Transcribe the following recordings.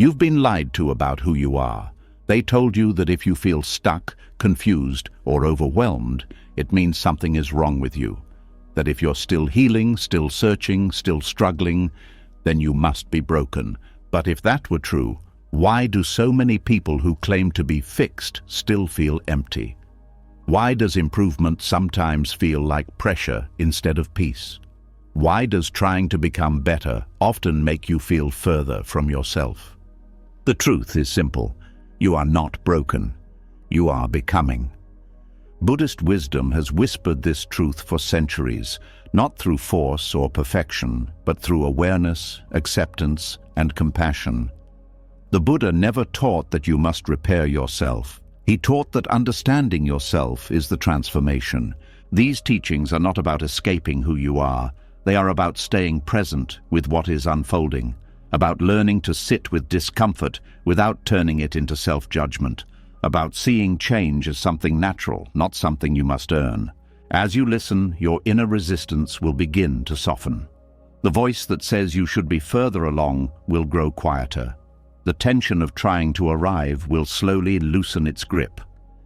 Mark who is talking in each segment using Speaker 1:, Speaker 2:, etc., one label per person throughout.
Speaker 1: You've been lied to about who you are. They told you that if you feel stuck, confused, or overwhelmed, it means something is wrong with you. That if you're still healing, still searching, still struggling, then you must be broken. But if that were true, why do so many people who claim to be fixed still feel empty? Why does improvement sometimes feel like pressure instead of peace? Why does trying to become better often make you feel further from yourself? The truth is simple. You are not broken. You are becoming. Buddhist wisdom has whispered this truth for centuries, not through force or perfection, but through awareness, acceptance, and compassion. The Buddha never taught that you must repair yourself. He taught that understanding yourself is the transformation. These teachings are not about escaping who you are. They are about staying present with what is unfolding, about learning to sit with discomfort without turning it into self-judgment, about seeing change as something natural, not something you must earn. As you listen, your inner resistance will begin to soften. The voice that says you should be further along will grow quieter. The tension of trying to arrive will slowly loosen its grip.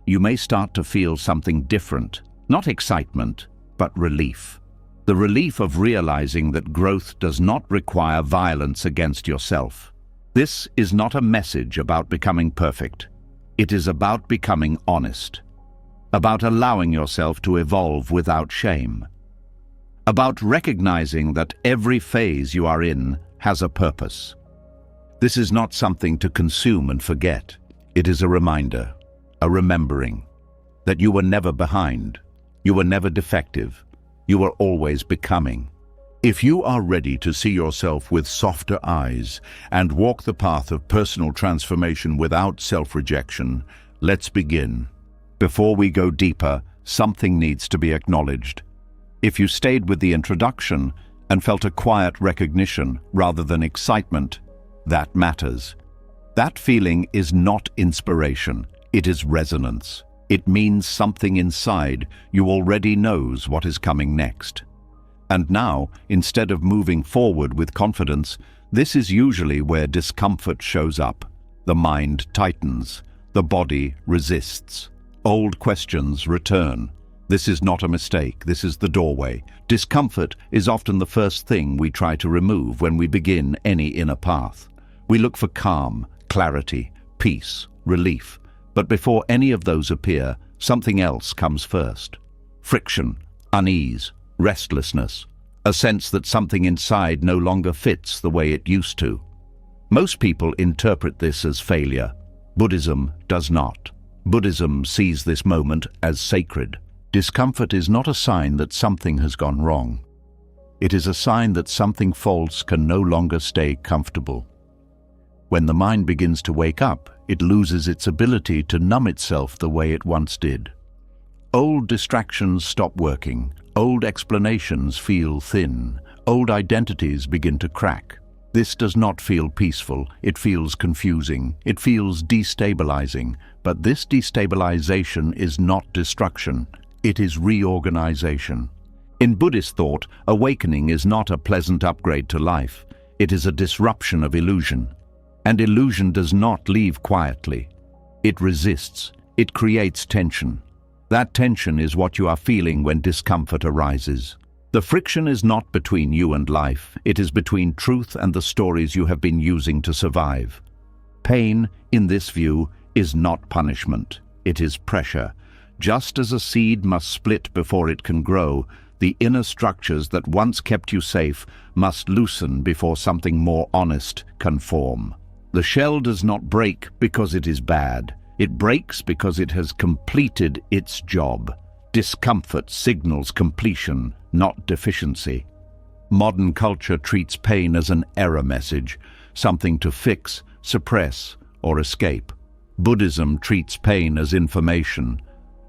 Speaker 1: You may start to feel something different, not excitement, but relief. The relief of realizing that growth does not require violence against yourself. This is not a message about becoming perfect. It is about becoming honest, about allowing yourself to evolve without shame, about recognizing that every phase you are in has a purpose. This is not something to consume and forget. It is a reminder, a remembering, that you were never behind, you were never defective, you are always becoming. If you are ready to see yourself with softer eyes and walk the path of personal transformation without self-rejection, let's begin. Before we go deeper, something needs to be acknowledged. If you stayed with the introduction and felt a quiet recognition rather than excitement, that matters. That feeling is not inspiration, it is resonance. It means something inside you already knows what is coming next. And now, instead of moving forward with confidence, this is usually where discomfort shows up. The mind tightens, the body resists. Old questions return. This is not a mistake, this is the doorway. Discomfort is often the first thing we try to remove when we begin any inner path. We look for calm, clarity, peace, relief. But before any of those appear, something else comes first. Friction, unease, restlessness, a sense that something inside no longer fits the way it used to. Most people interpret this as failure. Buddhism does not. Buddhism sees this moment as sacred. Discomfort is not a sign that something has gone wrong. It is a sign that something false can no longer stay comfortable. When the mind begins to wake up, it loses its ability to numb itself the way it once did. Old distractions stop working. Old explanations feel thin. Old identities begin to crack. This does not feel peaceful. It feels confusing. It feels destabilizing. But this destabilization is not destruction. It is reorganization. In Buddhist thought, awakening is not a pleasant upgrade to life. It is a disruption of illusion. And illusion does not leave quietly. It resists. It creates tension. That tension is what you are feeling when discomfort arises. The friction is not between you and life. It is between truth and the stories you have been using to survive. Pain, in this view, is not punishment. It is pressure. Just as a seed must split before it can grow, the inner structures that once kept you safe must loosen before something more honest can form. The shell does not break because it is bad. It breaks because it has completed its job. Discomfort signals completion, not deficiency. Modern culture treats pain as an error message, something to fix, suppress, or escape. Buddhism treats pain as information.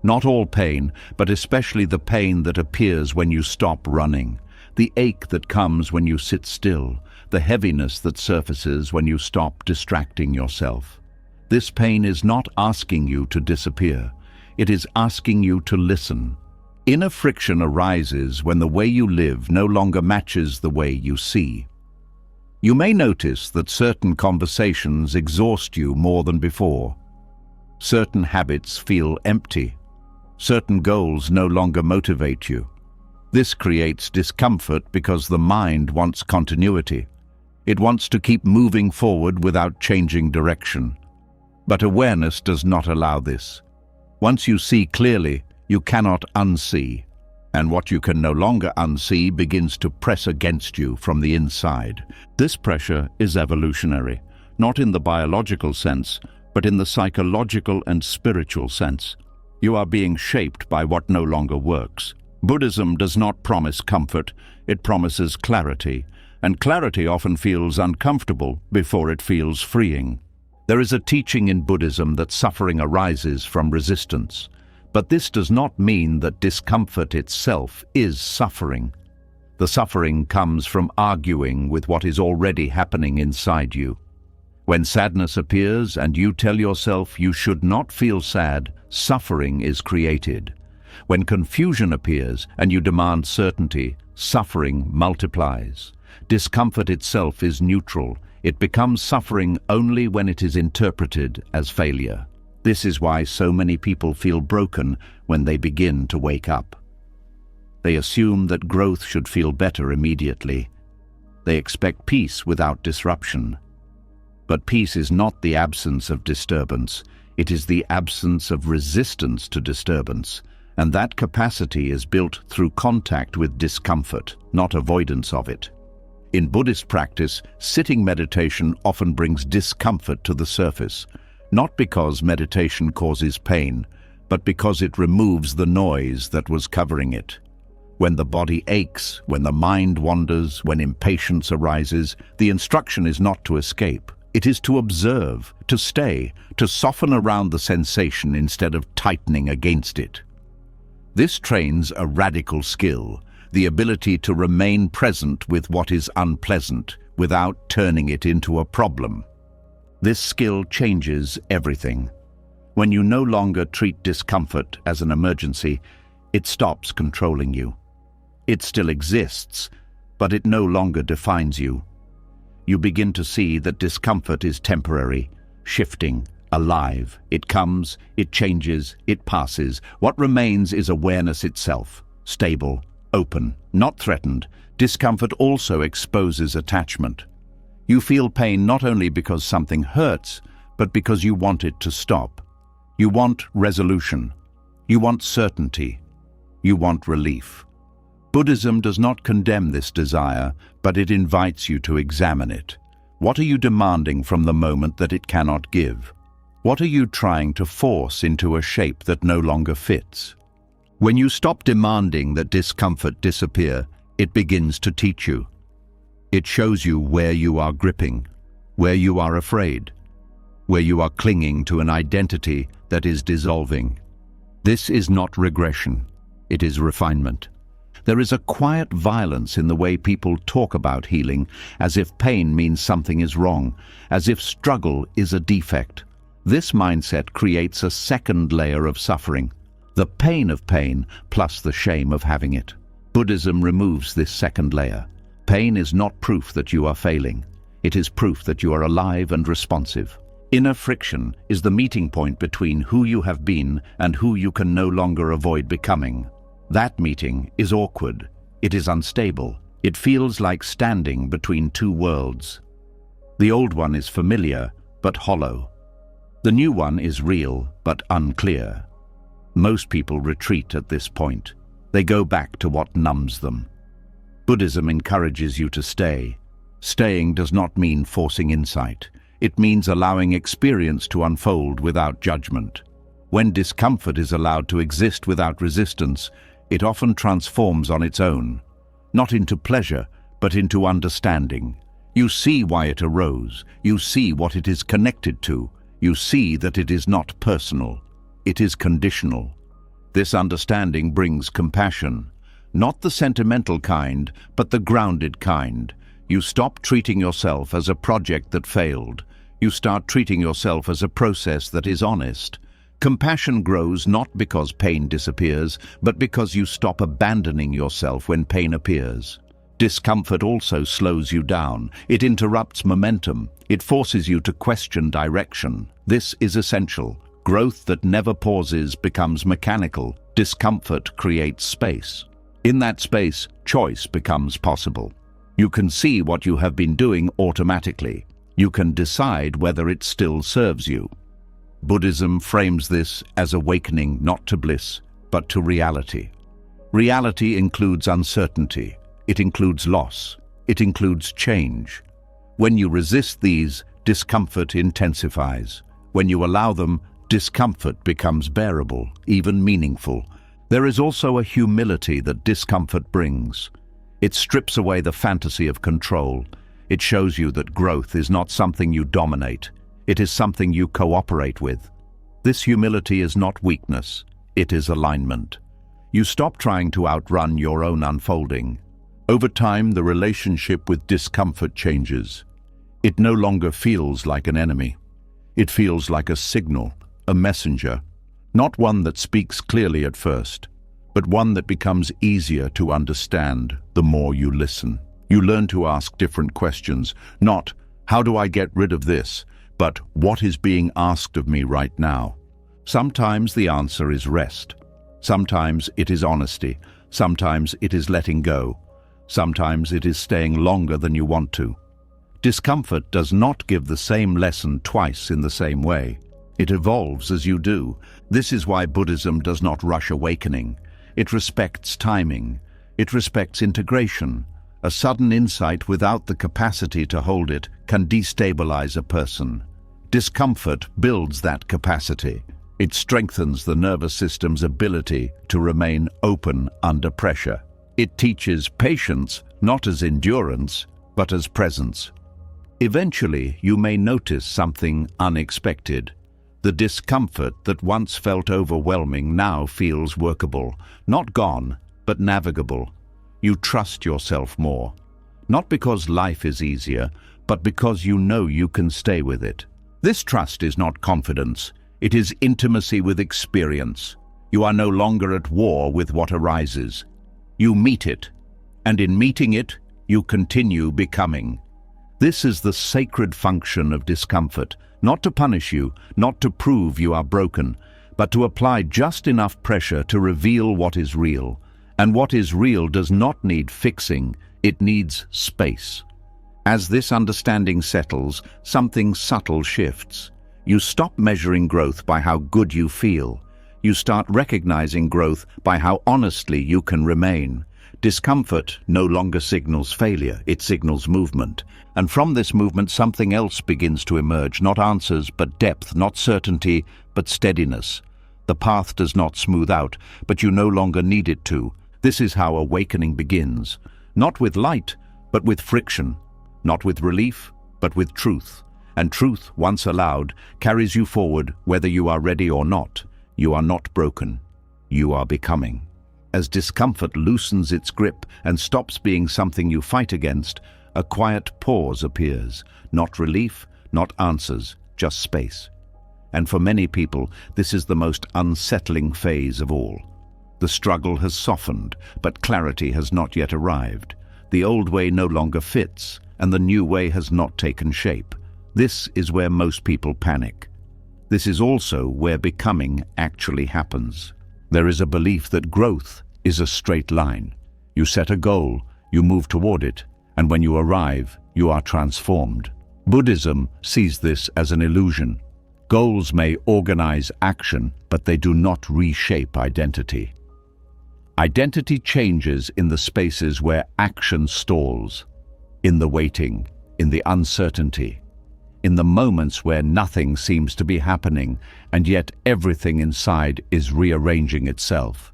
Speaker 1: Not all pain, but especially the pain that appears when you stop running, the ache that comes when you sit still, the heaviness that surfaces when you stop distracting yourself. This pain is not asking you to disappear. It is asking you to listen. Inner friction arises when the way you live no longer matches the way you see. You may notice that certain conversations exhaust you more than before. Certain habits feel empty. Certain goals no longer motivate you. This creates discomfort because the mind wants continuity. It wants to keep moving forward without changing direction. But awareness does not allow this. Once you see clearly, you cannot unsee. And what you can no longer unsee begins to press against you from the inside. This pressure is evolutionary, not in the biological sense, but in the psychological and spiritual sense. You are being shaped by what no longer works. Buddhism does not promise comfort, it promises clarity, and clarity often feels uncomfortable before it feels freeing. There is a teaching in Buddhism that suffering arises from resistance. But this does not mean that discomfort itself is suffering. The suffering comes from arguing with what is already happening inside you. When sadness appears and you tell yourself you should not feel sad, suffering is created. When confusion appears and you demand certainty, suffering multiplies. Discomfort itself is neutral. It becomes suffering only when it is interpreted as failure. This is why so many people feel broken when they begin to wake up. They assume that growth should feel better immediately. They expect peace without disruption. But peace is not the absence of disturbance. It is the absence of resistance to disturbance. And that capacity is built through contact with discomfort, not avoidance of it. In Buddhist practice, sitting meditation often brings discomfort to the surface. Not because meditation causes pain, but because it removes the noise that was covering it. When the body aches, when the mind wanders, when impatience arises, the instruction is not to escape. It is to observe, to stay, to soften around the sensation instead of tightening against it. This trains a radical skill, the ability to remain present with what is unpleasant without turning it into a problem. This skill changes everything. When you no longer treat discomfort as an emergency, it stops controlling you. It still exists, but it no longer defines you. You begin to see that discomfort is temporary, shifting, alive. It comes, it changes, it passes. What remains is awareness itself, stable, open, not threatened. Discomfort also exposes attachment. You feel pain not only because something hurts, but because you want it to stop. You want resolution. You want certainty. You want relief. Buddhism does not condemn this desire, but it invites you to examine it. What are you demanding from the moment that it cannot give? What are you trying to force into a shape that no longer fits? When you stop demanding that discomfort disappear, it begins to teach you. It shows you where you are gripping, where you are afraid, where you are clinging to an identity that is dissolving. This is not regression, it is refinement. There is a quiet violence in the way people talk about healing, as if pain means something is wrong, as if struggle is a defect. This mindset creates a second layer of suffering, the pain of pain plus the shame of having it. Buddhism removes this second layer. Pain is not proof that you are failing. It is proof that you are alive and responsive. Inner friction is the meeting point between who you have been and who you can no longer avoid becoming. That meeting is awkward. It is unstable. It feels like standing between two worlds. The old one is familiar, but hollow. The new one is real, but unclear. Most people retreat at this point. They go back to what numbs them. Buddhism encourages you to stay. Staying does not mean forcing insight. It means allowing experience to unfold without judgment. When discomfort is allowed to exist without resistance, it often transforms on its own, not into pleasure, but into understanding. You see why it arose. You see what it is connected to. You see that it is not personal. It is conditional. This understanding brings compassion. Not the sentimental kind, but the grounded kind. You stop treating yourself as a project that failed. You start treating yourself as a process that is honest. Compassion grows not because pain disappears, but because you stop abandoning yourself when pain appears. Discomfort also slows you down. It interrupts momentum. It forces you to question direction. This is essential. Growth that never pauses becomes mechanical. Discomfort creates space. In that space, choice becomes possible. You can see what you have been doing automatically. You can decide whether it still serves you. Buddhism frames this as awakening not to bliss, but to reality. Reality includes uncertainty. It includes loss. It includes change. When you resist these, discomfort intensifies. When you allow them, discomfort becomes bearable, even meaningful. There is also a humility that discomfort brings. It strips away the fantasy of control. It shows you that growth is not something you dominate. It is something you cooperate with. This humility is not weakness. It is alignment. You stop trying to outrun your own unfolding. Over time, the relationship with discomfort changes. It no longer feels like an enemy. It feels like a signal, a messenger, not one that speaks clearly at first, but one that becomes easier to understand the more you listen. You learn to ask different questions, not, how do I get rid of this, but what is being asked of me right now? Sometimes the answer is rest. Sometimes it is honesty. Sometimes it is letting go. Sometimes it is staying longer than you want to. Discomfort does not give the same lesson twice in the same way. It evolves as you do. This is why Buddhism does not rush awakening. It respects timing. It respects integration. A sudden insight without the capacity to hold it can destabilize a person. Discomfort builds that capacity. It strengthens the nervous system's ability to remain open under pressure. It teaches patience not as endurance, but as presence. Eventually, you may notice something unexpected. The discomfort that once felt overwhelming now feels workable, not gone, but navigable. You trust yourself more, not because life is easier, but because you know you can stay with it. This trust is not confidence. It is intimacy with experience. You are no longer at war with what arises. You meet it, and in meeting it, you continue becoming. This is the sacred function of discomfort, not to punish you, not to prove you are broken, but to apply just enough pressure to reveal what is real. And what is real does not need fixing, it needs space. As this understanding settles, something subtle shifts. You stop measuring growth by how good you feel. You start recognizing growth by how honestly you can remain. Discomfort no longer signals failure, it signals movement. And from this movement, something else begins to emerge, not answers, but depth, not certainty, but steadiness. The path does not smooth out, but you no longer need it to. This is how awakening begins. Not with light, but with friction. Not with relief, but with truth. And truth, once allowed, carries you forward whether you are ready or not. You are not broken. You are becoming. As discomfort loosens its grip and stops being something you fight against, a quiet pause appears. Not relief, not answers, just space. And for many people, this is the most unsettling phase of all. The struggle has softened, but clarity has not yet arrived. The old way no longer fits, and the new way has not taken shape. This is where most people panic. This is also where becoming actually happens. There is a belief that growth is a straight line. You set a goal, you move toward it, and when you arrive, you are transformed. Buddhism sees this as an illusion. Goals may organize action, but they do not reshape identity. Identity changes in the spaces where action stalls, in the waiting, in the uncertainty, in the moments where nothing seems to be happening, and yet everything inside is rearranging itself.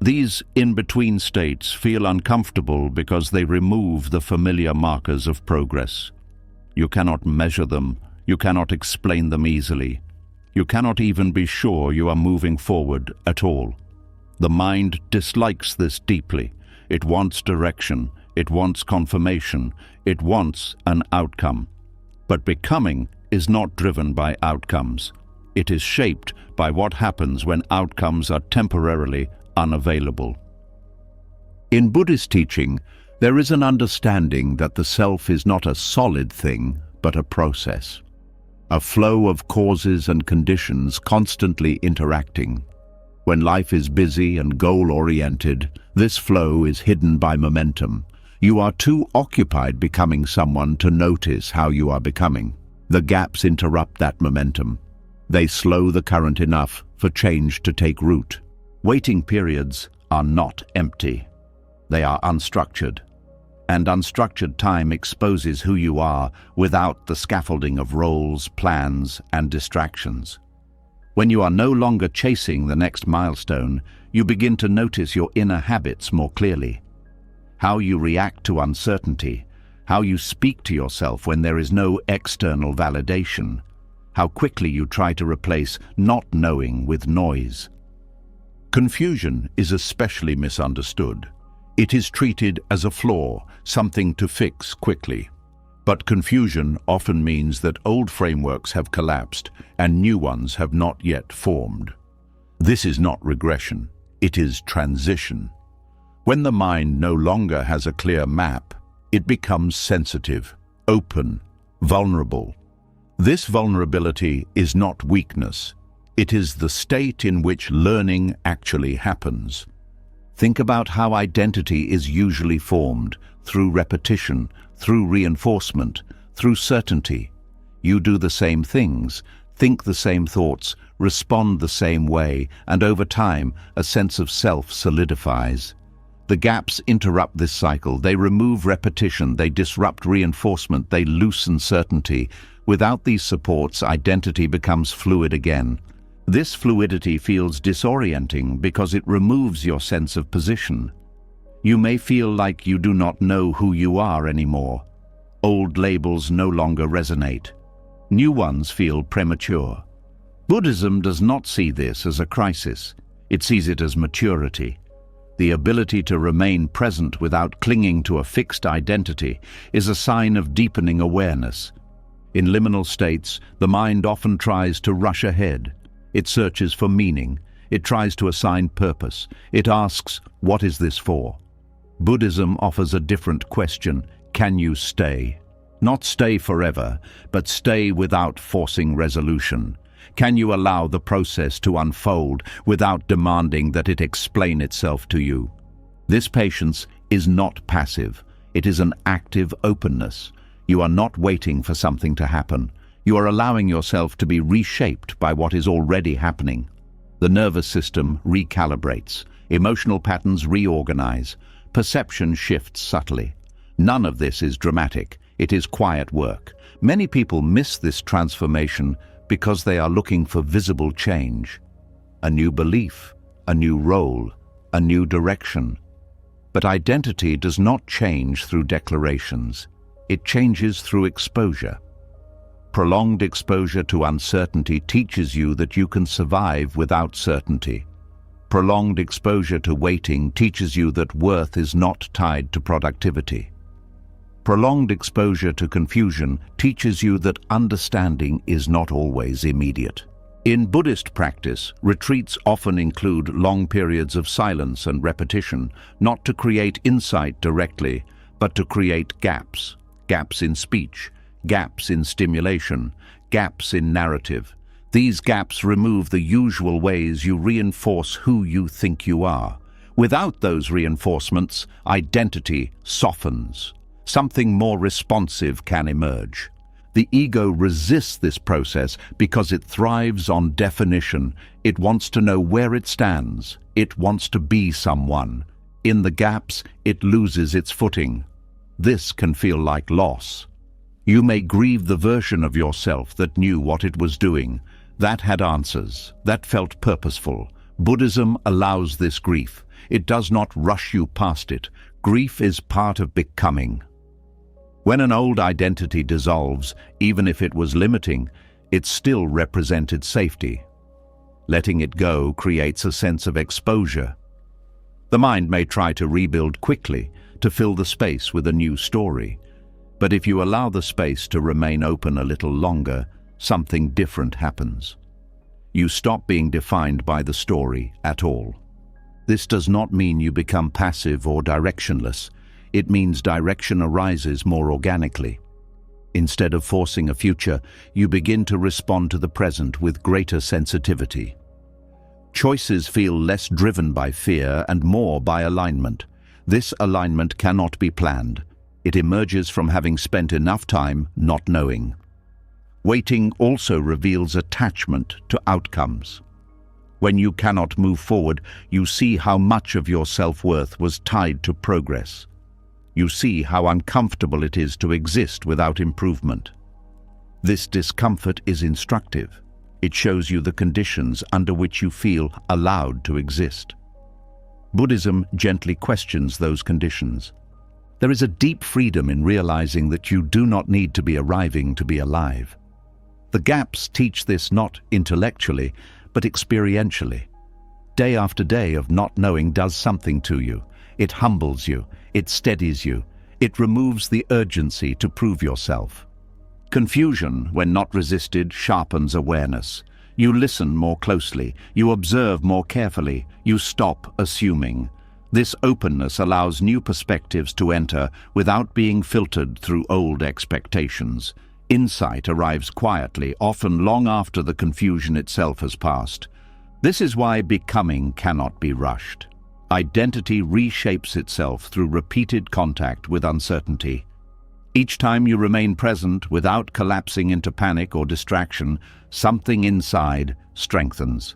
Speaker 1: These in-between states feel uncomfortable because they remove the familiar markers of progress. You cannot measure them, you cannot explain them easily. You cannot even be sure you are moving forward at all. The mind dislikes this deeply. It wants direction, it wants confirmation, it wants an outcome. But becoming is not driven by outcomes. It is shaped by what happens when outcomes are temporarily unavailable. In Buddhist teaching, There is an understanding that the self is not a solid thing, but a process. A flow of causes and conditions constantly interacting. When life is busy and goal-oriented, this flow is hidden by momentum. You are too occupied becoming someone to notice how you are becoming. The gaps interrupt that momentum. They slow the current enough for change to take root. Waiting periods are not empty. They are unstructured. And unstructured time exposes who you are without the scaffolding of roles, plans, and distractions. When you are no longer chasing the next milestone, you begin to notice your inner habits more clearly. How you react to uncertainty, how you speak to yourself when there is no external validation, how quickly you try to replace not knowing with noise. Confusion is especially misunderstood. It is treated as a flaw, something to fix quickly. But confusion often means that old frameworks have collapsed and new ones have not yet formed. This is not regression, it is transition. When the mind no longer has a clear map, it becomes sensitive, open, vulnerable. This vulnerability is not weakness. It is the state in which learning actually happens. Think about how identity is usually formed, through repetition, through reinforcement, through certainty. You do the same things, think the same thoughts, respond the same way, and over time, a sense of self solidifies. The gaps interrupt this cycle. They remove repetition, they disrupt reinforcement, they loosen certainty. Without these supports, identity becomes fluid again. This fluidity feels disorienting because it removes your sense of position. You may feel like you do not know who you are anymore. Old labels no longer resonate. New ones feel premature. Buddhism does not see this as a crisis. It sees it as maturity. The ability to remain present without clinging to a fixed identity is a sign of deepening awareness. In liminal states, the mind often tries to rush ahead. It searches for meaning. It tries to assign purpose. It asks, "What is this for?" Buddhism offers a different question. Can you stay? Not stay forever, but stay without forcing resolution. Can you allow the process to unfold without demanding that it explain itself to you? This patience is not passive. It is an active openness. You are not waiting for something to happen. You are allowing yourself to be reshaped by what is already happening. The nervous system recalibrates. Emotional patterns reorganize. Perception shifts subtly. None of this is dramatic. It is quiet work. Many people miss this transformation because they are looking for visible change. A new belief, a new role, a new direction. But identity does not change through declarations. It changes through exposure. Prolonged exposure to uncertainty teaches you that you can survive without certainty. Prolonged exposure to waiting teaches you that worth is not tied to productivity. Prolonged exposure to confusion teaches you that understanding is not always immediate. In Buddhist practice, retreats often include long periods of silence and repetition, not to create insight directly, but to create gaps. Gaps in speech, gaps in stimulation, gaps in narrative. These gaps remove the usual ways you reinforce who you think you are. Without those reinforcements, identity softens. Something more responsive can emerge. The ego resists this process because it thrives on definition. It wants to know where it stands. It wants to be someone. In the gaps, it loses its footing. This can feel like loss. You may grieve the version of yourself that knew what it was doing, that had answers, that felt purposeful. Buddhism allows this grief. It does not rush you past it. Grief is part of becoming. When an old identity dissolves, even if it was limiting, it still represented safety. Letting it go creates a sense of exposure. The mind may try to rebuild quickly, to fill the space with a new story. But if you allow the space to remain open a little longer, something different happens. You stop being defined by the story at all. This does not mean you become passive or directionless. it means direction arises more organically. Instead of forcing a future, you begin to respond to the present with greater sensitivity. Choices feel less driven by fear and more by alignment. This alignment cannot be planned. It emerges from having spent enough time not knowing. Waiting also reveals attachment to outcomes. When you cannot move forward, you see how much of your self-worth was tied to progress. You see how uncomfortable it is to exist without improvement. This discomfort is instructive. It shows you the conditions under which you feel allowed to exist. Buddhism gently questions those conditions. There is a deep freedom in realizing that you do not need to be arriving to be alive. The gaps teach this not intellectually, but experientially. Day after day of not knowing does something to you. It humbles you, it steadies you, it removes the urgency to prove yourself. Confusion, when not resisted, sharpens awareness. You listen more closely, you observe more carefully, you stop assuming. This openness allows new perspectives to enter without being filtered through old expectations. Insight arrives quietly, often long after the confusion itself has passed. This is why becoming cannot be rushed. Identity reshapes itself through repeated contact with uncertainty. Each time you remain present without collapsing into panic or distraction, something inside strengthens.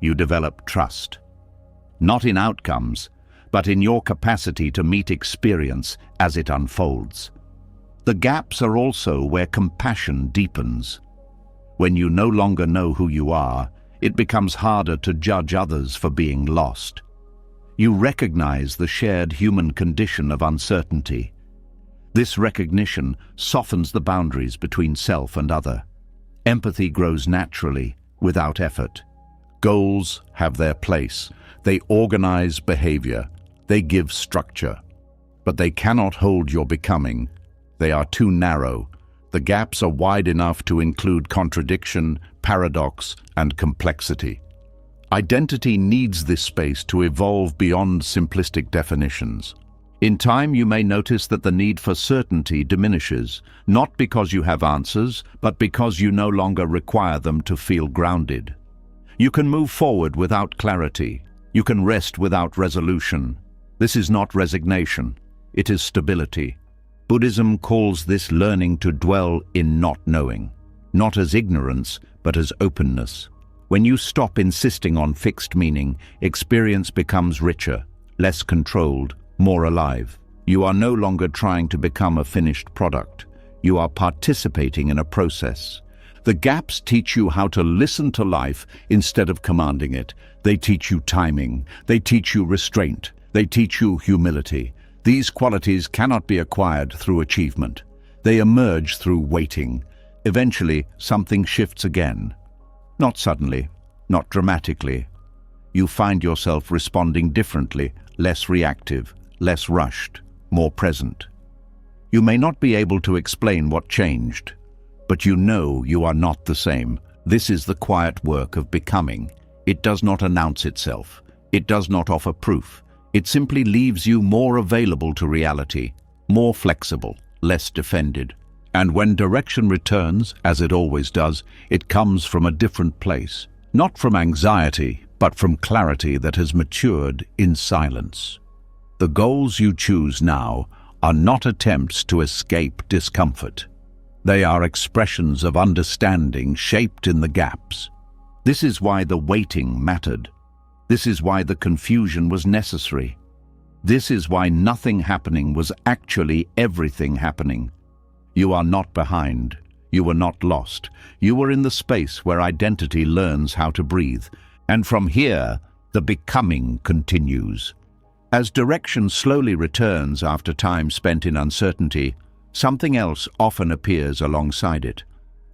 Speaker 1: You develop trust. Not in outcomes, but in your capacity to meet experience as it unfolds. The gaps are also where compassion deepens. When you no longer know who you are, it becomes harder to judge others for being lost. You recognize the shared human condition of uncertainty. This recognition softens the boundaries between self and other. Empathy grows naturally, without effort. Goals have their place. They organize behavior. They give structure. But they cannot hold your becoming. They are too narrow. The gaps are wide enough to include contradiction, paradox, and complexity. Identity needs this space to evolve beyond simplistic definitions. In time, you may notice that the need for certainty diminishes, not because you have answers, but because you no longer require them to feel grounded. You can move forward without clarity. You can rest without resolution. This is not resignation. It is stability. Buddhism calls this learning to dwell in not knowing, not as ignorance, but as openness. When you stop insisting on fixed meaning, experience becomes richer, less controlled, more alive. You are no longer trying to become a finished product. You are participating in a process. The gaps teach you how to listen to life instead of commanding it. They teach you timing. They teach you restraint. They teach you humility. These qualities cannot be acquired through achievement. They emerge through waiting. Eventually, something shifts again. Not suddenly, not dramatically. You find yourself responding differently, less reactive, less rushed, more present. You may not be able to explain what changed, but you know you are not the same. This is the quiet work of becoming. It does not announce itself. It does not offer proof. It simply leaves you more available to reality, more flexible, less defended. And when direction returns, as it always does, it comes from a different place. Not from anxiety, but from clarity that has matured in silence. The goals you choose now are not attempts to escape discomfort. They are expressions of understanding shaped in the gaps. This is why the waiting mattered. This is why the confusion was necessary. This is why nothing happening was actually everything happening. You are not behind. You were not lost. You were in the space where identity learns how to breathe. And from here, the becoming continues. As direction slowly returns after time spent in uncertainty, something else often appears alongside it.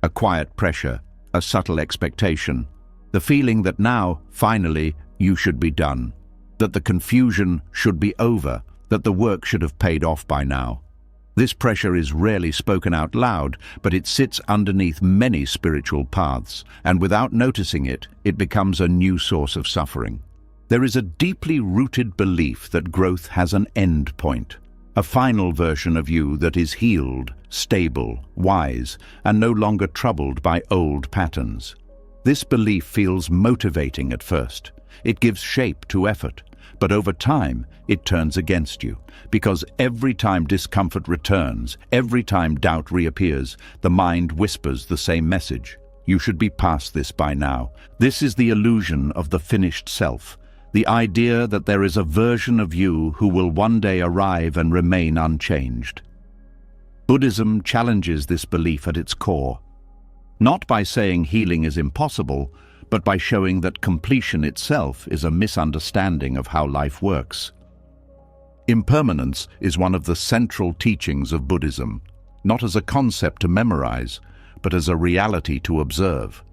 Speaker 1: A quiet pressure, a subtle expectation, the feeling that now, finally, you should be done, that the confusion should be over, that the work should have paid off by now. This pressure is rarely spoken out loud, but it sits underneath many spiritual paths, and without noticing it, it becomes a new source of suffering. There is a deeply rooted belief that growth has an end point. A final version of you that is healed, stable, wise, and no longer troubled by old patterns. This belief feels motivating at first. It gives shape to effort, but over time it turns against you, because every time discomfort returns, every time doubt reappears, the mind whispers the same message. You should be past this by now. This is the illusion of the finished self, the idea that there is a version of you who will one day arrive and remain unchanged. Buddhism challenges this belief at its core, not by saying healing is impossible, but by showing that completion itself is a misunderstanding of how life works. Impermanence is one of the central teachings of Buddhism, not as a concept to memorize, but as a reality to observe.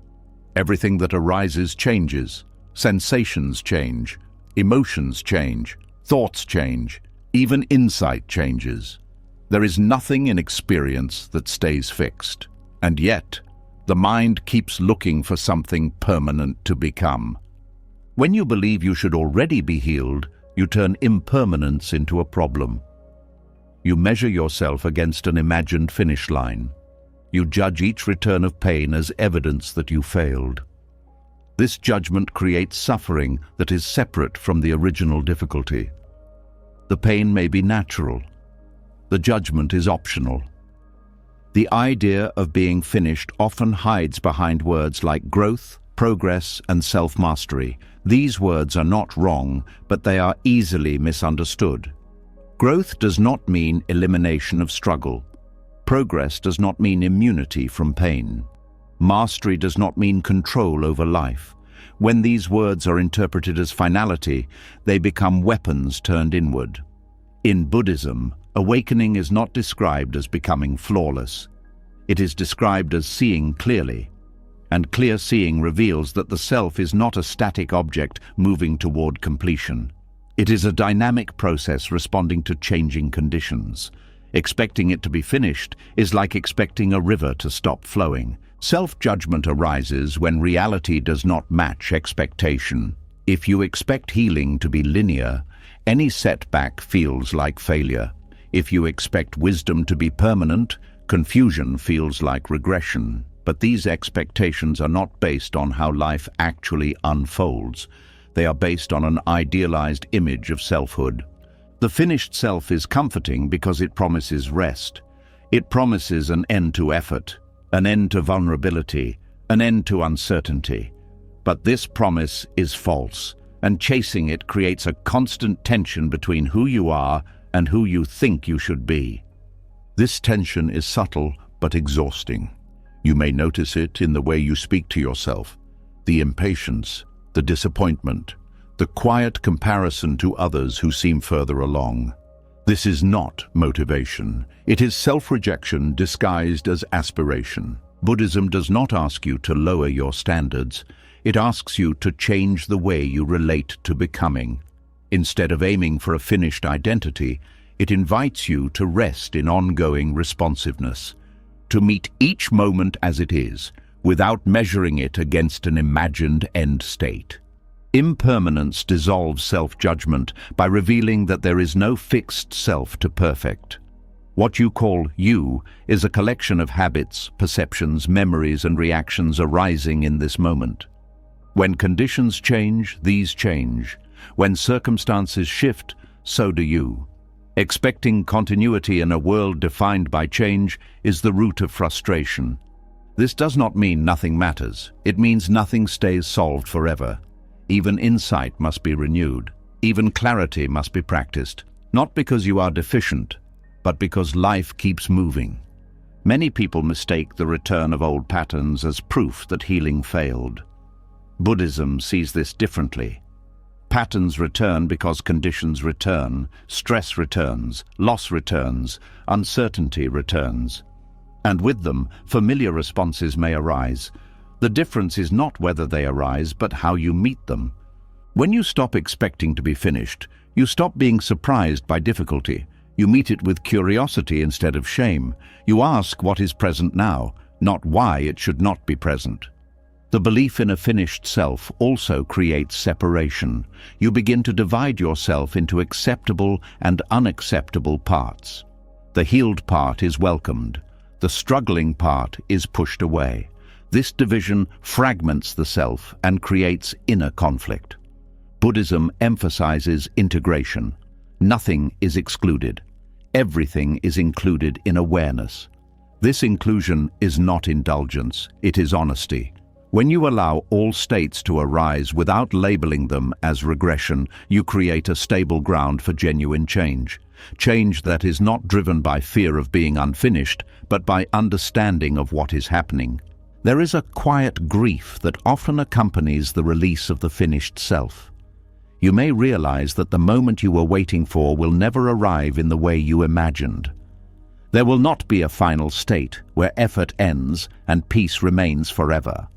Speaker 1: Everything that arises changes. Sensations change, emotions change, thoughts change, even insight changes. There is nothing in experience that stays fixed, and yet the mind keeps looking for something permanent to become. When you believe you should already be healed, you turn impermanence into a problem. You measure yourself against an imagined finish line. You judge each return of pain as evidence that you failed. This judgment creates suffering that is separate from the original difficulty. The pain may be natural. The judgment is optional. The idea of being finished often hides behind words like growth, progress, and self-mastery. These words are not wrong, but they are easily misunderstood. Growth does not mean elimination of struggle. Progress does not mean immunity from pain. Mastery does not mean control over life. When these words are interpreted as finality, they become weapons turned inward. In Buddhism, awakening is not described as becoming flawless. It is described as seeing clearly. And clear seeing reveals that the self is not a static object moving toward completion. It is a dynamic process responding to changing conditions. Expecting it to be finished is like expecting a river to stop flowing. Self-judgment arises when reality does not match expectation. If you expect healing to be linear, any setback feels like failure. If you expect wisdom to be permanent, confusion feels like regression. But these expectations are not based on how life actually unfolds. They are based on an idealized image of selfhood. The finished self is comforting because it promises rest. It promises an end to effort, an end to vulnerability, an end to uncertainty. But this promise is false, and chasing it creates a constant tension between who you are and who you think you should be. This tension is subtle but exhausting. You may notice it in the way you speak to yourself, the impatience, the disappointment, the quiet comparison to others who seem further along. This is not motivation. It is self-rejection disguised as aspiration. Buddhism does not ask you to lower your standards. It asks you to change the way you relate to becoming. Instead of aiming for a finished identity, it invites you to rest in ongoing responsiveness, to meet each moment as it is, without measuring it against an imagined end state. Impermanence dissolves self-judgment by revealing that there is no fixed self to perfect. What you call you is a collection of habits, perceptions, memories, and reactions arising in this moment. When conditions change, these change. When circumstances shift, so do you. Expecting continuity in a world defined by change is the root of frustration. This does not mean nothing matters. It means nothing stays solved forever. Even insight must be renewed. Even clarity must be practiced. Not because you are deficient, but because life keeps moving. Many people mistake the return of old patterns as proof that healing failed. Buddhism sees this differently. Patterns return because conditions return, stress returns, loss returns, uncertainty returns. And with them, familiar responses may arise. The difference is not whether they arise, but how you meet them. When you stop expecting to be finished, you stop being surprised by difficulty. You meet it with curiosity instead of shame. You ask what is present now, not why it should not be present. The belief in a finished self also creates separation. You begin to divide yourself into acceptable and unacceptable parts. The healed part is welcomed. The struggling part is pushed away. This division fragments the self and creates inner conflict. Buddhism emphasizes integration. Nothing is excluded. Everything is included in awareness. This inclusion is not indulgence, it is honesty. When you allow all states to arise without labeling them as regression, you create a stable ground for genuine change. Change that is not driven by fear of being unfinished, but by understanding of what is happening. There is a quiet grief that often accompanies the release of the finished self. You may realize that the moment you were waiting for will never arrive in the way you imagined. There will not be a final state where effort ends and peace remains forever.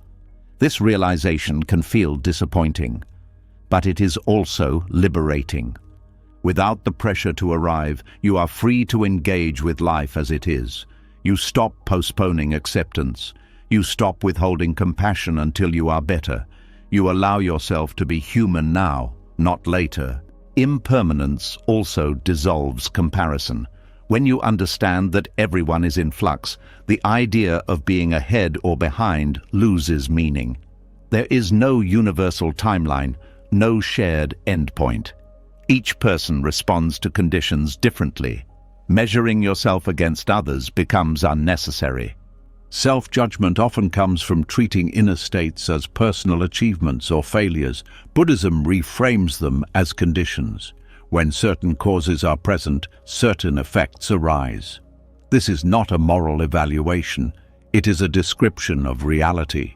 Speaker 1: This realization can feel disappointing, but it is also liberating. Without the pressure to arrive, you are free to engage with life as it is. You stop postponing acceptance. You stop withholding compassion until you are better. You allow yourself to be human now, not later. Impermanence also dissolves comparison. When you understand that everyone is in flux, the idea of being ahead or behind loses meaning. There is no universal timeline, no shared endpoint. Each person responds to conditions differently. Measuring yourself against others becomes unnecessary. Self-judgment often comes from treating inner states as personal achievements or failures. Buddhism reframes them as conditions. When certain causes are present, certain effects arise. This is not a moral evaluation. It is a description of reality.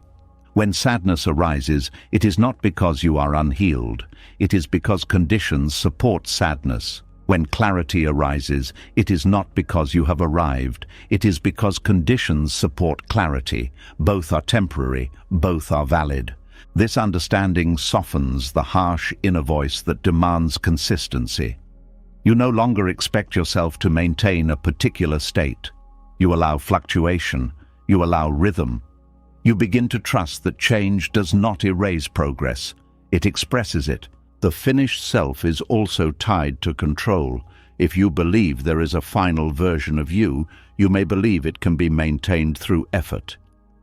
Speaker 1: When sadness arises, it is not because you are unhealed. It is because conditions support sadness. When clarity arises, it is not because you have arrived. It is because conditions support clarity. Both are temporary, both are valid. This understanding softens the harsh inner voice that demands consistency. You no longer expect yourself to maintain a particular state. You allow fluctuation. You allow rhythm. You begin to trust that change does not erase progress. It expresses it. The finished self is also tied to control. If you believe there is a final version of you, you may believe it can be maintained through effort.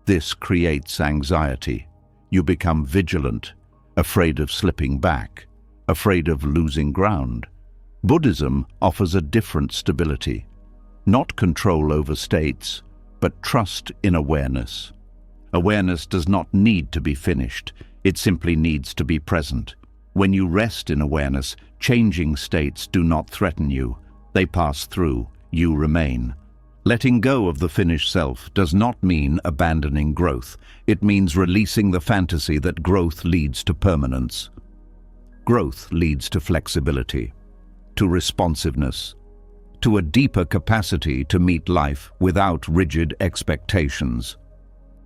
Speaker 1: This creates anxiety. You become vigilant, afraid of slipping back, afraid of losing ground. Buddhism offers a different stability. Not control over states, but trust in awareness. Awareness does not need to be finished. It simply needs to be present. When you rest in awareness, changing states do not threaten you. They pass through. You remain. Letting go of the finished self does not mean abandoning growth. It means releasing the fantasy that growth leads to permanence. Growth leads to flexibility, to responsiveness, to a deeper capacity to meet life without rigid expectations.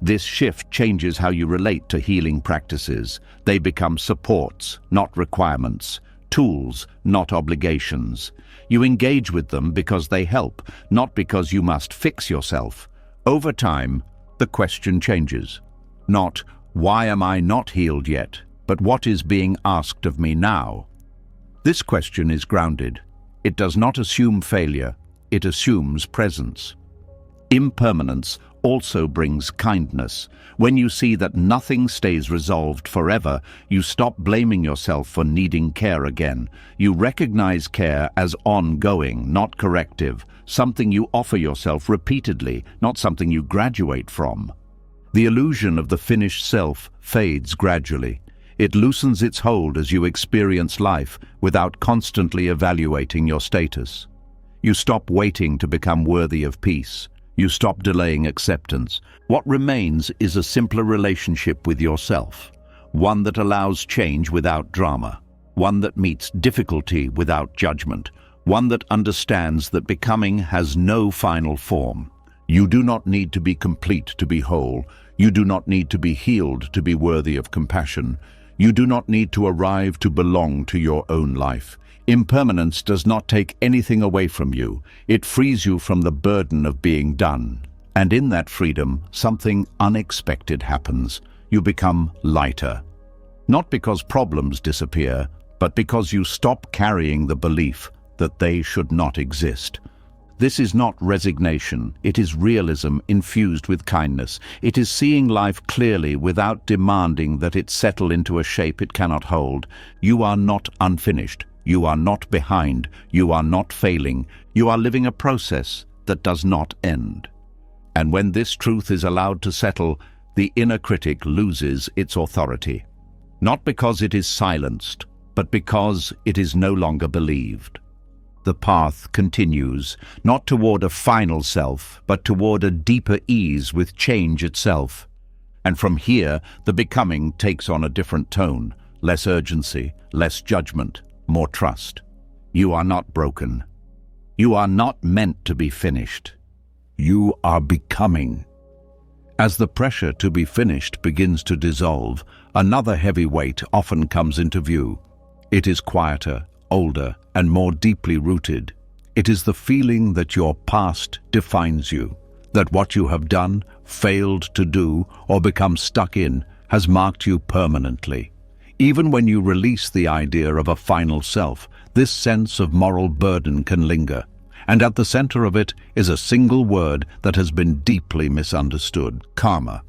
Speaker 1: This shift changes how you relate to healing practices. They become supports, not requirements, tools, not obligations. You engage with them because they help, not because you must fix yourself. Over time, the question changes. Not, why am I not healed yet, but what is being asked of me now? This question is grounded. It does not assume failure, it assumes presence. Impermanence also brings kindness. When you see that nothing stays resolved forever, you stop blaming yourself for needing care again. You recognize care as ongoing, not corrective, something you offer yourself repeatedly, not something you graduate from. The illusion of the finished self fades gradually. It loosens its hold as you experience life without constantly evaluating your status. You stop waiting to become worthy of peace. You stop delaying acceptance. What remains is a simpler relationship with yourself, one that allows change without drama, one that meets difficulty without judgment, one that understands that becoming has no final form. You do not need to be complete to be whole. You do not need to be healed to be worthy of compassion. You do not need to arrive to belong to your own life. Impermanence does not take anything away from you. It frees you from the burden of being done. And in that freedom, something unexpected happens. you become lighter. Not because problems disappear, but because you stop carrying the belief that they should not exist. This is not resignation, it is realism infused with kindness. It is seeing life clearly without demanding that it settle into a shape it cannot hold. You are not unfinished, you are not behind, you are not failing, you are living a process that does not end. And when this truth is allowed to settle, the inner critic loses its authority. Not because it is silenced, but because it is no longer believed. The path continues, not toward a final self, but toward a deeper ease with change itself. And from here, the becoming takes on a different tone, less urgency, less judgment, more trust. You are not broken. You are not meant to be finished. You are becoming. As the pressure to be finished begins to dissolve, another heavy weight often comes into view. It is quieter, older, and more deeply rooted. It is the feeling that your past defines you, that what you have done, failed to do, or become stuck in has marked you permanently. Even when you release the idea of a final self, this sense of moral burden can linger. And at the center of it is a single word that has been deeply misunderstood: karma.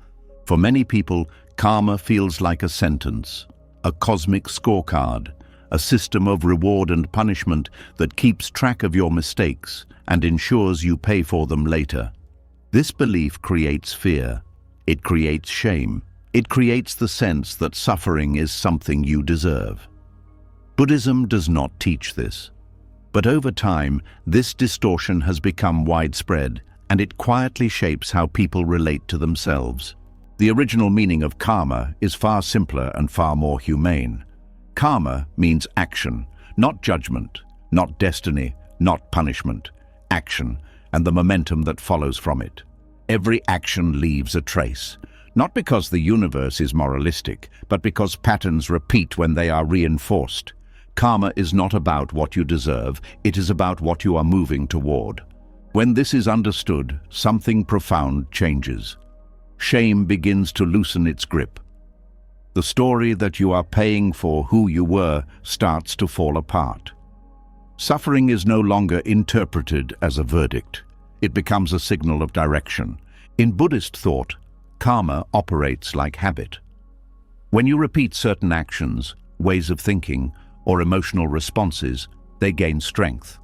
Speaker 1: For many people, karma feels like a sentence, a cosmic scorecard, a system of reward and punishment that keeps track of your mistakes and ensures you pay for them later. This belief creates fear. It creates shame. It creates the sense that suffering is something you deserve. Buddhism does not teach this. But over time, this distortion has become widespread, and it quietly shapes how people relate to themselves. The original meaning of karma is far simpler and far more humane. Karma means action, not judgment, not destiny, not punishment. Action, and the momentum that follows from it. Every action leaves a trace, not because the universe is moralistic, but because patterns repeat when they are reinforced. Karma is not about what you deserve, it is about what you are moving toward. When this is understood, something profound changes. Shame begins to loosen its grip. The story that you are paying for who you were starts to fall apart. Suffering is no longer interpreted as a verdict. It becomes a signal of direction. In Buddhist thought, karma operates like habit. When you repeat certain actions, ways of thinking, or emotional responses, they gain strength.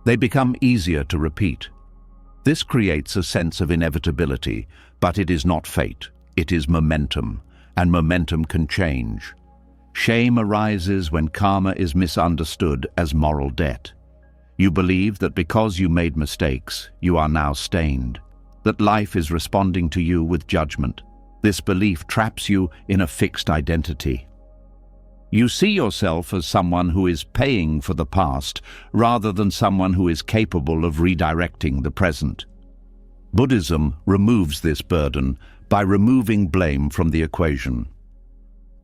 Speaker 1: They become easier to repeat. This creates a sense of inevitability, but it is not fate, it is momentum. And momentum can change. Shame arises when karma is misunderstood as moral debt. You believe that because you made mistakes, you are now stained, that life is responding to you with judgment. This belief traps you in a fixed identity. You see yourself as someone who is paying for the past rather than someone who is capable of redirecting the present. Buddhism removes this burden by removing blame from the equation.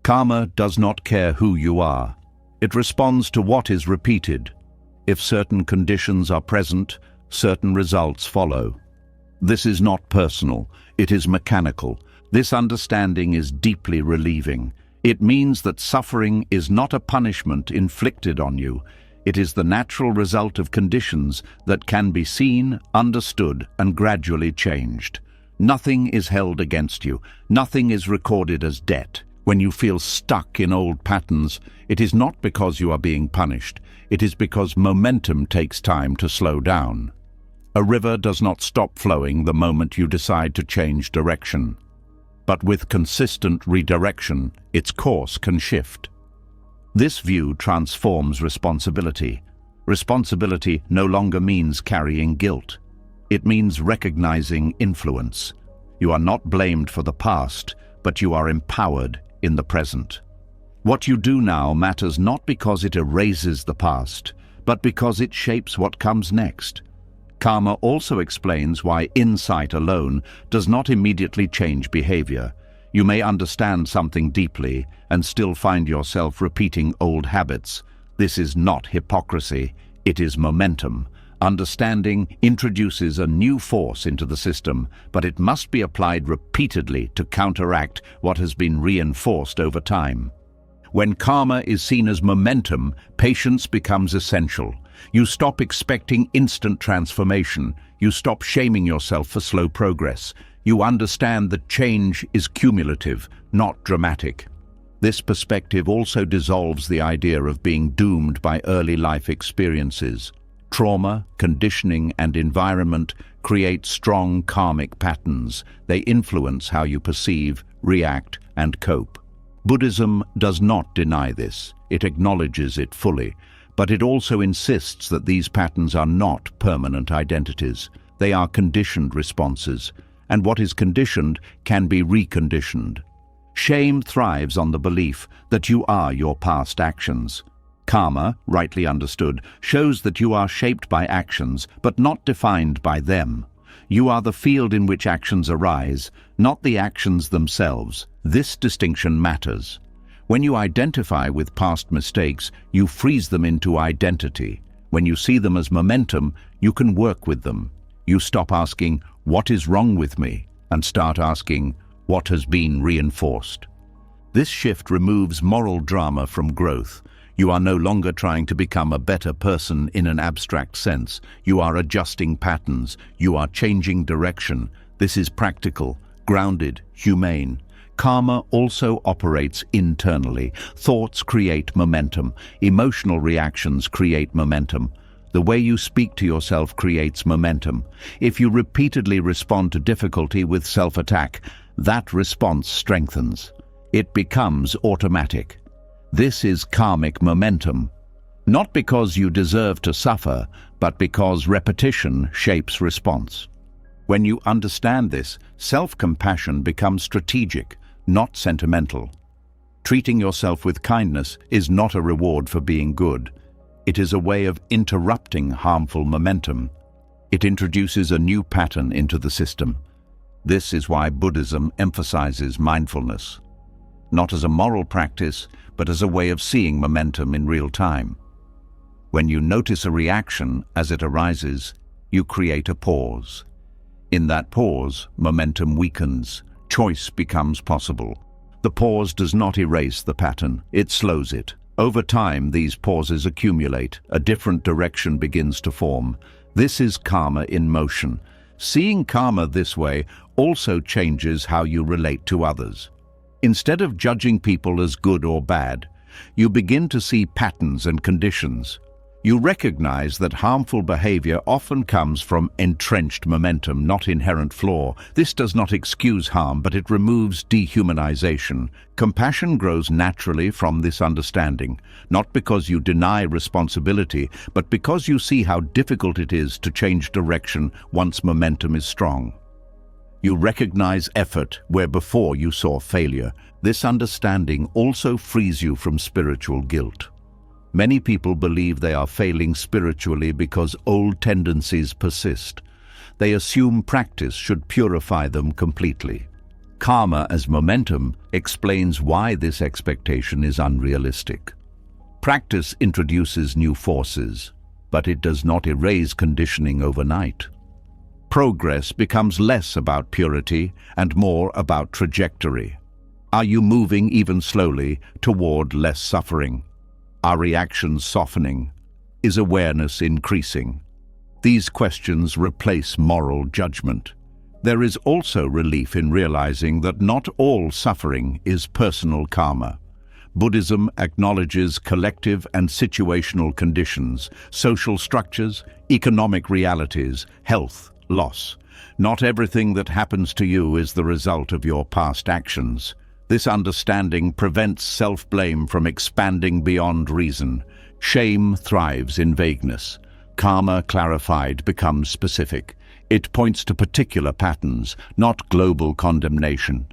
Speaker 1: Karma does not care who you are. It responds to what is repeated. If certain conditions are present, certain results follow. This is not personal, it is mechanical. This understanding is deeply relieving. It means that suffering is not a punishment inflicted on you. It is the natural result of conditions that can be seen, understood, and gradually changed. Nothing is held against you. Nothing is recorded as debt. When you feel stuck in old patterns, it is not because you are being punished. It is because momentum takes time to slow down. A river does not stop flowing the moment you decide to change direction. But with consistent redirection, its course can shift. This view transforms responsibility. Responsibility no longer means carrying guilt. It means recognizing influence. You are not blamed for the past, but you are empowered in the present. What you do now matters not because it erases the past, but because it shapes what comes next. Karma also explains why insight alone does not immediately change behavior. You may understand something deeply and still find yourself repeating old habits. This is not hypocrisy, it is momentum. Understanding introduces a new force into the system, but it must be applied repeatedly to counteract what has been reinforced over time. When karma is seen as momentum, patience becomes essential. You stop expecting instant transformation. You stop shaming yourself for slow progress. You understand that change is cumulative, not dramatic. This perspective also dissolves the idea of being doomed by early life experiences. Trauma, conditioning, and environment create strong karmic patterns. They influence how you perceive, react, and cope. Buddhism does not deny this. It acknowledges it fully, but it also insists that these patterns are not permanent identities. They are conditioned responses, and what is conditioned can be reconditioned. Shame thrives on the belief that you are your past actions. Karma, rightly understood, shows that you are shaped by actions, but not defined by them. You are the field in which actions arise, not the actions themselves. This distinction matters. When you identify with past mistakes, you freeze them into identity. When you see them as momentum, you can work with them. You stop asking, "What is wrong with me?" and start asking, "What has been reinforced?" This shift removes moral drama from growth. You are no longer trying to become a better person in an abstract sense. You are adjusting patterns. You are changing direction. This is practical, grounded, humane. Karma also operates internally. Thoughts create momentum. Emotional reactions create momentum. The way you speak to yourself creates momentum. If you repeatedly respond to difficulty with self-attack, that response strengthens. It becomes automatic. This is karmic momentum. Not because you deserve to suffer, but because repetition shapes response. When you understand this, self-compassion becomes strategic, not sentimental. Treating yourself with kindness is not a reward for being good. It is a way of interrupting harmful momentum. It introduces a new pattern into the system. This is why Buddhism emphasizes mindfulness, not as a moral practice, but as a way of seeing momentum in real time. When you notice a reaction as it arises, you create a pause. In that pause, momentum weakens. Choice becomes possible. The pause does not erase the pattern, it slows it. Over time, these pauses accumulate. A different direction begins to form. This is karma in motion. Seeing karma this way also changes how you relate to others. Instead of judging people as good or bad, you begin to see patterns and conditions. You recognize that harmful behavior often comes from entrenched momentum, not inherent flaw. This does not excuse harm, but it removes dehumanization. Compassion grows naturally from this understanding, not because you deny responsibility, but because you see how difficult it is to change direction once momentum is strong. You recognize effort where before you saw failure. This understanding also frees you from spiritual guilt. Many people believe they are failing spiritually because old tendencies persist. They assume practice should purify them completely. Karma as momentum explains why this expectation is unrealistic. Practice introduces new forces, but it does not erase conditioning overnight. Progress becomes less about purity and more about trajectory. Are you moving even slowly toward less suffering? Are reactions softening? Is awareness increasing? These questions replace moral judgment. There is also relief in realizing that not all suffering is personal karma. Buddhism acknowledges collective and situational conditions, social structures, economic realities, health, loss. Not everything that happens to you is the result of your past actions. This understanding prevents self-blame from expanding beyond reason. Shame thrives in vagueness. Karma, clarified, becomes specific. It points to particular patterns, not global condemnation.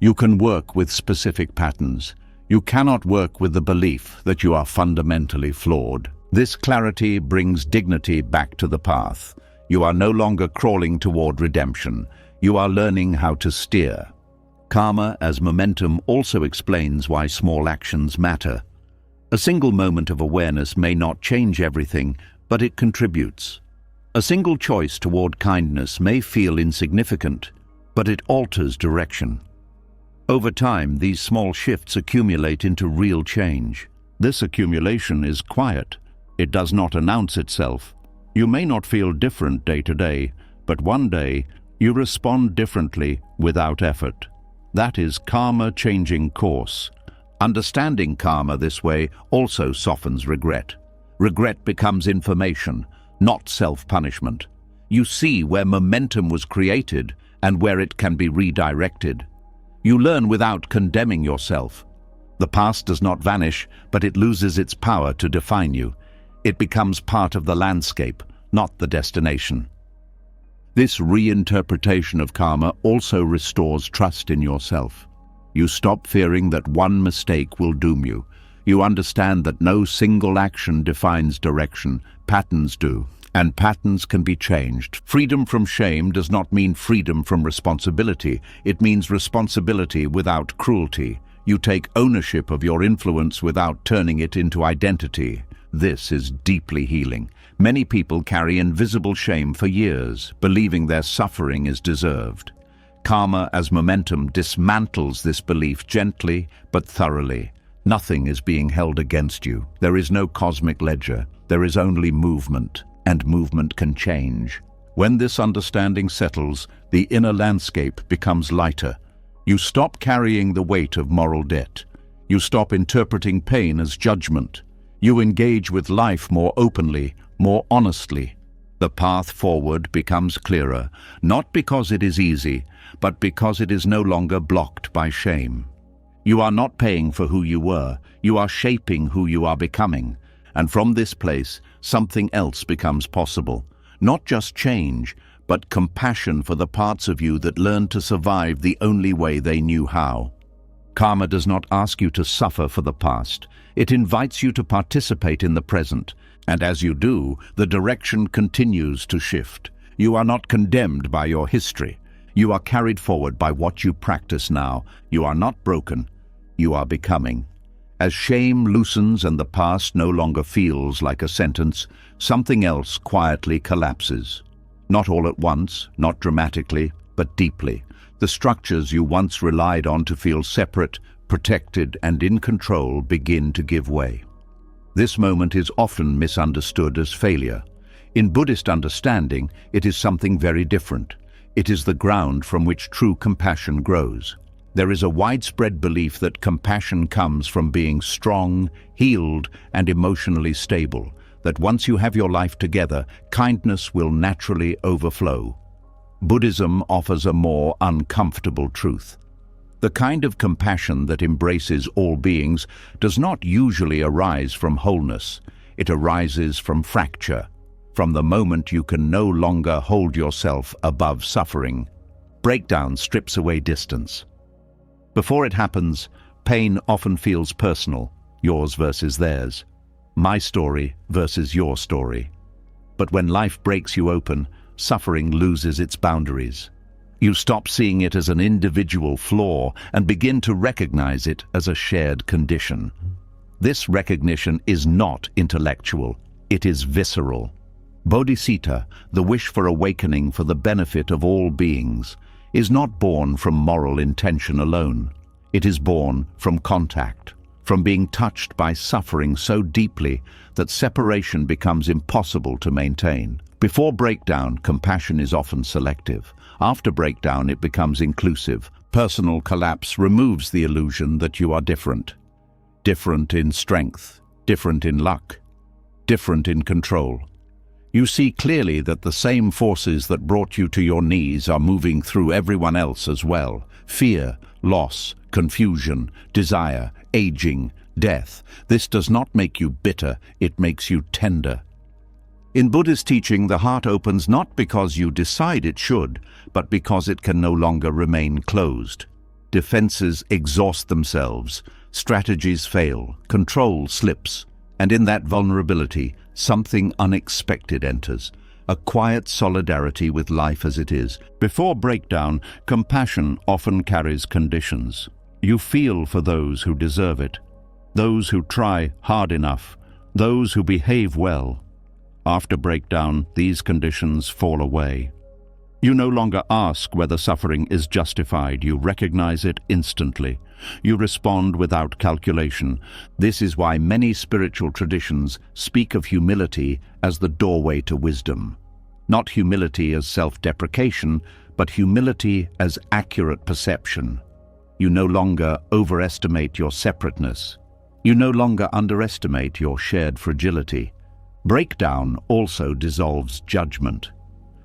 Speaker 1: You can work with specific patterns. You cannot work with the belief that you are fundamentally flawed. This clarity brings dignity back to the path. You are no longer crawling toward redemption. You are learning how to steer. Karma as momentum also explains why small actions matter. A single moment of awareness may not change everything, but it contributes. A single choice toward kindness may feel insignificant, but it alters direction. Over time, these small shifts accumulate into real change. This accumulation is quiet. It does not announce itself. You may not feel different day to day, but one day you respond differently without effort. That is karma changing course. Understanding karma this way also softens regret. Regret becomes information, not self-punishment. You see where momentum was created and where it can be redirected. You learn without condemning yourself. The past does not vanish, but it loses its power to define you. It becomes part of the landscape, not the destination. This reinterpretation of karma also restores trust in yourself. You stop fearing that one mistake will doom you. You understand that no single action defines direction, patterns do, and patterns can be changed. Freedom from shame does not mean freedom from responsibility. It means responsibility without cruelty. You take ownership of your influence without turning it into identity. This is deeply healing. Many people carry invisible shame for years, believing their suffering is deserved. Karma as momentum dismantles this belief gently but thoroughly. Nothing is being held against you. There is no cosmic ledger. There is only movement, and movement can change. When this understanding settles, the inner landscape becomes lighter. You stop carrying the weight of moral debt. You stop interpreting pain as judgment. You engage with life more openly, more honestly. The path forward becomes clearer, not because it is easy, but because it is no longer blocked by shame. You are not paying for who you were, you are shaping who you are becoming. And from this place, something else becomes possible. Not just change, but compassion for the parts of you that learned to survive the only way they knew how. Karma does not ask you to suffer for the past. It invites you to participate in the present. And as you do, the direction continues to shift. You are not condemned by your history. You are carried forward by what you practice now. You are not broken. You are becoming. As shame loosens and the past no longer feels like a sentence, something else quietly collapses. Not all at once, not dramatically, but deeply. The structures you once relied on to feel separate, protected, and in control begin to give way. This moment is often misunderstood as failure. In Buddhist understanding, it is something very different. It is the ground from which true compassion grows. There is a widespread belief that compassion comes from being strong, healed, and emotionally stable, that once you have your life together, kindness will naturally overflow. Buddhism offers a more uncomfortable truth. The kind of compassion that embraces all beings does not usually arise from wholeness. It arises from fracture, from the moment you can no longer hold yourself above suffering. Breakdown strips away distance. Before it happens, pain often feels personal, yours versus theirs, my story versus your story. But when life breaks you open, suffering loses its boundaries. You stop seeing it as an individual flaw and begin to recognize it as a shared condition. This recognition is not intellectual, it is visceral. Bodhicitta, the wish for awakening for the benefit of all beings, is not born from moral intention alone. It is born from contact, from being touched by suffering so deeply that separation becomes impossible to maintain. Before breakdown, compassion is often selective. After breakdown, it becomes inclusive. Personal collapse removes the illusion that you are different. Different in strength, different in luck, different in control. You see clearly that the same forces that brought you to your knees are moving through everyone else as well. Fear, loss, confusion, desire, aging, death. This does not make you bitter, it makes you tender. In Buddhist teaching, the heart opens not because you decide it should, but because it can no longer remain closed. Defenses exhaust themselves, strategies fail, control slips, and in that vulnerability, something unexpected enters, a quiet solidarity with life as it is. Before breakdown, compassion often carries conditions. You feel for those who deserve it, those who try hard enough, those who behave well. After breakdown, these conditions fall away. You no longer ask whether suffering is justified. You recognize it instantly. You respond without calculation. This is why many spiritual traditions speak of humility as the doorway to wisdom. Not humility as self-deprecation, but humility as accurate perception. You no longer overestimate your separateness. You no longer underestimate your shared fragility. Breakdown also dissolves judgment.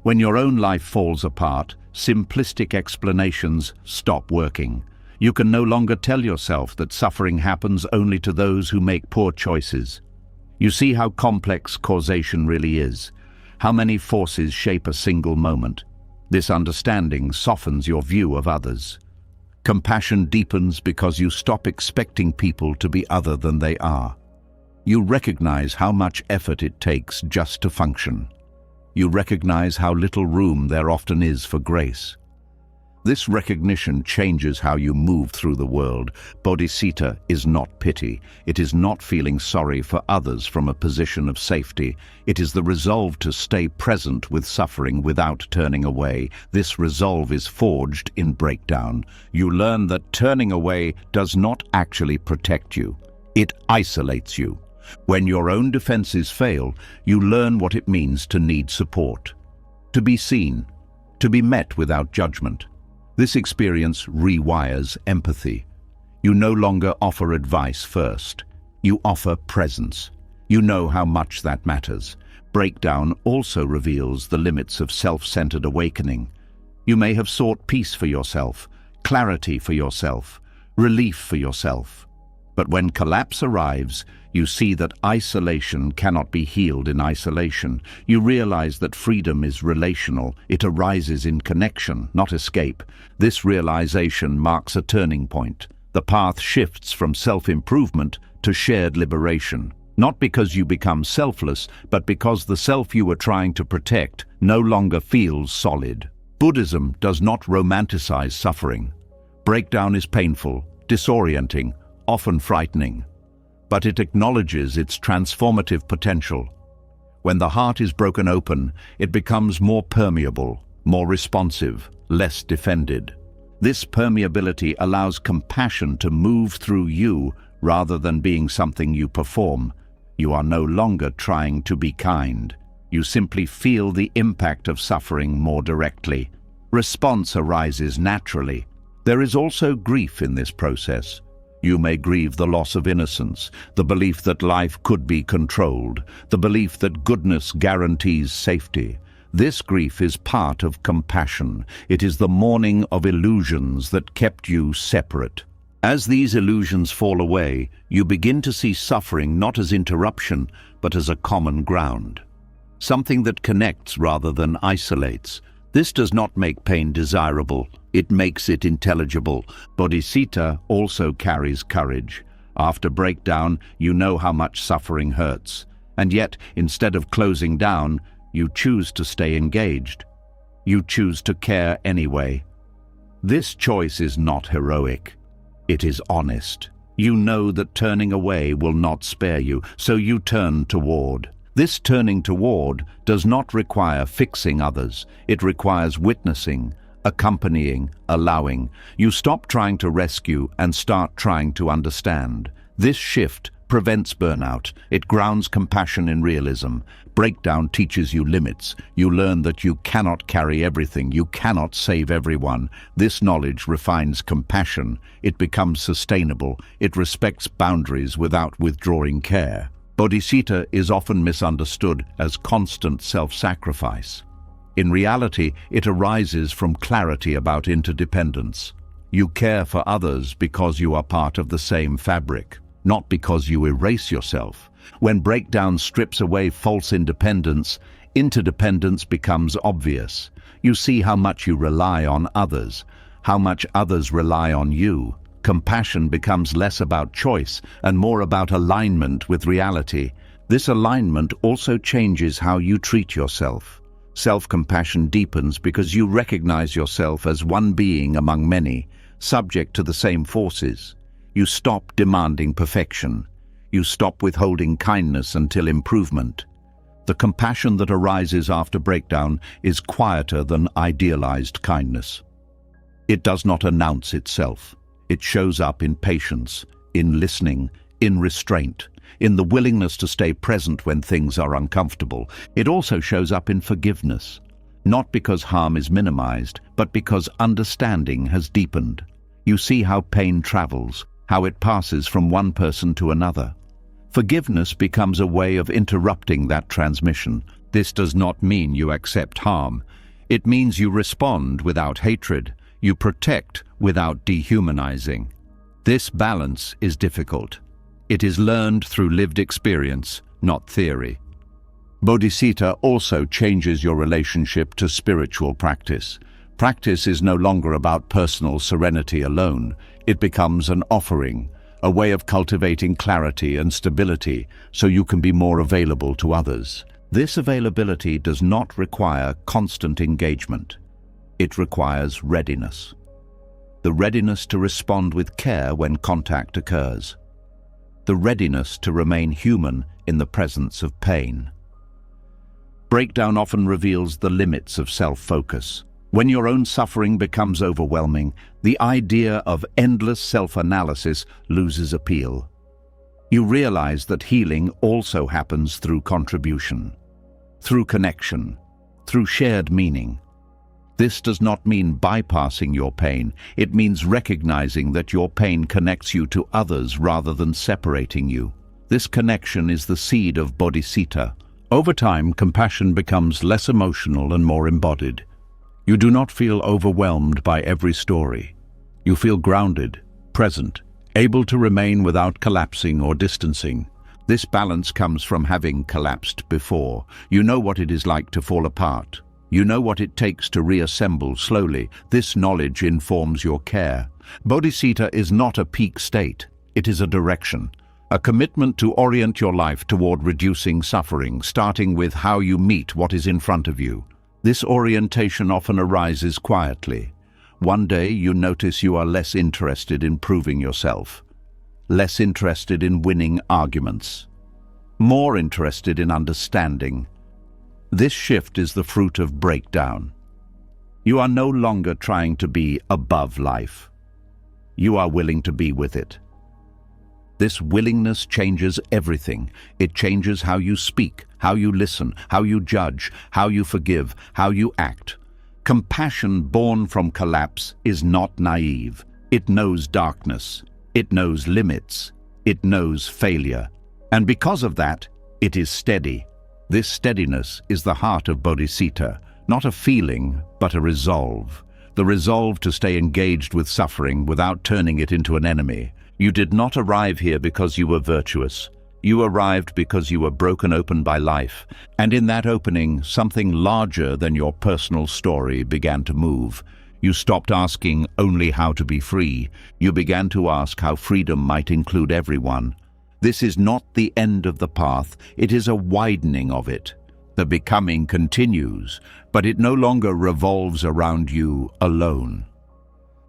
Speaker 1: When your own life falls apart, simplistic explanations stop working. You can no longer tell yourself that suffering happens only to those who make poor choices. You see how complex causation really is, how many forces shape a single moment. This understanding softens your view of others. Compassion deepens because you stop expecting people to be other than they are. You recognize how much effort it takes just to function. You recognize how little room there often is for grace. This recognition changes how you move through the world. Bodhisattva is not pity. It is not feeling sorry for others from a position of safety. It is the resolve to stay present with suffering without turning away. This resolve is forged in breakdown. You learn that turning away does not actually protect you. It isolates you. When your own defenses fail, you learn what it means to need support, to be seen, to be met without judgment. This experience rewires empathy. You no longer offer advice first. You offer presence. You know how much that matters. Breakdown also reveals the limits of self-centered awakening. You may have sought peace for yourself, clarity for yourself, relief for yourself. But when collapse arrives, you see that isolation cannot be healed in isolation. You realize that freedom is relational. It arises in connection, not escape. This realization marks a turning point. The path shifts from self-improvement to shared liberation. Not because you become selfless, but because the self you were trying to protect no longer feels solid. Buddhism does not romanticize suffering. Breakdown is painful, disorienting, often frightening. But it acknowledges its transformative potential. When the heart is broken open, it becomes more permeable, more responsive, less defended. This permeability allows compassion to move through you rather than being something you perform. You are no longer trying to be kind. You simply feel the impact of suffering more directly. Response arises naturally. There is also grief in this process. You may grieve the loss of innocence, the belief that life could be controlled, the belief that goodness guarantees safety. This grief is part of compassion. It is the mourning of illusions that kept you separate. As these illusions fall away, you begin to see suffering not as interruption, but as a common ground. Something that connects rather than isolates. This does not make pain desirable. It makes it intelligible. Bodhisattva also carries courage. After breakdown, you know how much suffering hurts. And yet, instead of closing down, you choose to stay engaged. You choose to care anyway. This choice is not heroic. It is honest. You know that turning away will not spare you, so you turn toward. This turning toward does not require fixing others. It requires witnessing, accompanying, allowing. You stop trying to rescue and start trying to understand. This shift prevents burnout. It grounds compassion in realism. Breakdown teaches you limits. You learn that you cannot carry everything. You cannot save everyone. This knowledge refines compassion. It becomes sustainable. It respects boundaries without withdrawing care. Bodhisattva is often misunderstood as constant self-sacrifice. In reality, it arises from clarity about interdependence. You care for others because you are part of the same fabric, not because you erase yourself. When breakdown strips away false independence, interdependence becomes obvious. You see how much you rely on others, how much others rely on you. Compassion becomes less about choice and more about alignment with reality. This alignment also changes how you treat yourself. Self-compassion deepens because you recognize yourself as one being among many, subject to the same forces. You stop demanding perfection. You stop withholding kindness until improvement. The compassion that arises after breakdown is quieter than idealized kindness. It does not announce itself. It shows up in patience, in listening, in restraint, in the willingness to stay present when things are uncomfortable. It also shows up in forgiveness, not because harm is minimized, but because understanding has deepened. You see how pain travels, how it passes from one person to another. Forgiveness becomes a way of interrupting that transmission. This does not mean you accept harm. It means you respond without hatred. You protect without dehumanizing. This balance is difficult. It is learned through lived experience, not theory. Bodhisattva also changes your relationship to spiritual practice. Practice is no longer about personal serenity alone. It becomes an offering, a way of cultivating clarity and stability so you can be more available to others. This availability does not require constant engagement. It requires readiness. The readiness to respond with care when contact occurs. The readiness to remain human in the presence of pain. Breakdown often reveals the limits of self-focus. When your own suffering becomes overwhelming, the idea of endless self-analysis loses appeal. You realize that healing also happens through contribution, through connection, through shared meaning. This does not mean bypassing your pain. It means recognizing that your pain connects you to others rather than separating you. This connection is the seed of bodhisattva. Over time, compassion becomes less emotional and more embodied. You do not feel overwhelmed by every story. You feel grounded, present, able to remain without collapsing or distancing. This balance comes from having collapsed before. You know what it is like to fall apart. You know what it takes to reassemble slowly. This knowledge informs your care. Bodhisattva is not a peak state. It is a direction, a commitment to orient your life toward reducing suffering, starting with how you meet what is in front of you. This orientation often arises quietly. One day you notice you are less interested in proving yourself, less interested in winning arguments, more interested in understanding. This shift is the fruit of breakdown. You are no longer trying to be above life. You are willing to be with it. This willingness changes everything. It changes how you speak, how you listen, how you judge, how you forgive, how you act. Compassion born from collapse is not naive. It knows darkness. It knows limits. It knows failure. And because of that, it is steady. This steadiness is the heart of bodhisattva, not a feeling, but a resolve. The resolve to stay engaged with suffering without turning it into an enemy. You did not arrive here because you were virtuous. You arrived because you were broken open by life. And in that opening, something larger than your personal story began to move. You stopped asking only how to be free. You began to ask how freedom might include everyone. This is not the end of the path. It is a widening of it. The becoming continues, but it no longer revolves around you alone.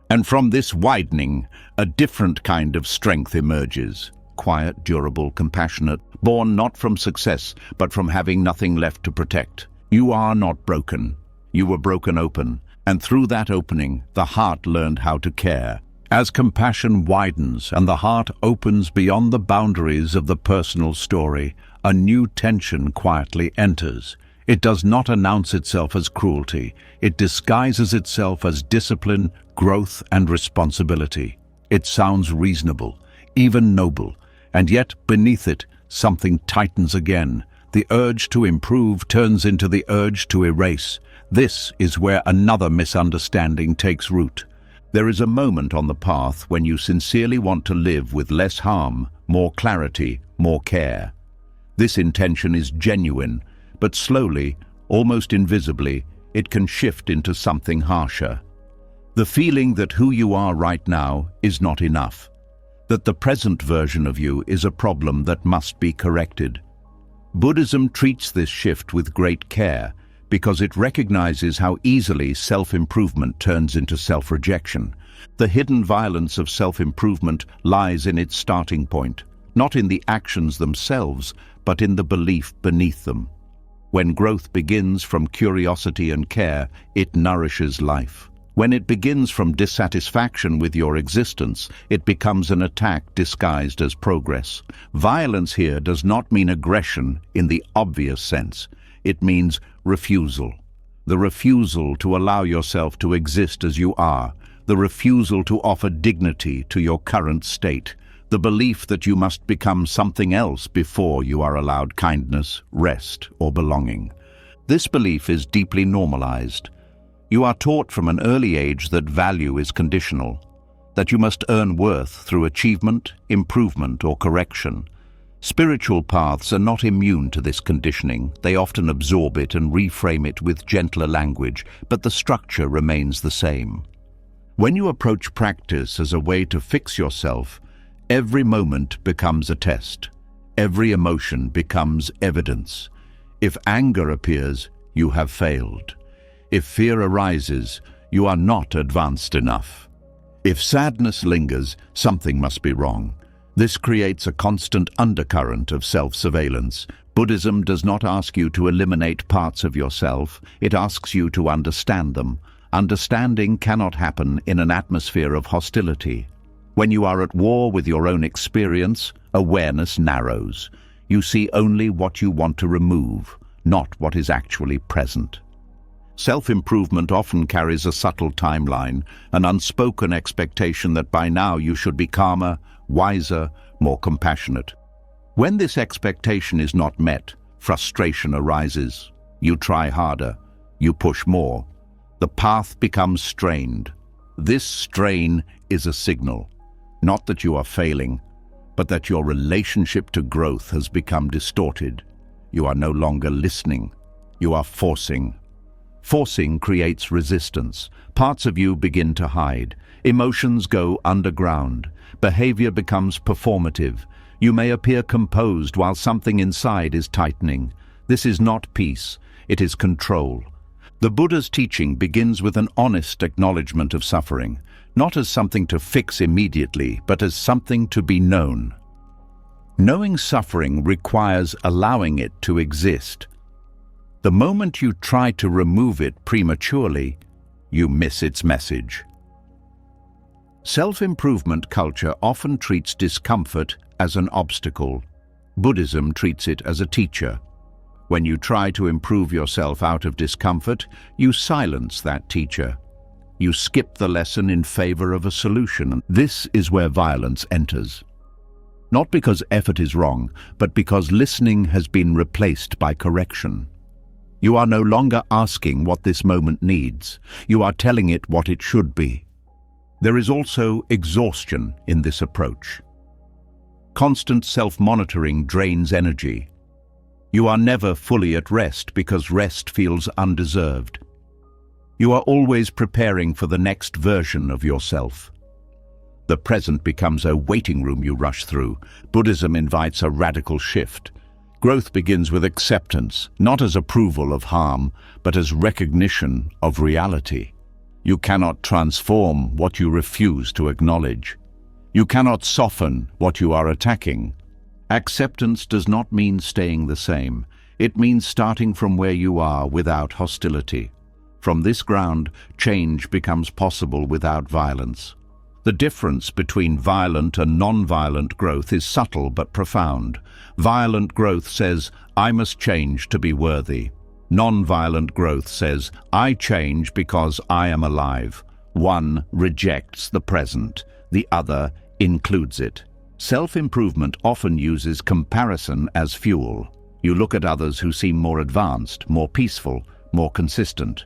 Speaker 1: And from this widening, a different kind of strength emerges. Quiet, durable, compassionate, born not from success, but from having nothing left to protect. You are not broken. You were broken open, and through that opening, the heart learned how to care. As compassion widens and the heart opens beyond the boundaries of the personal story, a new tension quietly enters. It does not announce itself as cruelty. It disguises itself as discipline, growth, and responsibility. It sounds reasonable, even noble, and yet beneath it, something tightens again. The urge to improve turns into the urge to erase. This is where another misunderstanding takes root. There is a moment on the path when you sincerely want to live with less harm, more clarity, more care. This intention is genuine, but slowly, almost invisibly, it can shift into something harsher. The feeling that who you are right now is not enough, that the present version of you is a problem that must be corrected. Buddhism treats this shift with great care, because it recognizes how easily self-improvement turns into self-rejection. The hidden violence of self-improvement lies in its starting point, not in the actions themselves, but in the belief beneath them. When growth begins from curiosity and care, it nourishes life. When it begins from dissatisfaction with your existence, it becomes an attack disguised as progress. Violence here does not mean aggression in the obvious sense. It means refusal. The refusal to allow yourself to exist as you are. The refusal to offer dignity to your current state. The belief that you must become something else before you are allowed kindness, rest, or belonging. This belief is deeply normalized. You are taught from an early age that value is conditional, that you must earn worth through achievement, improvement, or correction. Spiritual paths are not immune to this conditioning. They often absorb it and reframe it with gentler language, but the structure remains the same. When you approach practice as a way to fix yourself, every moment becomes a test. Every emotion becomes evidence. If anger appears, you have failed. If fear arises, you are not advanced enough. If sadness lingers, something must be wrong. This creates a constant undercurrent of self-surveillance. Buddhism does not ask you to eliminate parts of yourself, it asks you to understand them. Understanding cannot happen in an atmosphere of hostility. When you are at war with your own experience, awareness narrows. You see only what you want to remove, not what is actually present. Self-improvement often carries a subtle timeline, an unspoken expectation that by now you should be calmer, wiser, more compassionate. When this expectation is not met, frustration arises. You try harder, you push more. The path becomes strained. This strain is a signal, not that you are failing, but that your relationship to growth has become distorted. You are no longer listening, you are forcing. Forcing creates resistance. Parts of you begin to hide. Emotions go underground. Behavior becomes performative. You may appear composed while something inside is tightening. This is not peace, it is control. The Buddha's teaching begins with an honest acknowledgement of suffering, not as something to fix immediately, but as something to be known. Knowing suffering requires allowing it to exist. The moment you try to remove it prematurely, you miss its message. Self-improvement culture often treats discomfort as an obstacle. Buddhism treats it as a teacher. When you try to improve yourself out of discomfort, you silence that teacher. You skip the lesson in favor of a solution. This is where violence enters. Not because effort is wrong, but because listening has been replaced by correction. You are no longer asking what this moment needs. You are telling it what it should be. There is also exhaustion in this approach. Constant self-monitoring drains energy. You are never fully at rest because rest feels undeserved. You are always preparing for the next version of yourself. The present becomes a waiting room you rush through. Buddhism invites a radical shift. Growth begins with acceptance, not as approval of harm, but as recognition of reality. You cannot transform what you refuse to acknowledge. You cannot soften what you are attacking. Acceptance does not mean staying the same. It means starting from where you are without hostility. From this ground, change becomes possible without violence. The difference between violent and non-violent growth is subtle but profound. Violent growth says, I must change to be worthy. Non-violent growth says, I change because I am alive. One rejects the present, the other includes it. Self-improvement often uses comparison as fuel. You look at others who seem more advanced, more peaceful, more consistent.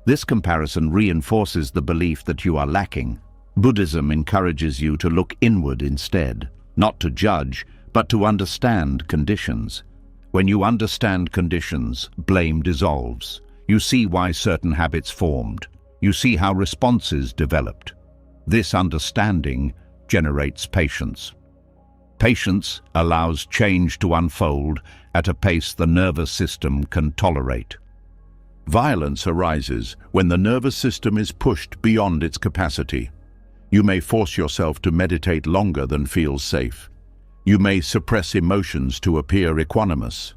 Speaker 1: This comparison reinforces the belief that you are lacking. Buddhism encourages you to look inward instead, not to judge, but to understand conditions. When you understand conditions, blame dissolves. You see why certain habits formed. You see how responses developed. This understanding generates patience. Patience allows change to unfold at a pace the nervous system can tolerate. Violence arises when the nervous system is pushed beyond its capacity. You may force yourself to meditate longer than feels safe. You may suppress emotions to appear equanimous.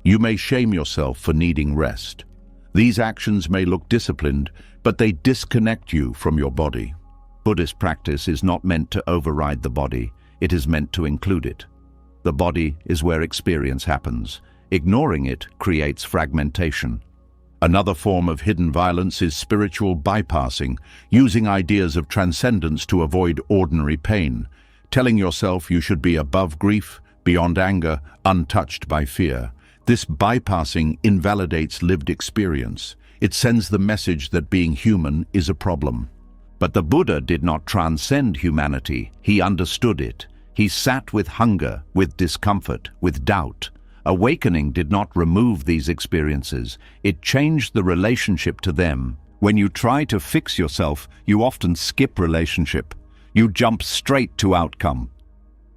Speaker 1: You may shame yourself for needing rest. These actions may look disciplined, but they disconnect you from your body. Buddhist practice is not meant to override the body, it is meant to include it. The body is where experience happens. Ignoring it creates fragmentation. Another form of hidden violence is spiritual bypassing, using ideas of transcendence to avoid ordinary pain, telling yourself you should be above grief, beyond anger, untouched by fear. This bypassing invalidates lived experience. It sends the message that being human is a problem. But the Buddha did not transcend humanity, he understood it. He sat with hunger, with discomfort, with doubt. Awakening did not remove these experiences, it changed the relationship to them. When you try to fix yourself, you often skip relationship. You jump straight to outcome.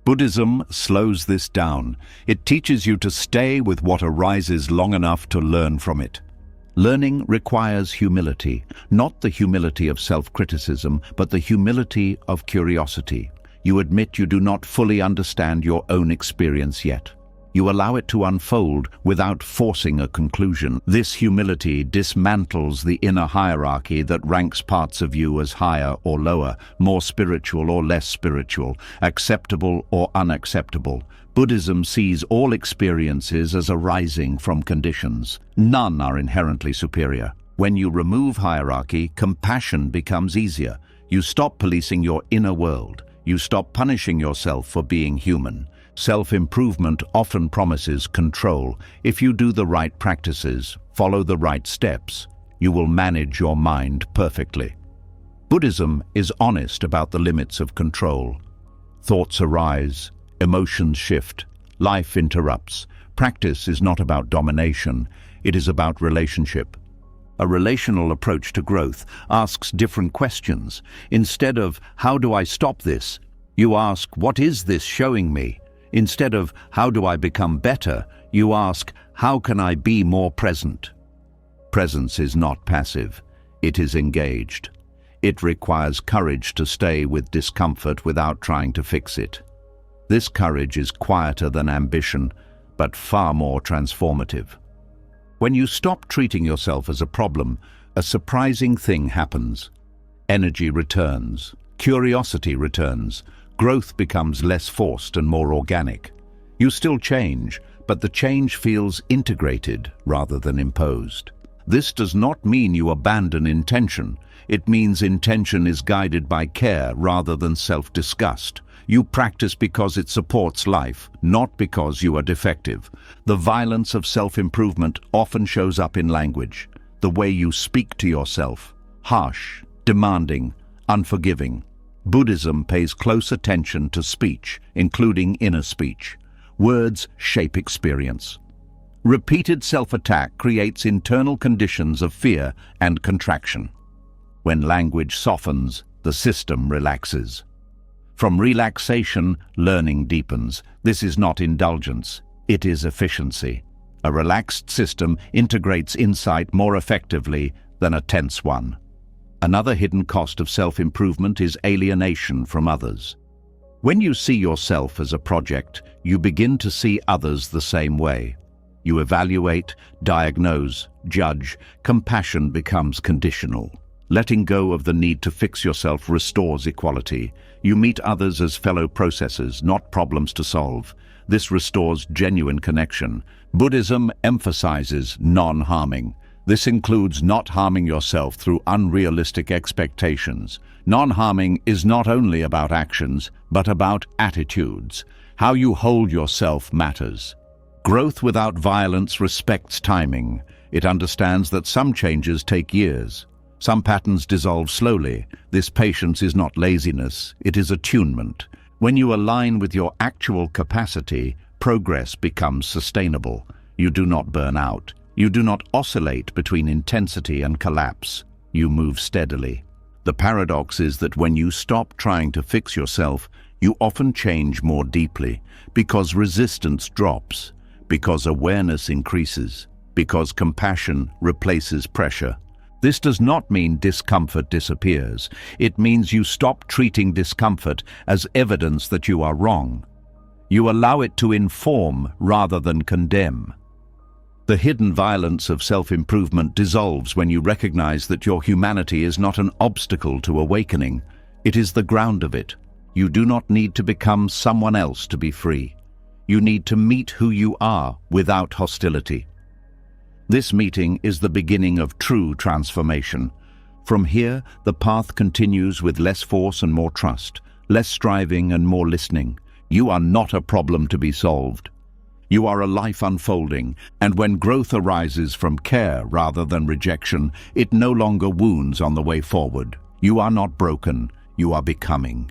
Speaker 1: Buddhism slows this down. It teaches you to stay with what arises long enough to learn from it. Learning requires humility, not the humility of self-criticism, but the humility of curiosity. You admit you do not fully understand your own experience yet. You allow it to unfold without forcing a conclusion. This humility dismantles the inner hierarchy that ranks parts of you as higher or lower, more spiritual or less spiritual, acceptable or unacceptable. Buddhism sees all experiences as arising from conditions. None are inherently superior. When you remove hierarchy, compassion becomes easier. You stop policing your inner world. You stop punishing yourself for being human. Self-improvement often promises control. If you do the right practices, follow the right steps, you will manage your mind perfectly. Buddhism is honest about the limits of control. Thoughts arise, emotions shift, life interrupts. Practice is not about domination, it is about relationship. A relational approach to growth asks different questions. Instead of, how do I stop this? You ask, what is this showing me? Instead of, how do I become better? You ask, how can I be more present? Presence is not passive, it is engaged. It requires courage to stay with discomfort without trying to fix it. This courage is quieter than ambition, but far more transformative. When you stop treating yourself as a problem, a surprising thing happens. Energy returns, curiosity returns, growth becomes less forced and more organic. You still change, but the change feels integrated rather than imposed. This does not mean you abandon intention. It means intention is guided by care rather than self-disgust. You practice because it supports life, not because you are defective. The violence of self-improvement often shows up in language. The way you speak to yourself, harsh, demanding, unforgiving. Buddhism pays close attention to speech, including inner speech. Words shape experience. Repeated self-attack creates internal conditions of fear and contraction. When language softens, the system relaxes. From relaxation, learning deepens. This is not indulgence, it is efficiency. A relaxed system integrates insight more effectively than a tense one. Another hidden cost of self-improvement is alienation from others. When you see yourself as a project, you begin to see others the same way. You evaluate, diagnose, judge. Compassion becomes conditional. Letting go of the need to fix yourself restores equality. You meet others as fellow processors, not problems to solve. This restores genuine connection. Buddhism emphasizes non-harming. This includes not harming yourself through unrealistic expectations. Non-harming is not only about actions, but about attitudes. How you hold yourself matters. Growth without violence respects timing. It understands that some changes take years. Some patterns dissolve slowly. This patience is not laziness, it is attunement. When you align with your actual capacity, progress becomes sustainable. You do not burn out. You do not oscillate between intensity and collapse. You move steadily. The paradox is that when you stop trying to fix yourself, you often change more deeply, because resistance drops, because awareness increases, because compassion replaces pressure. This does not mean discomfort disappears. It means you stop treating discomfort as evidence that you are wrong. You allow it to inform rather than condemn. The hidden violence of self-improvement dissolves when you recognize that your humanity is not an obstacle to awakening. It is the ground of it. You do not need to become someone else to be free. You need to meet who you are without hostility. This meeting is the beginning of true transformation. From here, the path continues with less force and more trust, less striving and more listening. You are not a problem to be solved. You are a life unfolding, and when growth arises from care rather than rejection, it no longer wounds on the way forward. You are not broken, you are becoming.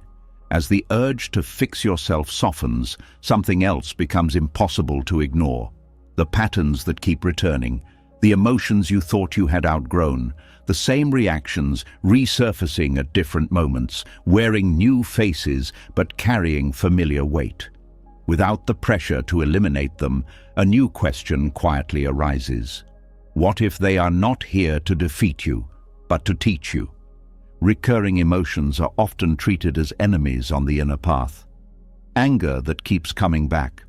Speaker 1: As the urge to fix yourself softens, something else becomes impossible to ignore. The patterns that keep returning, the emotions you thought you had outgrown, the same reactions resurfacing at different moments, wearing new faces but carrying familiar weight. Without the pressure to eliminate them, a new question quietly arises. What if they are not here to defeat you, but to teach you? Recurring emotions are often treated as enemies on the inner path. Anger that keeps coming back,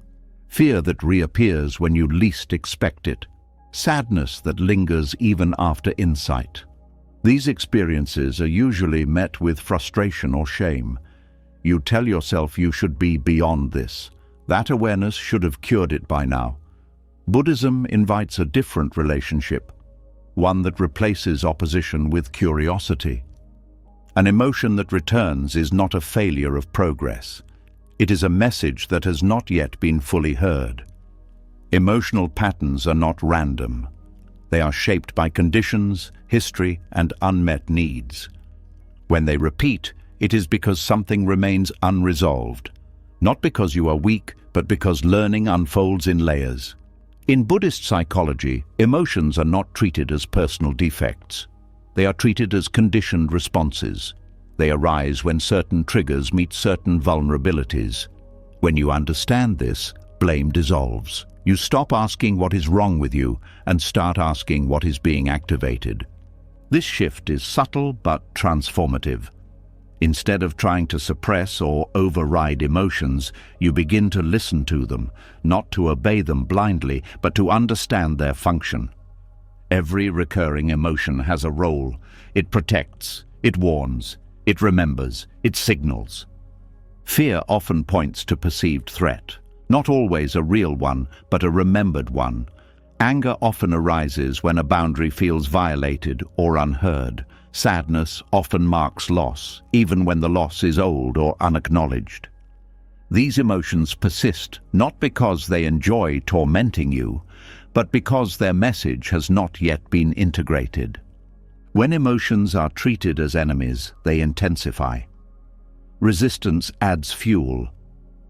Speaker 1: fear that reappears when you least expect it, sadness that lingers even after insight. These experiences are usually met with frustration or shame. You tell yourself you should be beyond this. That awareness should have cured it by now. Buddhism invites a different relationship, one that replaces opposition with curiosity. An emotion that returns is not a failure of progress. It is a message that has not yet been fully heard. Emotional patterns are not random. They are shaped by conditions, history, and unmet needs. When they repeat, it is because something remains unresolved. Not because you are weak, but because learning unfolds in layers. In Buddhist psychology, emotions are not treated as personal defects. They are treated as conditioned responses. They arise when certain triggers meet certain vulnerabilities. When you understand this, blame dissolves. You stop asking what is wrong with you and start asking what is being activated. This shift is subtle but transformative. Instead of trying to suppress or override emotions, you begin to listen to them, not to obey them blindly, but to understand their function. Every recurring emotion has a role. It protects, it warns, it remembers, it signals. Fear often points to perceived threat, not always a real one, but a remembered one. Anger often arises when a boundary feels violated or unheard. Sadness often marks loss, even when the loss is old or unacknowledged. These emotions persist not because they enjoy tormenting you, but because their message has not yet been integrated. When emotions are treated as enemies, they intensify. Resistance adds fuel.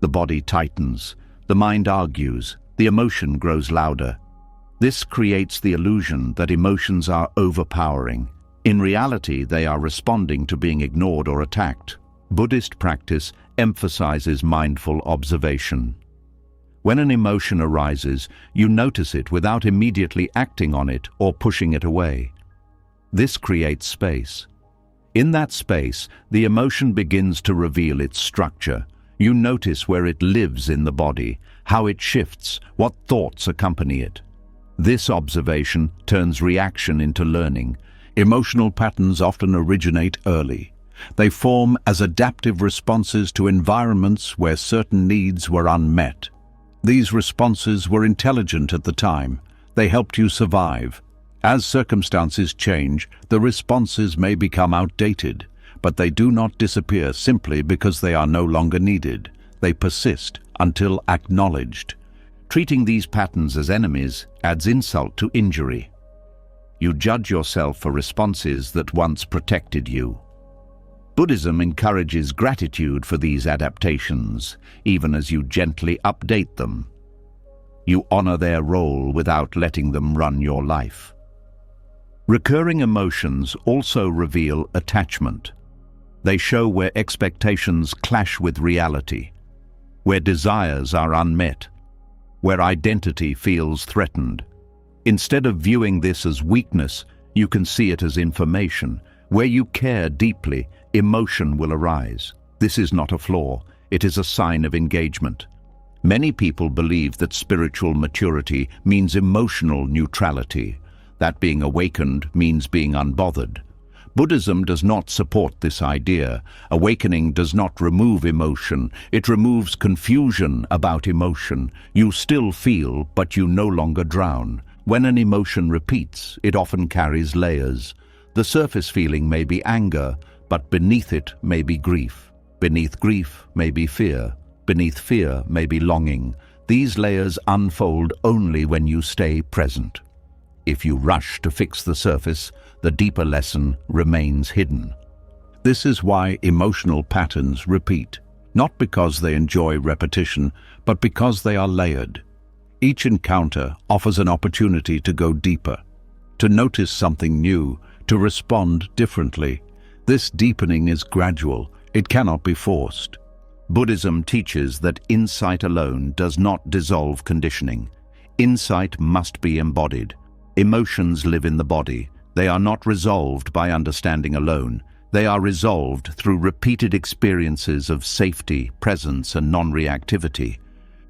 Speaker 1: The body tightens, the mind argues, the emotion grows louder. This creates the illusion that emotions are overpowering. In reality, they are responding to being ignored or attacked. Buddhist practice emphasizes mindful observation. When an emotion arises, you notice it without immediately acting on it or pushing it away. This creates space. In that space, the emotion begins to reveal its structure. You notice where it lives in the body, how it shifts, what thoughts accompany it. This observation turns reaction into learning. Emotional patterns often originate early. They form as adaptive responses to environments where certain needs were unmet. These responses were intelligent at the time. They helped you survive. As circumstances change, the responses may become outdated, but they do not disappear simply because they are no longer needed. They persist until acknowledged. Treating these patterns as enemies adds insult to injury. You judge yourself for responses that once protected you. Buddhism encourages gratitude for these adaptations, even as you gently update them. You honor their role without letting them run your life. Recurring emotions also reveal attachment. They show where expectations clash with reality, where desires are unmet, where identity feels threatened. Instead of viewing this as weakness, you can see it as information. Where you care deeply, emotion will arise. This is not a flaw, it is a sign of engagement. Many people believe that spiritual maturity means emotional neutrality, that being awakened means being unbothered. Buddhism does not support this idea. Awakening does not remove emotion. It removes confusion about emotion. You still feel, but you no longer drown. When an emotion repeats, it often carries layers. The surface feeling may be anger, but beneath it may be grief. Beneath grief may be fear. Beneath fear may be longing. These layers unfold only when you stay present. If you rush to fix the surface, the deeper lesson remains hidden. This is why emotional patterns repeat, not because they enjoy repetition, but because they are layered. Each encounter offers an opportunity to go deeper, to notice something new, to respond differently. This deepening is gradual. It cannot be forced. Buddhism teaches that insight alone does not dissolve conditioning. Insight must be embodied. Emotions live in the body. They are not resolved by understanding alone. They are resolved through repeated experiences of safety, presence, and non-reactivity.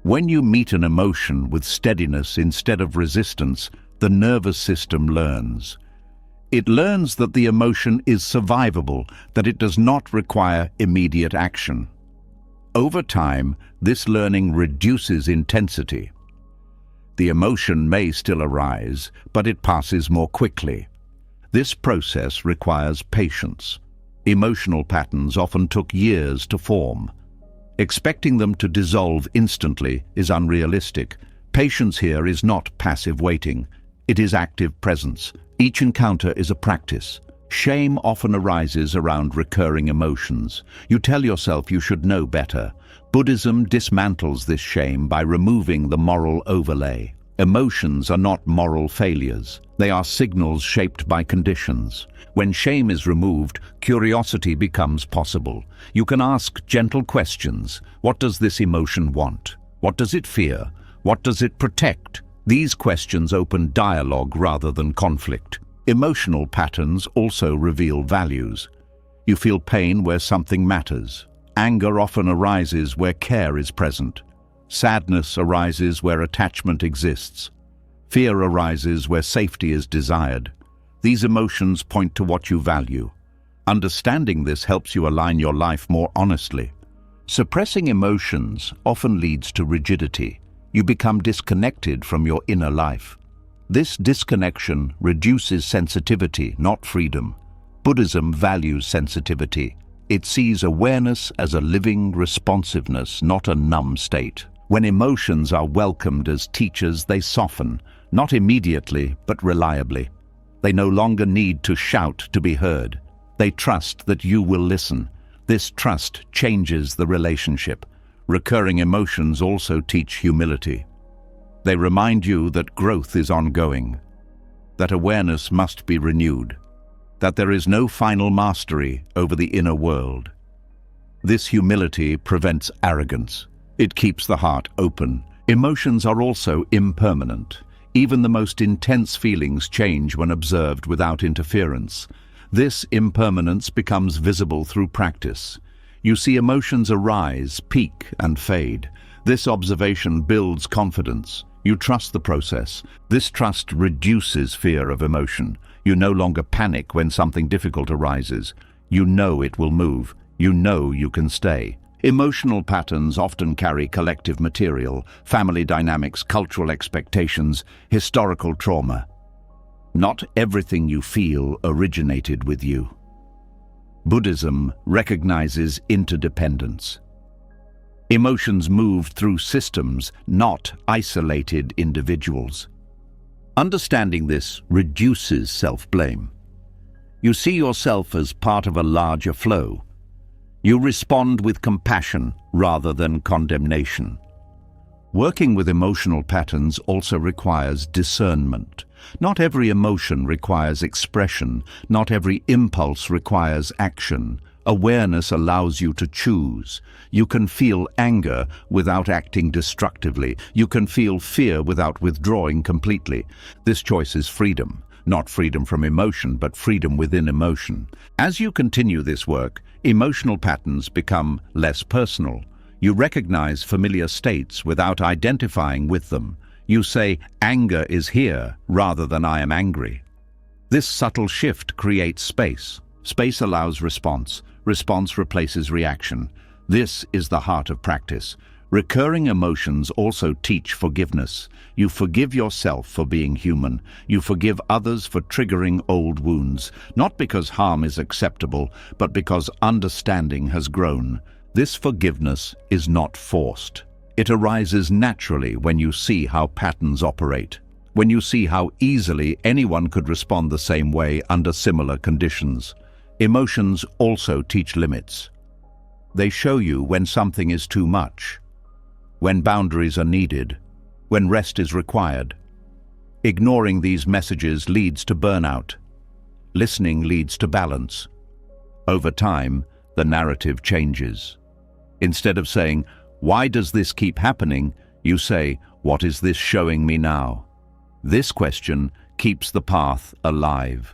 Speaker 1: When you meet an emotion with steadiness instead of resistance, the nervous system learns. It learns that the emotion is survivable, that it does not require immediate action. Over time, this learning reduces intensity. The emotion may still arise, but it passes more quickly. This process requires patience. Emotional patterns often took years to form. Expecting them to dissolve instantly is unrealistic. Patience here is not passive waiting. It is active presence. Each encounter is a practice. Shame often arises around recurring emotions. You tell yourself you should know better. Buddhism dismantles this shame by removing the moral overlay. Emotions are not moral failures. They are signals shaped by conditions. When shame is removed, curiosity becomes possible. You can ask gentle questions. What does this emotion want? What does it fear? What does it protect? These questions open dialogue rather than conflict. Emotional patterns also reveal values. You feel pain where something matters. Anger often arises where care is present. Sadness arises where attachment exists. Fear arises where safety is desired. These emotions point to what you value. Understanding this helps you align your life more honestly. Suppressing emotions often leads to rigidity. You become disconnected from your inner life. This disconnection reduces sensitivity, not freedom. Buddhism values sensitivity. It sees awareness as a living responsiveness, not a numb state. When emotions are welcomed as teachers, they soften, not immediately, but reliably. They no longer need to shout to be heard. They trust that you will listen. This trust changes the relationship. Recurring emotions also teach humility. They remind you that growth is ongoing, that awareness must be renewed, that there is no final mastery over the inner world. This humility prevents arrogance. It keeps the heart open. Emotions are also impermanent. Even the most intense feelings change when observed without interference. This impermanence becomes visible through practice. You see emotions arise, peak, and fade. This observation builds confidence. You trust the process. This trust reduces fear of emotion. You no longer panic when something difficult arises. You know it will move. You know you can stay. Emotional patterns often carry collective material, family dynamics, cultural expectations, historical trauma. Not everything you feel originated with you. Buddhism recognizes interdependence. Emotions move through systems, not isolated individuals. Understanding this reduces self-blame. You see yourself as part of a larger flow. You respond with compassion rather than condemnation. Working with emotional patterns also requires discernment. Not every emotion requires expression. Not every impulse requires action. Awareness allows you to choose. You can feel anger without acting destructively. You can feel fear without withdrawing completely. This choice is freedom. Not freedom from emotion, but freedom within emotion. As you continue this work, emotional patterns become less personal. You recognize familiar states without identifying with them. You say, anger is here, rather than I am angry. This subtle shift creates space. Space allows response. Response replaces reaction. This is the heart of practice. Recurring emotions also teach forgiveness. You forgive yourself for being human. You forgive others for triggering old wounds, not because harm is acceptable, but because understanding has grown. This forgiveness is not forced. It arises naturally when you see how patterns operate, when you see how easily anyone could respond the same way under similar conditions. Emotions also teach limits. They show you when something is too much, when boundaries are needed, when rest is required. Ignoring these messages leads to burnout. Listening leads to balance. Over time, the narrative changes. Instead of saying, "Why does this keep happening?" you say, "What is this showing me now?" This question keeps the path alive.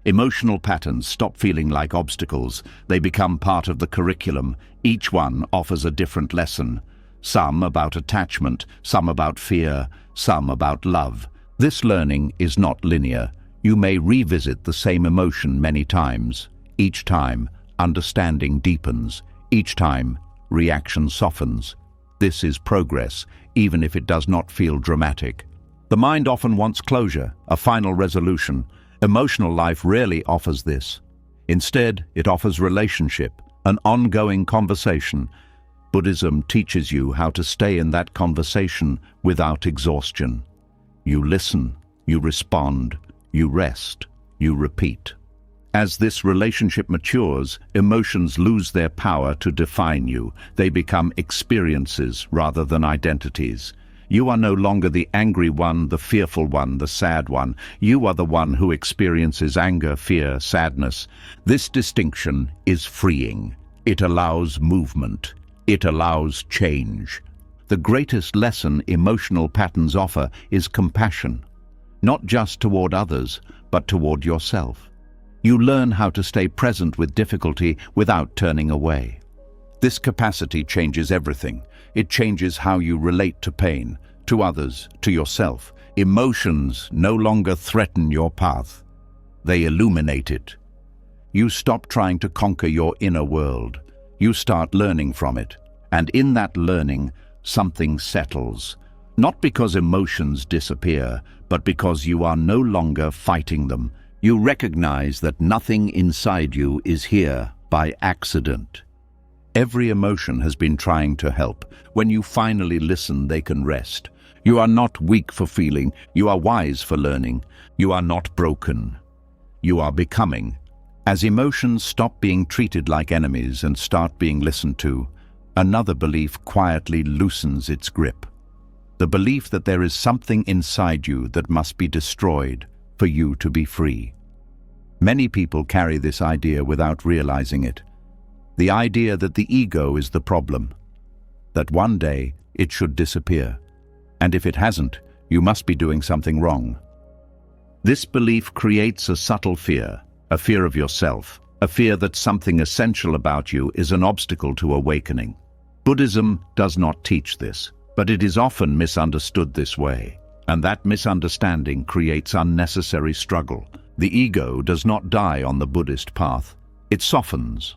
Speaker 1: Emotional patterns stop feeling like obstacles. They become part of the curriculum. Each one offers a different lesson. Some about attachment, some about fear, some about love. This learning is not linear. You may revisit the same emotion many times. Each time, understanding deepens. Each time, reaction softens. This is progress, even if it does not feel dramatic. The mind often wants closure, a final resolution. Emotional life rarely offers this. Instead, it offers relationship, an ongoing conversation. Buddhism teaches you how to stay in that conversation without exhaustion. You listen, you respond, you rest, you repeat. As this relationship matures, emotions lose their power to define you. They become experiences rather than identities. You are no longer the angry one, the fearful one, the sad one. You are the one who experiences anger, fear, sadness. This distinction is freeing. It allows movement. It allows change. The greatest lesson emotional patterns offer is compassion, not just toward others, but toward yourself. You learn how to stay present with difficulty without turning away. This capacity changes everything. It changes how you relate to pain, to others, to yourself. Emotions no longer threaten your path. They illuminate it. You stop trying to conquer your inner world. You start learning from it. And in that learning, something settles. Not because emotions disappear, but because you are no longer fighting them. You recognize that nothing inside you is here by accident. Every emotion has been trying to help. When you finally listen, they can rest. You are not weak for feeling. You are wise for learning. You are not broken. You are becoming. As emotions stop being treated like enemies and start being listened to, another belief quietly loosens its grip. The belief that there is something inside you that must be destroyed for you to be free. Many people carry this idea without realizing it. The idea that the ego is the problem, that one day it should disappear, and if it hasn't, you must be doing something wrong. This belief creates a subtle fear, a fear of yourself, a fear that something essential about you is an obstacle to awakening. Buddhism does not teach this, but it is often misunderstood this way, and that misunderstanding creates unnecessary struggle. The ego does not die on the Buddhist path. It softens.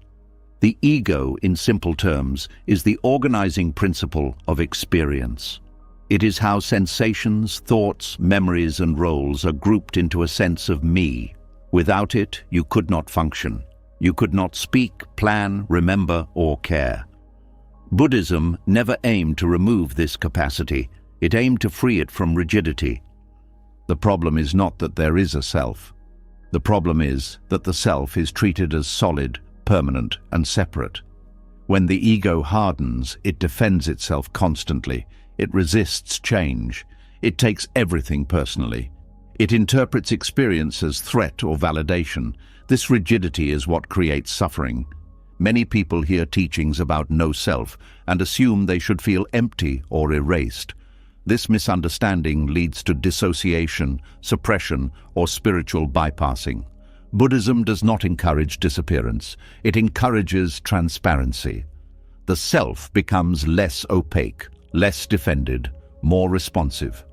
Speaker 1: The ego, in simple terms, is the organizing principle of experience. It is how sensations, thoughts, memories, and roles are grouped into a sense of me. Without it, you could not function. You could not speak, plan, remember, or care. Buddhism never aimed to remove this capacity. It aimed to free it from rigidity. The problem is not that there is a self. The problem is that the self is treated as solid, permanent, and separate. When the ego hardens, it defends itself constantly. It resists change. It takes everything personally. It interprets experience as threat or validation. This rigidity is what creates suffering. Many people hear teachings about no self and assume they should feel empty or erased. This misunderstanding leads to dissociation, suppression, or spiritual bypassing. Buddhism does not encourage disappearance. It encourages transparency. The self becomes less opaque, less defended, more responsive.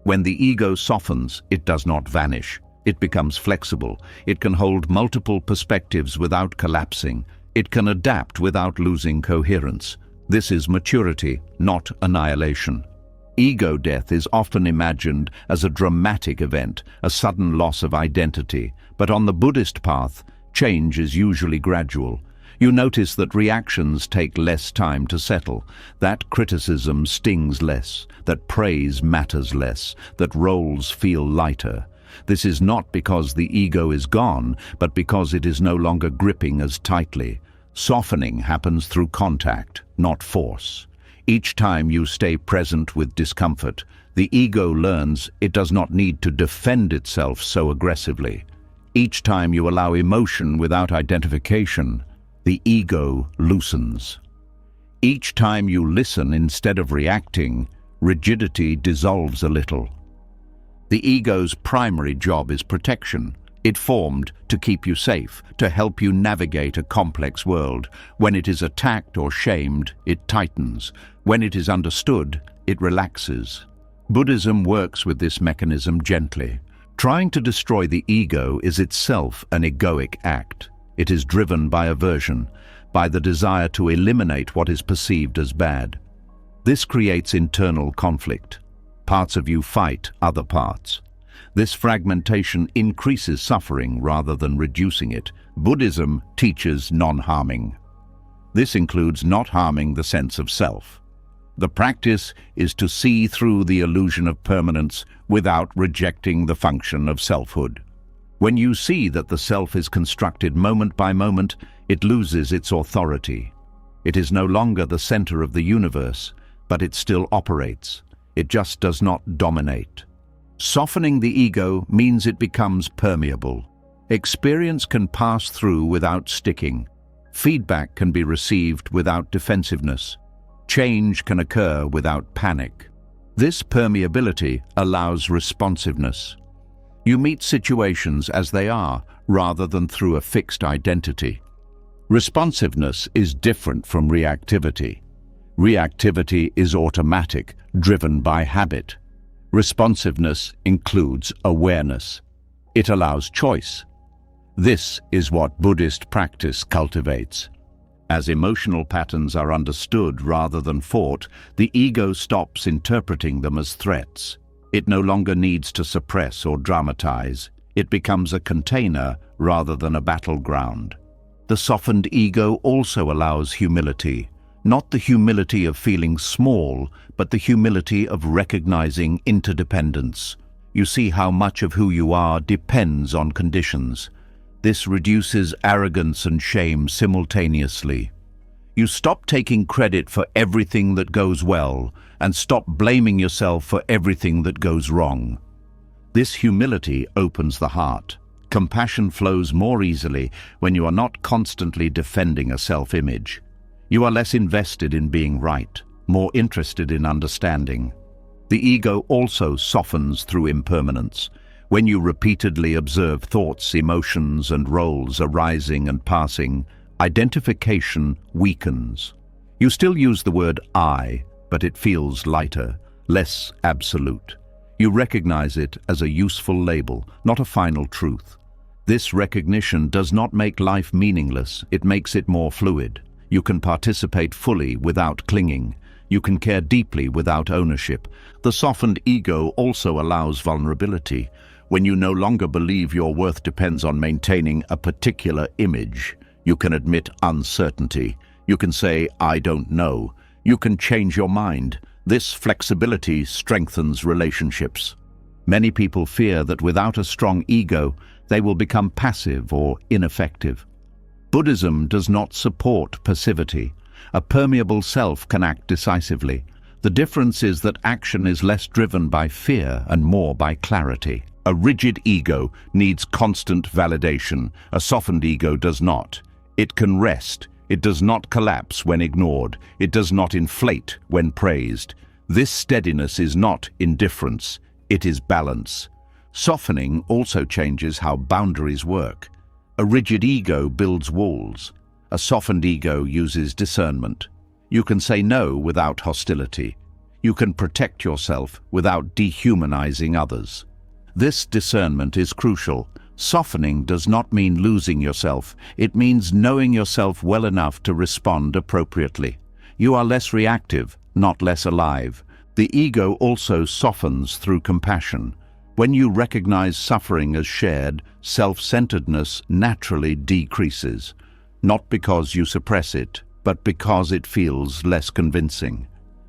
Speaker 1: When the ego softens, it does not vanish. It becomes flexible. It can hold multiple perspectives without collapsing. It can adapt without losing coherence. This is maturity, not annihilation. Ego death is often imagined as a dramatic event, a sudden loss of identity. But on the Buddhist path, change is usually gradual. You notice that reactions take less time to settle, that criticism stings less, that praise matters less, that roles feel lighter. This is not because the ego is gone, but because it is no longer gripping as tightly. Softening happens through contact, not force. Each time you stay present with discomfort, the ego learns it does not need to defend itself so aggressively. Each time you allow emotion without identification, the ego loosens. Each time you listen instead of reacting, rigidity dissolves a little. The ego's primary job is protection. It formed to keep you safe, to help you navigate a complex world. When it is attacked or shamed, it tightens. When it is understood, it relaxes. Buddhism works with this mechanism gently. Trying to destroy the ego is itself an egoic act. It is driven by aversion, by the desire to eliminate what is perceived as bad. This creates internal conflict. Parts of you fight other parts. This fragmentation increases suffering rather than reducing it. Buddhism teaches non-harming. This includes not harming the sense of self. The practice is to see through the illusion of permanence without rejecting the function of selfhood. When you see that the self is constructed moment by moment, it loses its authority. It is no longer the center of the universe, but it still operates. It just does not dominate. Softening the ego means it becomes permeable. Experience can pass through without sticking. Feedback can be received without defensiveness. Change can occur without panic. This permeability allows responsiveness. You meet situations as they are, rather than through a fixed identity. Responsiveness is different from reactivity. Reactivity is automatic, driven by habit. Responsiveness includes awareness. It allows choice. This is what Buddhist practice cultivates. As emotional patterns are understood rather than fought, the ego stops interpreting them as threats. It no longer needs to suppress or dramatize. It becomes a container rather than a battleground. The softened ego also allows humility. Not the humility of feeling small, but the humility of recognizing interdependence. You see how much of who you are depends on conditions. This reduces arrogance and shame simultaneously. You stop taking credit for everything that goes well and stop blaming yourself for everything that goes wrong. This humility opens the heart. Compassion flows more easily when you are not constantly defending a self-image. You are less invested in being right, more interested in understanding. The ego also softens through impermanence. When you repeatedly observe thoughts, emotions, and roles arising and passing, identification weakens. You still use the word I, but it feels lighter, less absolute. You recognize it as a useful label, not a final truth. This recognition does not make life meaningless, it makes it more fluid. You can participate fully without clinging. You can care deeply without ownership. The softened ego also allows vulnerability. When you no longer believe your worth depends on maintaining a particular image, you can admit uncertainty. You can say, I don't know. You can change your mind. This flexibility strengthens relationships. Many people fear that without a strong ego, they will become passive or ineffective. Buddhism does not support passivity. A permeable self can act decisively. The difference is that action is less driven by fear and more by clarity. A rigid ego needs constant validation. A softened ego does not. It can rest. It does not collapse when ignored. It does not inflate when praised. This steadiness is not indifference. It is balance. Softening also changes how boundaries work. A rigid ego builds walls. A softened ego uses discernment. You can say no without hostility. You can protect yourself without dehumanizing others. This discernment is crucial. Softening does not mean losing yourself. It means knowing yourself well enough to respond appropriately. You are less reactive, not less alive. The ego also softens through compassion. When you recognize suffering as shared, self-centeredness naturally decreases. Not because you suppress it, but because it feels less convincing.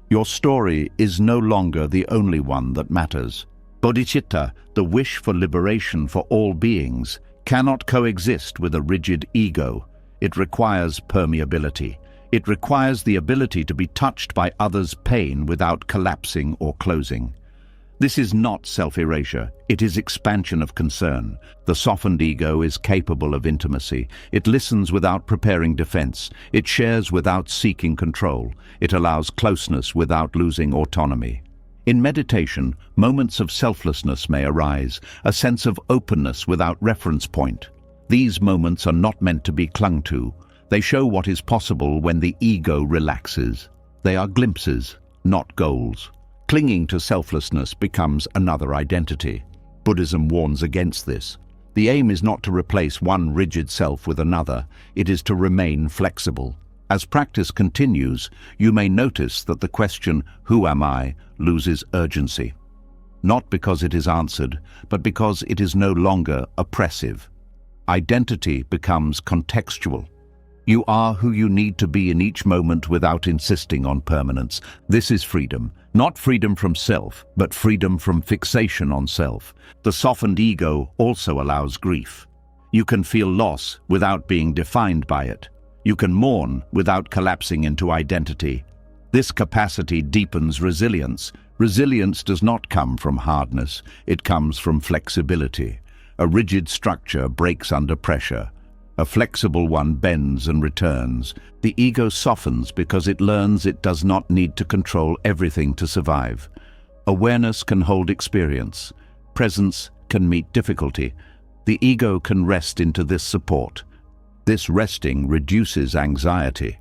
Speaker 1: Your story is no longer the only one that matters. Bodhicitta, the wish for liberation for all beings, cannot coexist with a rigid ego. It requires permeability. It requires the ability to be touched by others' pain without collapsing or closing. This is not self-erasure, it is expansion of concern. The softened ego is capable of intimacy. It listens without preparing defense. It shares without seeking control. It allows closeness without losing autonomy. In meditation, moments of selflessness may arise, a sense of openness without reference point. These moments are not meant to be clung to. They show what is possible when the ego relaxes. They are glimpses, not goals. Clinging to selflessness becomes another identity. Buddhism warns against this. The aim is not to replace one rigid self with another, it is to remain flexible. As practice continues, you may notice that the question, "Who am I?" loses urgency. Not because it is answered, but because it is no longer oppressive. Identity becomes contextual. You are who you need to be in each moment without insisting on permanence. This is freedom. Not freedom from self, but freedom from fixation on self. The softened ego also allows grief. You can feel loss without being defined by it. You can mourn without collapsing into identity. This capacity deepens resilience. Resilience does not come from hardness, it comes from flexibility. A rigid structure breaks under pressure. A flexible one bends and returns. The ego softens because it learns it does not need to control everything to survive. Awareness can hold experience. Presence can meet difficulty. The ego can rest into this support. This resting reduces anxiety.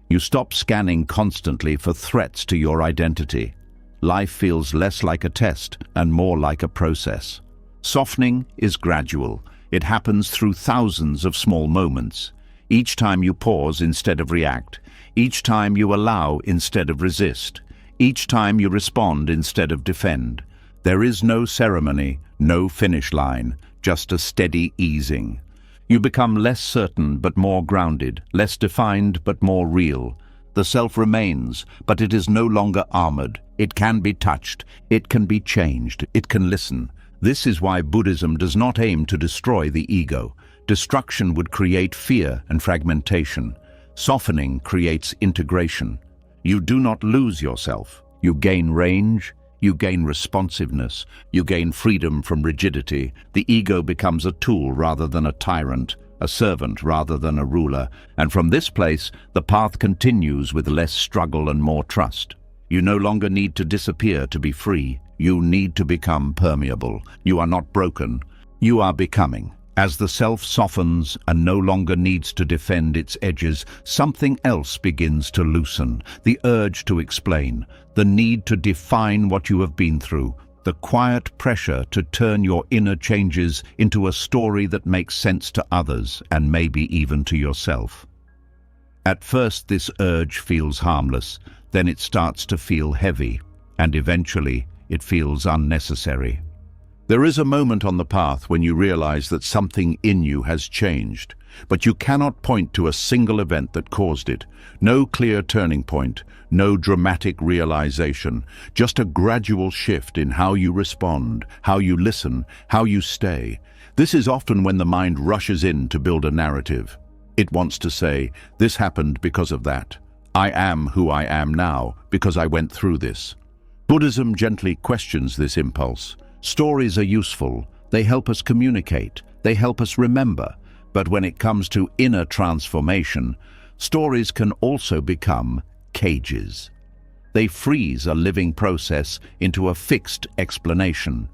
Speaker 1: You stop scanning constantly for threats to your identity. Life feels less like a test and more like a process. Softening is gradual. It happens through thousands of small moments. Each time you pause instead of react. Each time you allow instead of resist. Each time you respond instead of defend. There is no ceremony, no finish line, just a steady easing. You become less certain but more grounded, less defined but more real. The self remains, but it is no longer armored. It can be touched, it can be changed, it can listen. This is why Buddhism does not aim to destroy the ego. Destruction would create fear and fragmentation. Softening creates integration. You do not lose yourself. You gain range, you gain responsiveness, you gain freedom from rigidity. The ego becomes a tool rather than a tyrant, a servant rather than a ruler. And from this place, the path continues with less struggle and more trust. You no longer need to disappear to be free. You need to become permeable. You are not broken. You are becoming. As the self softens and no longer needs to defend its edges, something else begins to loosen. The urge to explain, the need to define what you have been through, the quiet pressure to turn your inner changes into a story that makes sense to others and maybe even to yourself. At first, this urge feels harmless, then it starts to feel heavy, and eventually it feels unnecessary. There is a moment on the path when you realize that something in you has changed, but you cannot point to a single event that caused it. No clear turning point, no dramatic realization, just a gradual shift in how you respond, how you listen, how you stay. This is often when the mind rushes in to build a narrative. It wants to say, "This happened because of that. I am who I am now because I went through this." Buddhism gently questions this impulse. Stories are useful. They help us communicate. They help us remember. But when it comes to inner transformation, stories can also become cages. They freeze a living process into a fixed explanation.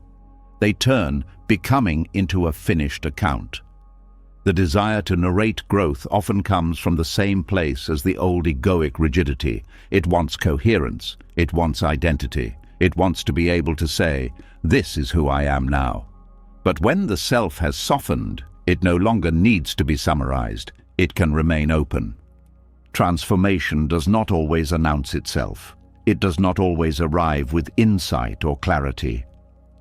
Speaker 1: They turn becoming into a finished account. The desire to narrate growth often comes from the same place as the old egoic rigidity. It wants coherence, it wants identity, it wants to be able to say, "This is who I am now." But when the self has softened, it no longer needs to be summarized, it can remain open. Transformation does not always announce itself. It does not always arrive with insight or clarity.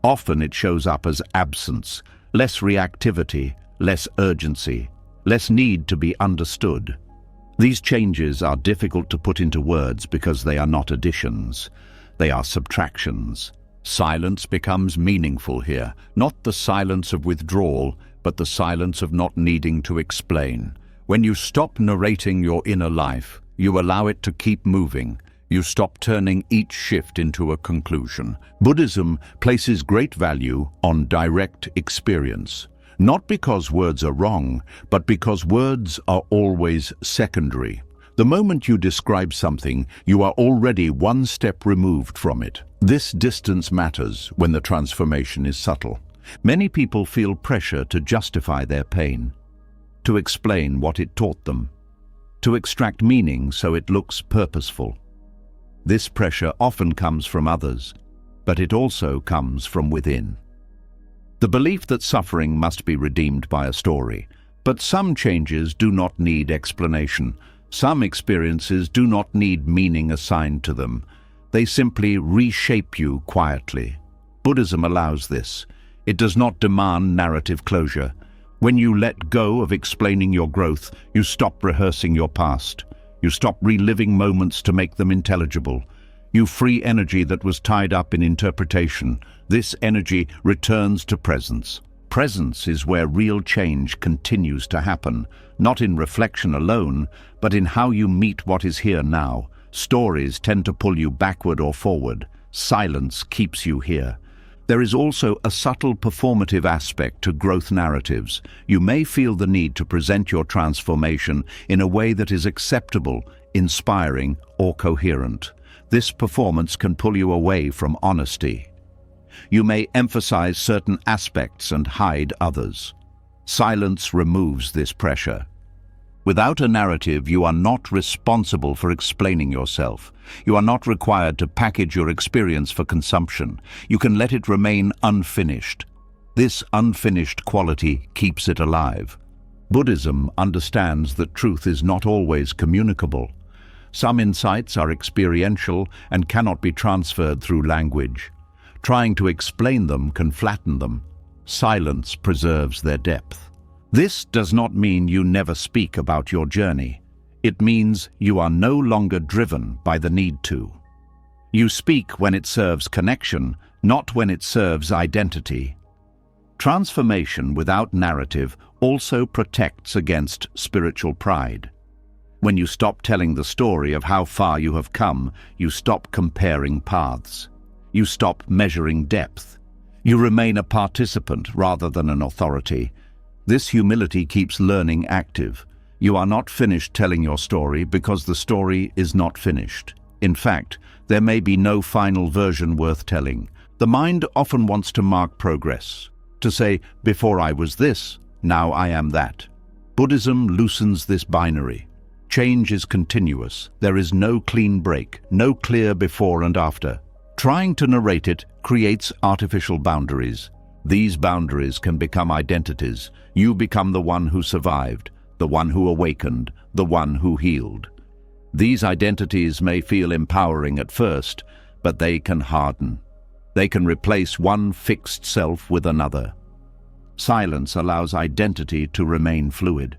Speaker 1: Often it shows up as absence, less reactivity, less urgency, less need to be understood. These changes are difficult to put into words because they are not additions, they are subtractions. Silence becomes meaningful here, not the silence of withdrawal, but the silence of not needing to explain. When you stop narrating your inner life, you allow it to keep moving. You stop turning each shift into a conclusion. Buddhism places great value on direct experience. Not because words are wrong, but because words are always secondary. The moment you describe something, you are already one step removed from it. This distance matters when the transformation is subtle. Many people feel pressure to justify their pain, to explain what it taught them, to extract meaning so it looks purposeful. This pressure often comes from others, but it also comes from within. The belief that suffering must be redeemed by a story. But some changes do not need explanation. Some experiences do not need meaning assigned to them. They simply reshape you quietly. Buddhism allows this. It does not demand narrative closure. When you let go of explaining your growth, you stop rehearsing your past. You stop reliving moments to make them intelligible. You free energy that was tied up in interpretation. This energy returns to presence. Presence is where real change continues to happen, not in reflection alone, but in how you meet what is here now. Stories tend to pull you backward or forward. Silence keeps you here. There is also a subtle performative aspect to growth narratives. You may feel the need to present your transformation in a way that is acceptable, inspiring, or coherent. This performance can pull you away from honesty. You may emphasize certain aspects and hide others. Silence removes this pressure. Without a narrative, you are not responsible for explaining yourself. You are not required to package your experience for consumption. You can let it remain unfinished. This unfinished quality keeps it alive. Buddhism understands that truth is not always communicable. Some insights are experiential and cannot be transferred through language. Trying to explain them can flatten them. Silence preserves their depth. This does not mean you never speak about your journey. It means you are no longer driven by the need to. You speak when it serves connection, not when it serves identity. Transformation without narrative also protects against spiritual pride. When you stop telling the story of how far you have come, you stop comparing paths. You stop measuring depth. You remain a participant rather than an authority. This humility keeps learning active. You are not finished telling your story because the story is not finished. In fact, there may be no final version worth telling. The mind often wants to mark progress, to say, before I was this, now I am that. Buddhism loosens this binary. Change is continuous. There is no clean break, no clear before and after. Trying to narrate it creates artificial boundaries. These boundaries can become identities. You become the one who survived, the one who awakened, the one who healed. These identities may feel empowering at first, but they can harden. They can replace one fixed self with another. Silence allows identity to remain fluid.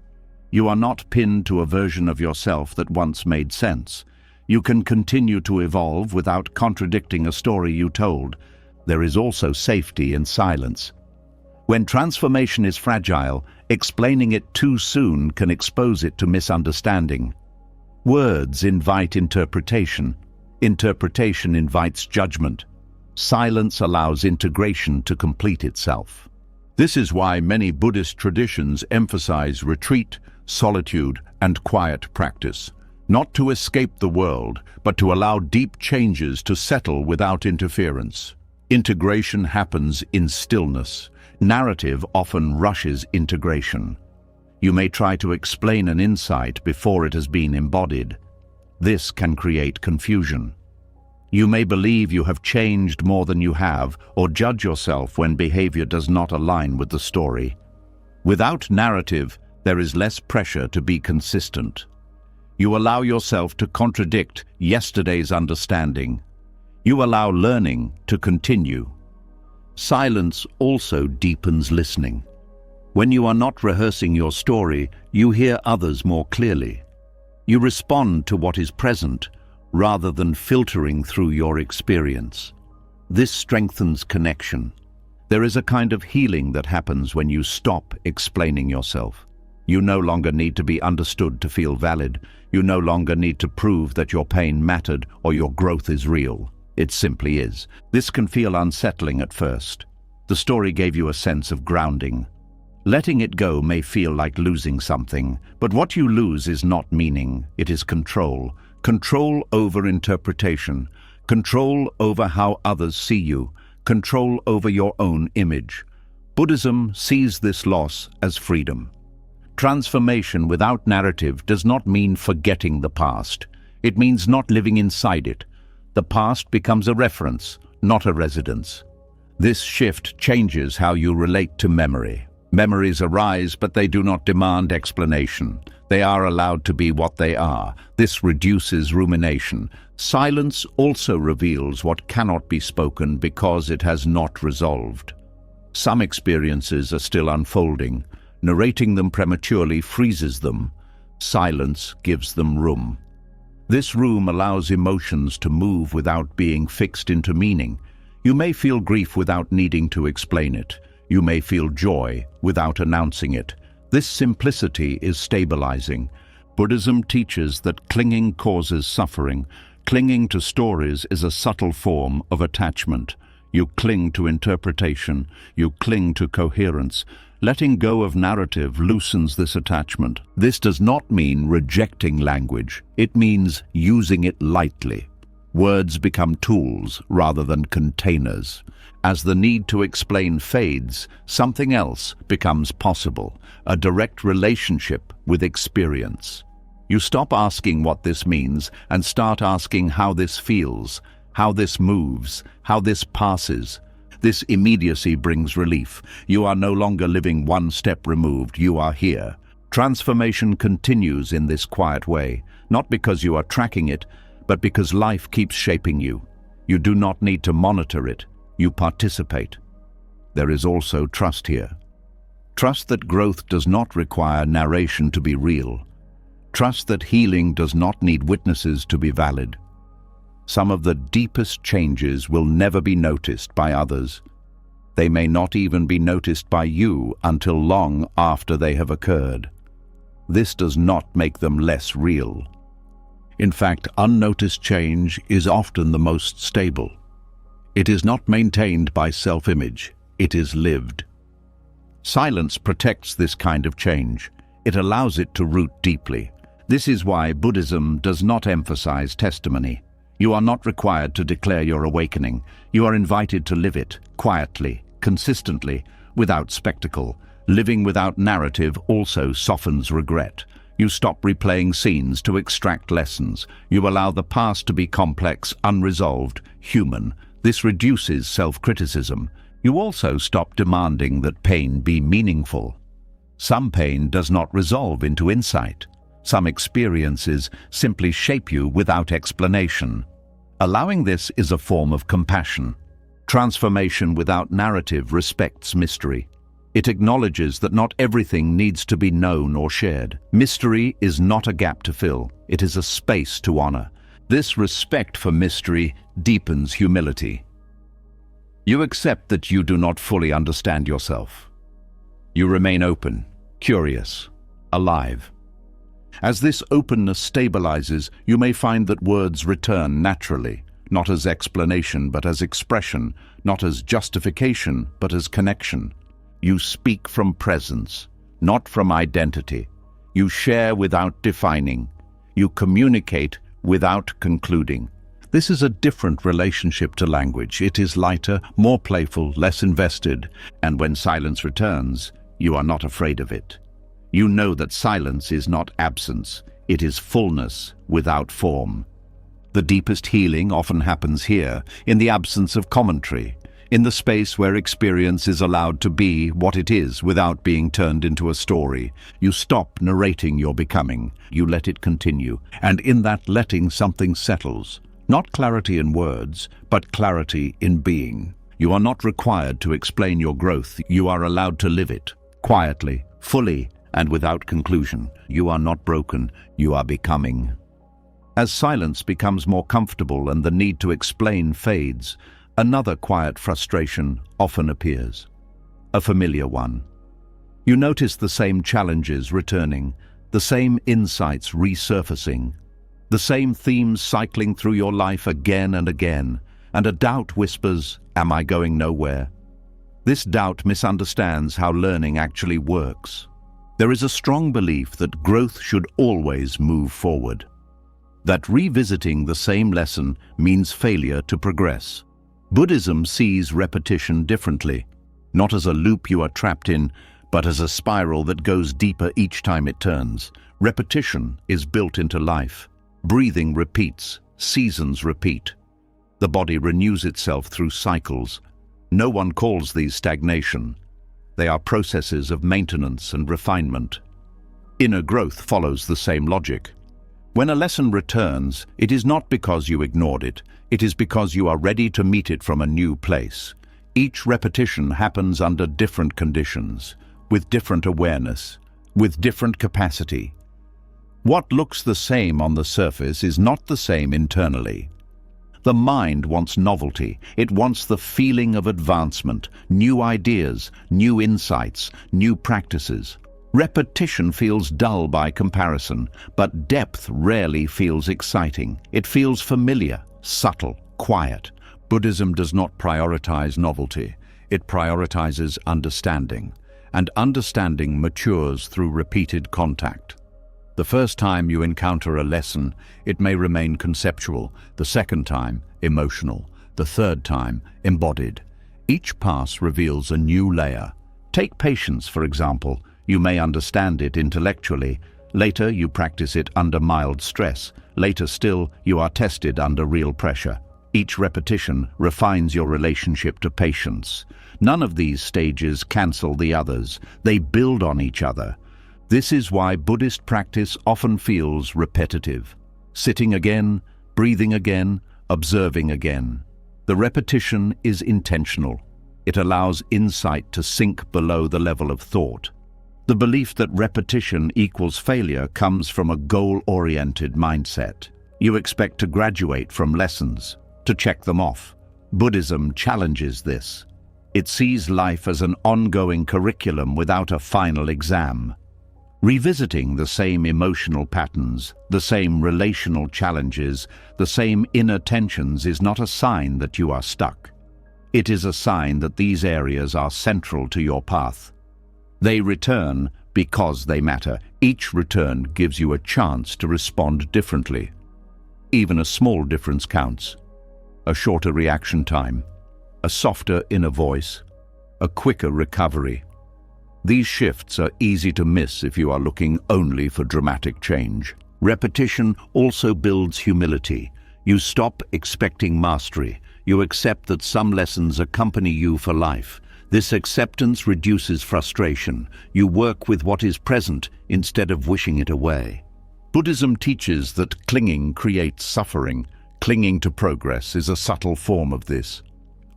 Speaker 1: You are not pinned to a version of yourself that once made sense. You can continue to evolve without contradicting a story you told. There is also safety in silence. When transformation is fragile, explaining it too soon can expose it to misunderstanding. Words invite interpretation. Interpretation invites judgment. Silence allows integration to complete itself. This is why many Buddhist traditions emphasize retreat, solitude, and quiet practice. Not to escape the world, but to allow deep changes to settle without interference. Integration happens in stillness. Narrative often rushes integration. You may try to explain an insight before it has been embodied. This can create confusion. You may believe you have changed more than you have, or judge yourself when behavior does not align with the story. Without narrative, there is less pressure to be consistent. You allow yourself to contradict yesterday's understanding. You allow learning to continue. Silence also deepens listening. When you are not rehearsing your story, you hear others more clearly. You respond to what is present, rather than filtering through your experience. This strengthens connection. There is a kind of healing that happens when you stop explaining yourself. You no longer need to be understood to feel valid. You no longer need to prove that your pain mattered or your growth is real. It simply is. This can feel unsettling at first. The story gave you a sense of grounding. Letting it go may feel like losing something, but what you lose is not meaning, it is control. Control over interpretation, control over how others see you, control over your own image. Buddhism sees this loss as freedom. Transformation without narrative does not mean forgetting the past. It means not living inside it. The past becomes a reference, not a residence. This shift changes how you relate to memory. Memories arise, but they do not demand explanation. They are allowed to be what they are. This reduces rumination. Silence also reveals what cannot be spoken because it has not resolved. Some experiences are still unfolding. Narrating them prematurely freezes them. Silence gives them room. This room allows emotions to move without being fixed into meaning. You may feel grief without needing to explain it. You may feel joy without announcing it. This simplicity is stabilizing. Buddhism teaches that clinging causes suffering. Clinging to stories is a subtle form of attachment. You cling to interpretation. You cling to coherence. Letting go of narrative loosens this attachment. This does not mean rejecting language. It means using it lightly. Words become tools rather than containers. As the need to explain fades, something else becomes possible, a direct relationship with experience. You stop asking what this means and start asking how this feels, how this moves, how this passes. This immediacy brings relief. You are no longer living one step removed, you are here. Transformation continues in this quiet way, not because you are tracking it, but because life keeps shaping you. You do not need to monitor it. You participate. There is also trust here. Trust that growth does not require narration to be real. Trust that healing does not need witnesses to be valid. Some of the deepest changes will never be noticed by others. They may not even be noticed by you until long after they have occurred. This does not make them less real. In fact, unnoticed change is often the most stable. It is not maintained by self-image, it is lived. Silence protects this kind of change. It allows it to root deeply. This is why Buddhism does not emphasize testimony. You are not required to declare your awakening. You are invited to live it, quietly, consistently, without spectacle. Living without narrative also softens regret. You stop replaying scenes to extract lessons. You allow the past to be complex, unresolved, human. This reduces self-criticism. You also stop demanding that pain be meaningful. Some pain does not resolve into insight. Some experiences simply shape you without explanation. Allowing this is a form of compassion. Transformation without narrative respects mystery. It acknowledges that not everything needs to be known or shared. Mystery is not a gap to fill. It is a space to honor. This respect for mystery deepens humility. You accept that you do not fully understand yourself. You remain open, curious, alive. As this openness stabilizes, you may find that words return naturally, not as explanation but as expression, not as justification but as connection. You speak from presence, not from identity. You share without defining. You communicate without concluding. This is a different relationship to language. It is lighter, more playful, less invested, and when silence returns, you are not afraid of it. You know that silence is not absence, it is fullness without form. The deepest healing often happens here, in the absence of commentary, in the space where experience is allowed to be what it is without being turned into a story. You stop narrating your becoming, you let it continue, and in that letting something settles. Not clarity in words, but clarity in being. You are not required to explain your growth, you are allowed to live it, quietly, fully, and without conclusion. You are not broken, you are becoming. As silence becomes more comfortable and the need to explain fades, another quiet frustration often appears, a familiar one. You notice the same challenges returning, the same insights resurfacing, the same themes cycling through your life again and again, and a doubt whispers, "Am I going nowhere?" This doubt misunderstands how learning actually works. There is a strong belief that growth should always move forward, that revisiting the same lesson means failure to progress. Buddhism sees repetition differently, not as a loop you are trapped in, but as a spiral that goes deeper each time it turns. Repetition is built into life. Breathing repeats, seasons repeat. The body renews itself through cycles. No one calls these stagnation. They are processes of maintenance and refinement. Inner growth follows the same logic. When a lesson returns, it is not because you ignored it. It is because you are ready to meet it from a new place. Each repetition happens under different conditions, with different awareness, with different capacity. What looks the same on the surface is not the same internally. The mind wants novelty. It wants the feeling of advancement, new ideas, new insights, new practices. Repetition feels dull by comparison, but depth rarely feels exciting. It feels familiar, subtle, quiet. Buddhism does not prioritize novelty. It prioritizes understanding, and understanding matures through repeated contact. The first time you encounter a lesson, it may remain conceptual, the second time, emotional, the third time, embodied. Each pass reveals a new layer. Take patience, for example. You may understand it intellectually. Later, you practice it under mild stress. Later still, you are tested under real pressure. Each repetition refines your relationship to patience. None of these stages cancel the others. They build on each other. This is why Buddhist practice often feels repetitive. Sitting again, breathing again, observing again. The repetition is intentional. It allows insight to sink below the level of thought. The belief that repetition equals failure comes from a goal-oriented mindset. You expect to graduate from lessons, to check them off. Buddhism challenges this. It sees life as an ongoing curriculum without a final exam. Revisiting the same emotional patterns, the same relational challenges, the same inner tensions is not a sign that you are stuck. It is a sign that these areas are central to your path. They return because they matter. Each return gives you a chance to respond differently. Even a small difference counts. A shorter reaction time, a softer inner voice, a quicker recovery. These shifts are easy to miss if you are looking only for dramatic change. Repetition also builds humility. You stop expecting mastery. You accept that some lessons accompany you for life. This acceptance reduces frustration. You work with what is present instead of wishing it away. Buddhism teaches that clinging creates suffering. Clinging to progress is a subtle form of this.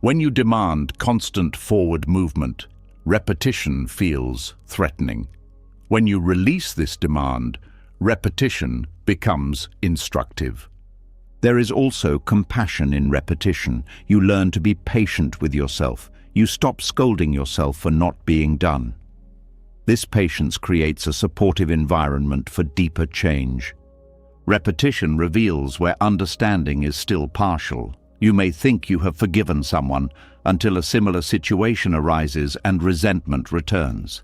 Speaker 1: When you demand constant forward movement, repetition feels threatening. When you release this demand, repetition becomes instructive. There is also compassion in repetition. You learn to be patient with yourself. You stop scolding yourself for not being done. This patience creates a supportive environment for deeper change. Repetition reveals where understanding is still partial. You may think you have forgiven someone until a similar situation arises and resentment returns.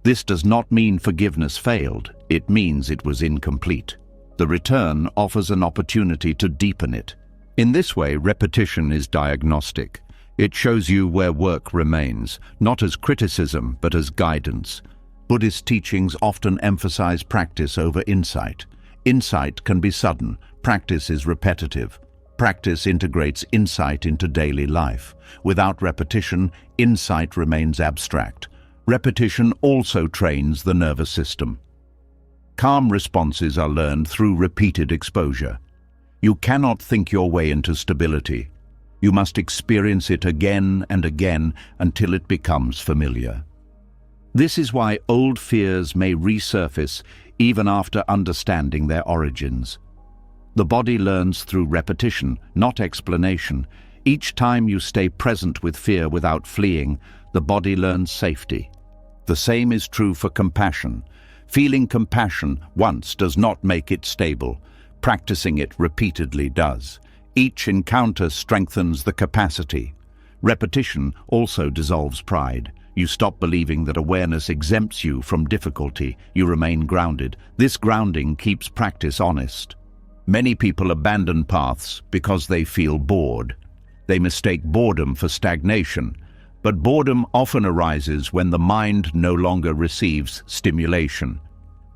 Speaker 1: This does not mean forgiveness failed. It means it was incomplete. The return offers an opportunity to deepen it. In this way, repetition is diagnostic. It shows you where work remains, not as criticism, but as guidance. Buddhist teachings often emphasize practice over insight. Insight can be sudden, practice is repetitive. Practice integrates insight into daily life. Without repetition, insight remains abstract. Repetition also trains the nervous system. Calm responses are learned through repeated exposure. You cannot think your way into stability. You must experience it again and again until it becomes familiar. This is why old fears may resurface even after understanding their origins. The body learns through repetition, not explanation. Each time you stay present with fear without fleeing, the body learns safety. The same is true for compassion. Feeling compassion once does not make it stable. Practicing it repeatedly does. Each encounter strengthens the capacity. Repetition also dissolves pride. You stop believing that awareness exempts you from difficulty. You remain grounded. This grounding keeps practice honest. Many people abandon paths because they feel bored. They mistake boredom for stagnation. But boredom often arises when the mind no longer receives stimulation.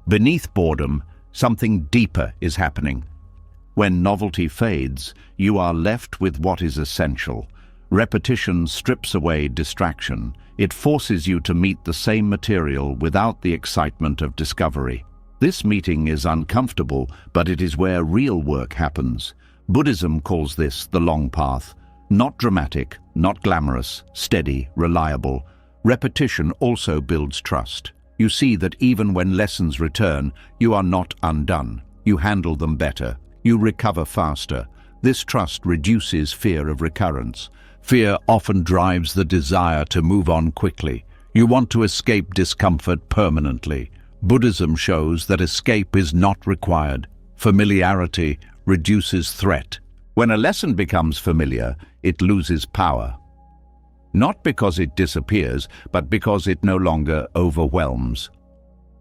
Speaker 1: Beneath boredom, something deeper is happening. When novelty fades, you are left with what is essential. Repetition strips away distraction. It forces you to meet the same material without the excitement of discovery. This meeting is uncomfortable, but it is where real work happens. Buddhism calls this the long path. Not dramatic, not glamorous, steady, reliable. Repetition also builds trust. You see that even when lessons return, you are not undone. You handle them better. You recover faster. This trust reduces fear of recurrence. Fear often drives the desire to move on quickly. You want to escape discomfort permanently. Buddhism shows that escape is not required. Familiarity reduces threat. When a lesson becomes familiar, it loses power. Not because it disappears, but because it no longer overwhelms.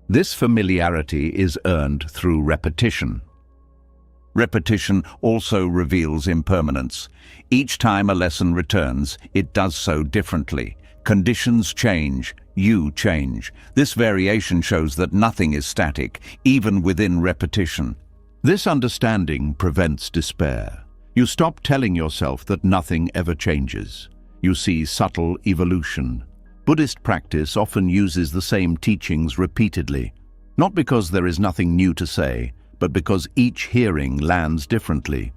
Speaker 1: This familiarity is earned through repetition. Repetition also reveals impermanence. Each time a lesson returns, it does so differently. Conditions change, you change. This variation shows that nothing is static, even within repetition. This understanding prevents despair. You stop telling yourself that nothing ever changes. You see subtle evolution. Buddhist practice often uses the same teachings repeatedly, not because there is nothing new to say, but because each hearing lands differently.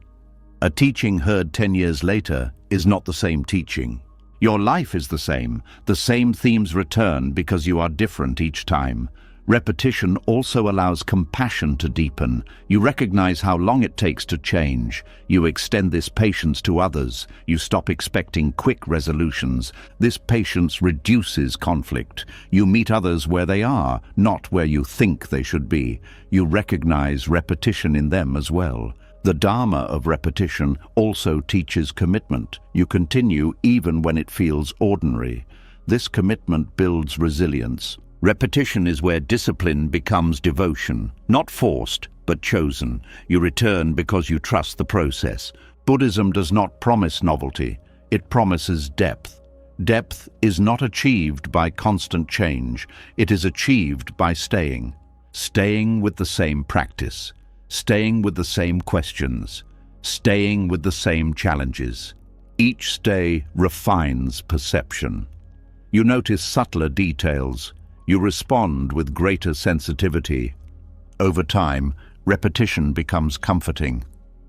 Speaker 1: A teaching heard 10 years later is not the same teaching. Your life is the same. The same themes return because you are different each time. Repetition also allows compassion to deepen. You recognize how long it takes to change. You extend this patience to others. You stop expecting quick resolutions. This patience reduces conflict. You meet others where they are, not where you think they should be. You recognize repetition in them as well. The Dharma of repetition also teaches commitment. You continue even when it feels ordinary. This commitment builds resilience. Repetition is where discipline becomes devotion, not forced, but chosen. You return because you trust the process. Buddhism does not promise novelty, it promises depth. Depth is not achieved by constant change, it is achieved by staying. Staying with the same practice, staying with the same questions, staying with the same challenges. Each stay refines perception. You notice subtler details. You respond with greater sensitivity. Over time, repetition becomes comforting.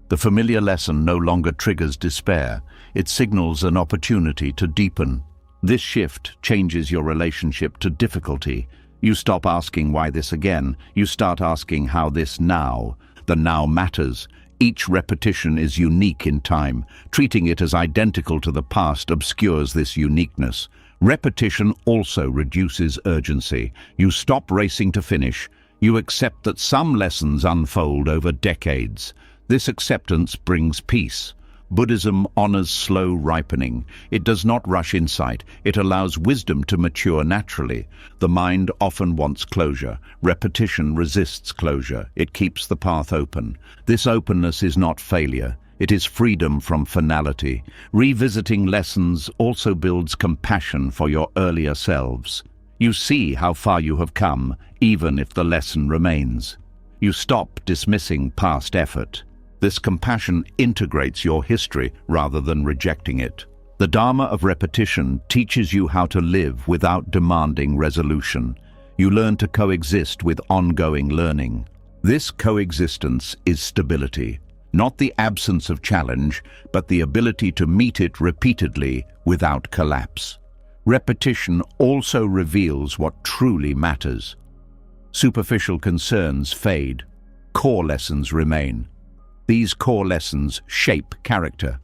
Speaker 1: The familiar lesson no longer triggers despair. It signals an opportunity to deepen. This shift changes your relationship to difficulty. You stop asking why this again. You start asking how this now. The now matters. Each repetition is unique in time. Treating it as identical to the past obscures this uniqueness. Repetition also reduces urgency. You stop racing to finish. You accept that some lessons unfold over decades. This acceptance brings peace. Buddhism honors slow ripening. It does not rush insight. It allows wisdom to mature naturally. The mind often wants closure. Repetition resists closure. It keeps the path open. This openness is not failure. It is freedom from finality. Revisiting lessons also builds compassion for your earlier selves. You see how far you have come, even if the lesson remains. You stop dismissing past effort. This compassion integrates your history rather than rejecting it. The Dharma of repetition teaches you how to live without demanding resolution. You learn to coexist with ongoing learning. This coexistence is stability, not the absence of challenge, but the ability to meet it repeatedly without collapse. Repetition also reveals what truly matters. Superficial concerns fade. Core lessons remain. These core lessons shape character.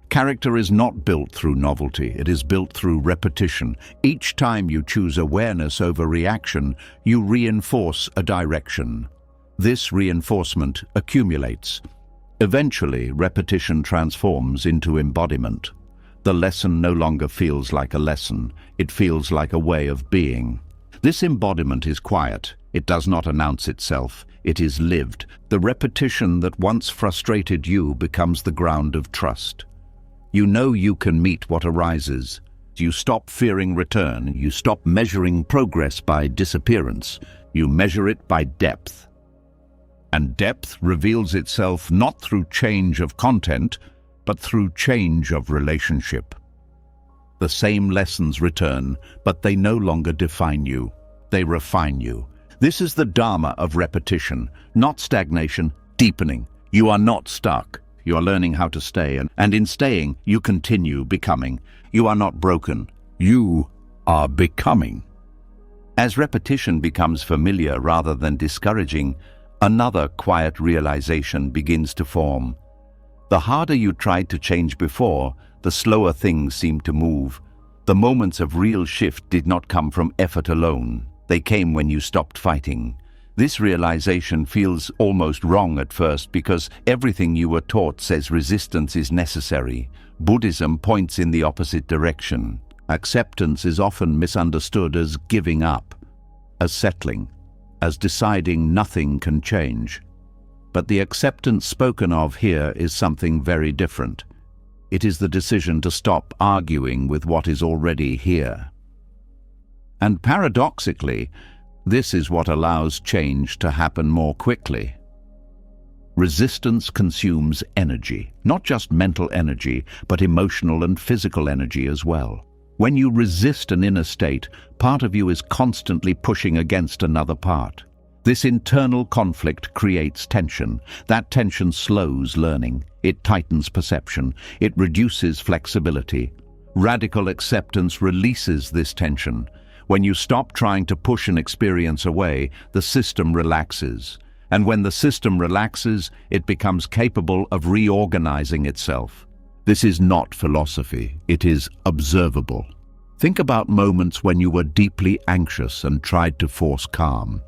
Speaker 1: Character is not built through novelty, it is built through repetition. Each time you choose awareness over reaction, you reinforce a direction. This reinforcement accumulates. Eventually, repetition transforms into embodiment. The lesson no longer feels like a lesson, it feels like a way of being. This embodiment is quiet. It does not announce itself. It is lived. The repetition that once frustrated you becomes the ground of trust. You know you can meet what arises. You stop fearing return. You stop measuring progress by disappearance. You measure it by depth. And depth reveals itself not through change of content, but through change of relationship. The same lessons return, but they no longer define you. They refine you. This is the Dharma of repetition, not stagnation, deepening. You are not stuck. You are learning how to stay, and in staying, you continue becoming. You are not broken. You are becoming. As repetition becomes familiar rather than discouraging, another quiet realization begins to form. The harder you tried to change before, the slower things seemed to move. The moments of real shift did not come from effort alone. They came when you stopped fighting. This realization feels almost wrong at first because everything you were taught says resistance is necessary. Buddhism points in the opposite direction. Acceptance is often misunderstood as giving up, as settling, as deciding nothing can change. But the acceptance spoken of here is something very different. It is the decision to stop arguing with what is already here. And paradoxically, this is what allows change to happen more quickly. Resistance consumes energy, not just mental energy, but emotional and physical energy as well. When you resist an inner state, part of you is constantly pushing against another part. This internal conflict creates tension. That tension slows learning. It tightens perception. It reduces flexibility. Radical acceptance releases this tension. When you stop trying to push an experience away, the system relaxes. And when the system relaxes, it becomes capable of reorganizing itself. This is not philosophy. It is observable. Think about moments when you were deeply anxious and tried to force calm.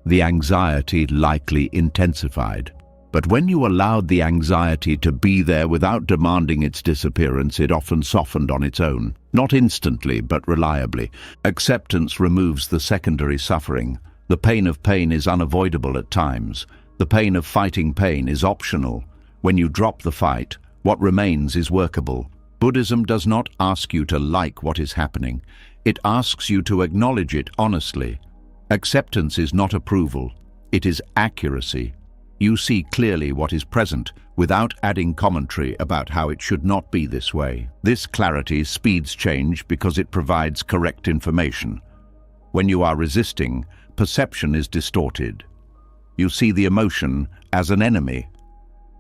Speaker 1: The anxiety likely intensified. But when you allowed the anxiety to be there without demanding its disappearance, it often softened on its own. Not instantly, but reliably. Acceptance removes the secondary suffering. The pain of pain is unavoidable at times. The pain of fighting pain is optional. When you drop the fight, what remains is workable. Buddhism does not ask you to like what is happening. It asks you to acknowledge it honestly. Acceptance is not approval. It is accuracy. You see clearly what is present without adding commentary about how it should not be this way. This clarity speeds change because it provides correct information. When you are resisting, perception is distorted. You see the emotion as an enemy.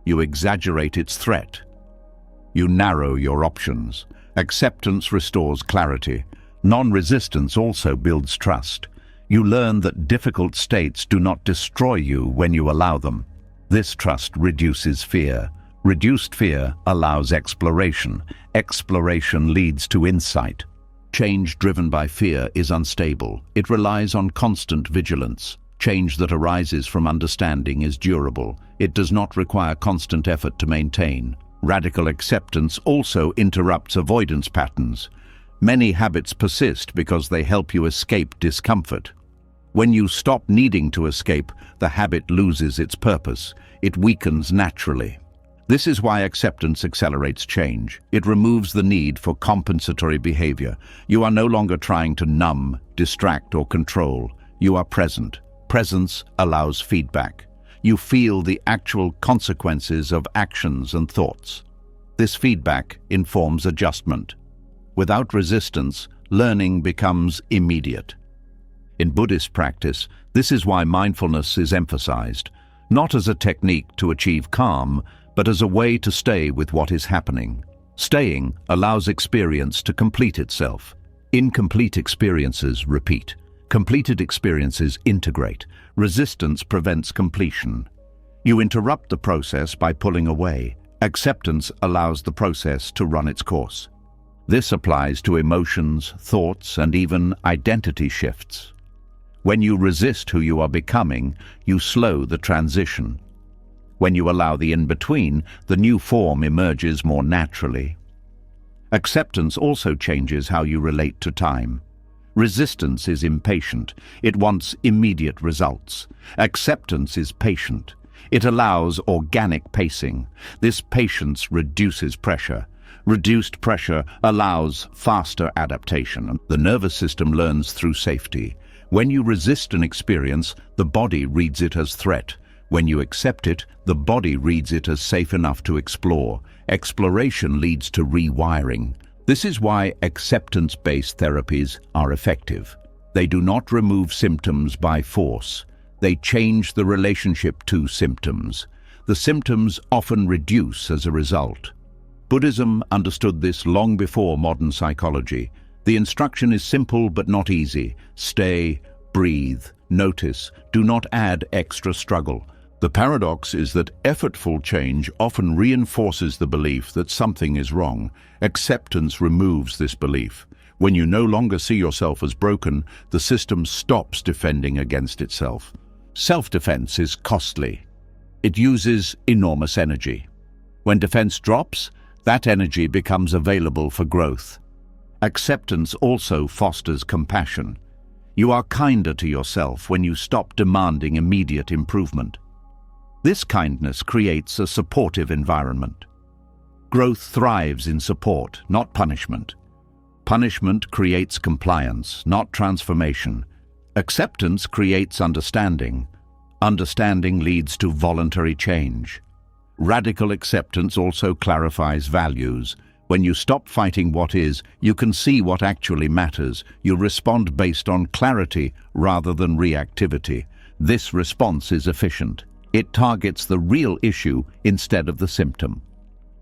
Speaker 1: You exaggerate its threat. You narrow your options. Acceptance restores clarity. Non-resistance also builds trust. You learn that difficult states do not destroy you when you allow them. This trust reduces fear. Reduced fear allows exploration. Exploration leads to insight. Change driven by fear is unstable. It relies on constant vigilance. Change that arises from understanding is durable. It does not require constant effort to maintain. Radical acceptance also interrupts avoidance patterns. Many habits persist because they help you escape discomfort. When you stop needing to escape, the habit loses its purpose. It weakens naturally. This is why acceptance accelerates change. It removes the need for compensatory behavior. You are no longer trying to numb distract, or control. You are present. Presence allows feedback. You feel the actual consequences of actions and thoughts. This feedback informs adjustment. Without resistance, learning becomes immediate. In Buddhist practice, this is why mindfulness is emphasized, not as a technique to achieve calm, but as a way to stay with what is happening. Staying allows experience to complete itself. Incomplete experiences repeat. Completed experiences integrate. Resistance prevents completion. You interrupt the process by pulling away. Acceptance allows the process to run its course. This applies to emotions, thoughts, and even identity shifts. When you resist who you are becoming, you slow the transition. When you allow the in-between, the new form emerges more naturally. Acceptance also changes how you relate to time. Resistance is impatient. It wants immediate results. Acceptance is patient. It allows organic pacing. This patience reduces pressure. Reduced pressure allows faster adaptation. The nervous system learns through safety. When you resist an experience, the body reads it as threat. When you accept it, the body reads it as safe enough to explore. Exploration leads to rewiring. This is why acceptance-based therapies are effective. They do not remove symptoms by force. They change the relationship to symptoms. The symptoms often reduce as a result. Buddhism understood this long before modern psychology. The instruction is simple but not easy. Stay, breathe, notice, do not add extra struggle. The paradox is that effortful change often reinforces the belief that something is wrong. Acceptance removes this belief. When you no longer see yourself as broken, the system stops defending against itself. Self-defense is costly. It uses enormous energy. When defense drops, that energy becomes available for growth. Acceptance also fosters compassion. You are kinder to yourself when you stop demanding immediate improvement. This kindness creates a supportive environment. Growth thrives in support, not punishment. Punishment creates compliance, not transformation. Acceptance creates understanding. Understanding leads to voluntary change. Radical acceptance also clarifies values. When you stop fighting what is, you can see what actually matters. You respond based on clarity rather than reactivity. This response is efficient. It targets the real issue instead of the symptom.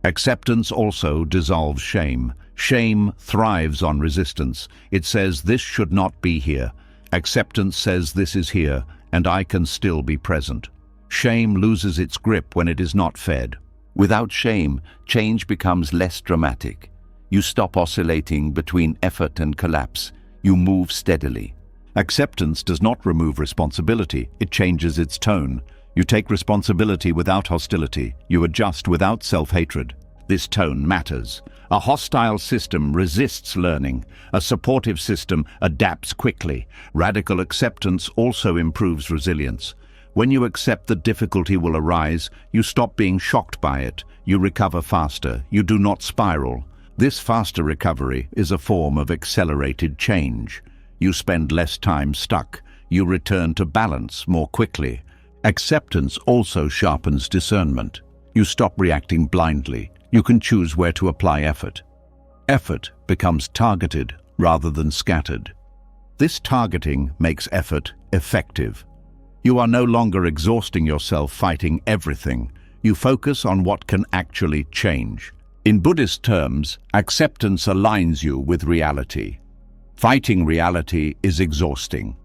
Speaker 1: Acceptance also dissolves shame. Shame thrives on resistance. It says, this should not be here. Acceptance says, this is here, and I can still be present. Shame loses its grip when it is not fed. Without shame, change becomes less dramatic. You stop oscillating between effort and collapse. You move steadily. Acceptance does not remove responsibility. It changes its tone. You take responsibility without hostility. You adjust without self-hatred. This tone matters. A hostile system resists learning. A supportive system adapts quickly. Radical acceptance also improves resilience. When you accept that difficulty will arise, you stop being shocked by it. You recover faster. You do not spiral. This faster recovery is a form of accelerated change. You spend less time stuck. You return to balance more quickly. Acceptance also sharpens discernment. You stop reacting blindly. You can choose where to apply effort. Effort becomes targeted rather than scattered. This targeting makes effort effective. You are no longer exhausting yourself fighting everything. You focus on what can actually change. In Buddhist terms, acceptance aligns you with reality. Fighting reality is exhausting.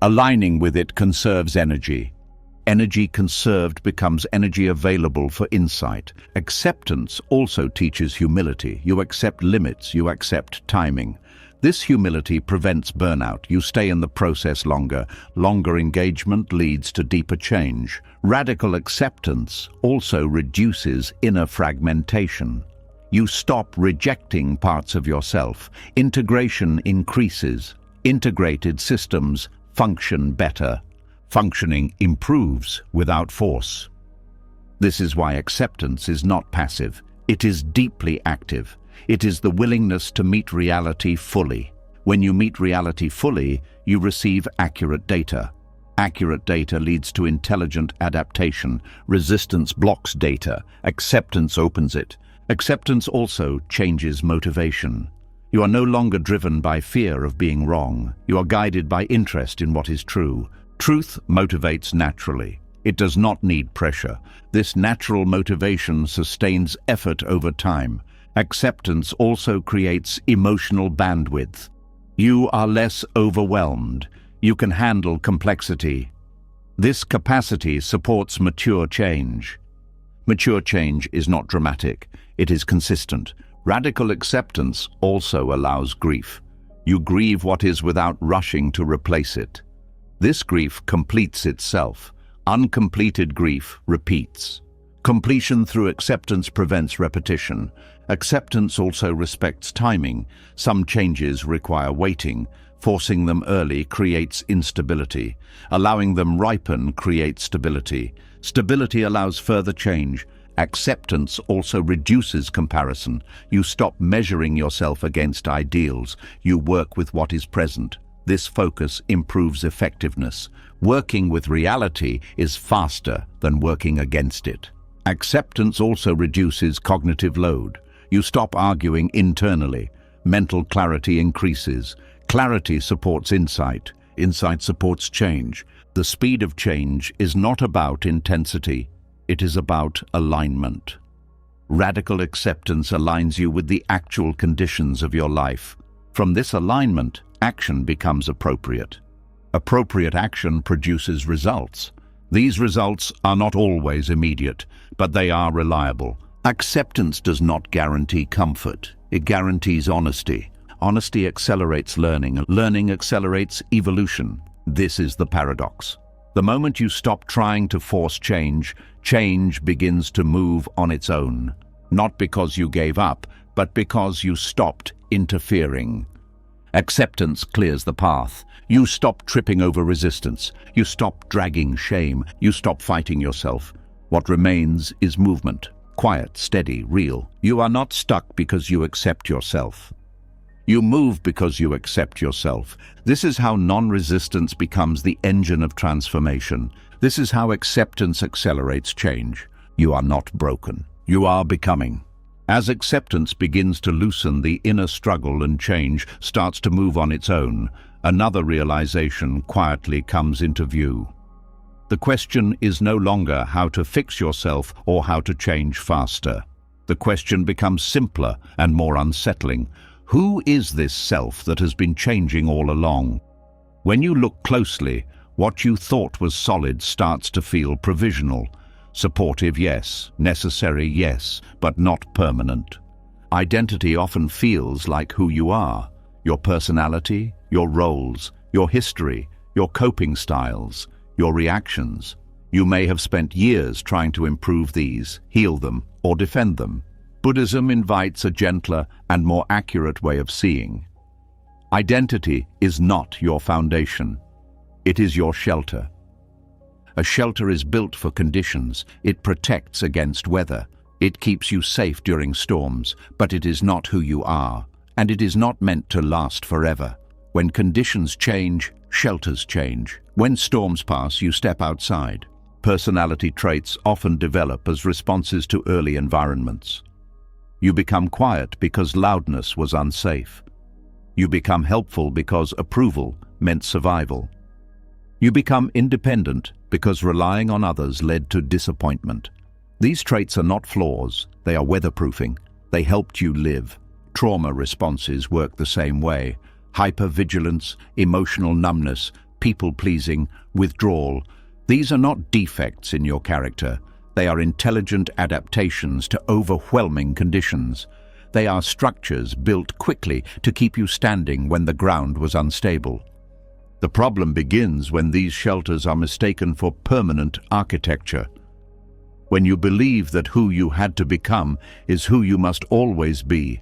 Speaker 1: Aligning with it conserves energy. Energy conserved becomes energy available for insight. Acceptance also teaches humility. You accept limits. You accept timing. This humility prevents burnout. You stay in the process longer. Longer engagement leads to deeper change. Radical acceptance also reduces inner fragmentation. You stop rejecting parts of yourself. Integration increases. Integrated systems function better. Functioning improves without force. This is why acceptance is not passive. It is deeply active. It is the willingness to meet reality fully. When you meet reality fully, you receive accurate data. Accurate data leads to intelligent adaptation. Resistance blocks data. Acceptance opens it. Acceptance also changes motivation. You are no longer driven by fear of being wrong. You are guided by interest in what is true. Truth motivates naturally. It does not need pressure. This natural motivation sustains effort over time. Acceptance also creates emotional bandwidth. You are less overwhelmed. You can handle complexity. This capacity supports mature change. Mature change is not dramatic. It is consistent. Radical acceptance also allows grief. You grieve what is without rushing to replace it. This grief completes itself. Uncompleted grief repeats. Completion through acceptance prevents repetition. Acceptance also respects timing. Some changes require waiting. Forcing them early creates instability. Allowing them ripen creates stability. Stability allows further change. Acceptance also reduces comparison. You stop measuring yourself against ideals. You work with what is present. This focus improves effectiveness. Working with reality is faster than working against it. Acceptance also reduces cognitive load. You stop arguing internally. Mental clarity increases. Clarity supports insight. Insight supports change. The speed of change is not about intensity. It is about alignment. Radical acceptance aligns you with the actual conditions of your life. From this alignment, action becomes appropriate. Appropriate action produces results. These results are not always immediate, but they are reliable. Acceptance does not guarantee comfort. It guarantees honesty. Honesty accelerates learning. Learning accelerates evolution. This is the paradox. The moment you stop trying to force change, change begins to move on its own. Not because you gave up, but because you stopped interfering. Acceptance clears the path. You stop tripping over resistance. You stop dragging shame. You stop fighting yourself. What remains is movement. Quiet, steady, real. You are not stuck because you accept yourself. You move because you accept yourself. This is how non-resistance becomes the engine of transformation. This is how acceptance accelerates change. You are not broken. You are becoming. As acceptance begins to loosen, the inner struggle and change starts to move on its own. Another realization quietly comes into view. The question is no longer how to fix yourself or how to change faster. The question becomes simpler and more unsettling. Who is this self that has been changing all along? When you look closely, what you thought was solid starts to feel provisional. Supportive, yes. Necessary, yes, but not permanent. Identity often feels like who you are. Your personality, your roles, your history, your coping styles, your reactions. You may have spent years trying to improve these, heal them, or defend them. Buddhism invites a gentler and more accurate way of seeing. Identity is not your foundation. It is your shelter. A shelter is built for conditions. It protects against weather. It keeps you safe during storms, but it is not who you are, and it is not meant to last forever. When conditions change, shelters change. When storms pass, you step outside. Personality traits often develop as responses to early environments. You become quiet because loudness was unsafe. You become helpful because approval meant survival. You become independent because relying on others led to disappointment. These traits are not flaws, they are weatherproofing. They helped you live. Trauma responses work the same way. Hypervigilance, emotional numbness, people-pleasing, withdrawal. These are not defects in your character. They are intelligent adaptations to overwhelming conditions. They are structures built quickly to keep you standing when the ground was unstable. The problem begins when these shelters are mistaken for permanent architecture. When you believe that who you had to become is who you must always be.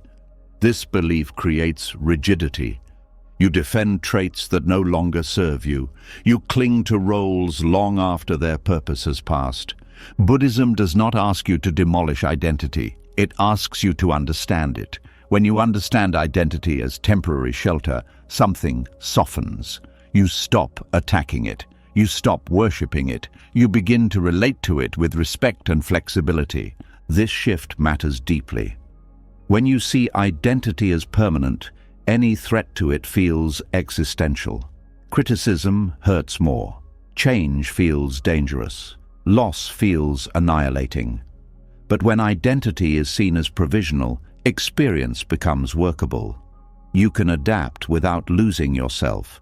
Speaker 1: This belief creates rigidity. You defend traits that no longer serve you. You cling to roles long after their purpose has passed. Buddhism does not ask you to demolish identity. It asks you to understand it. When you understand identity as temporary shelter, something softens. You stop attacking it. You stop worshipping it. You begin to relate to it with respect and flexibility. This shift matters deeply. When you see identity as permanent, any threat to it feels existential. Criticism hurts more. Change feels dangerous. Loss feels annihilating. But when identity is seen as provisional, experience becomes workable. You can adapt without losing yourself.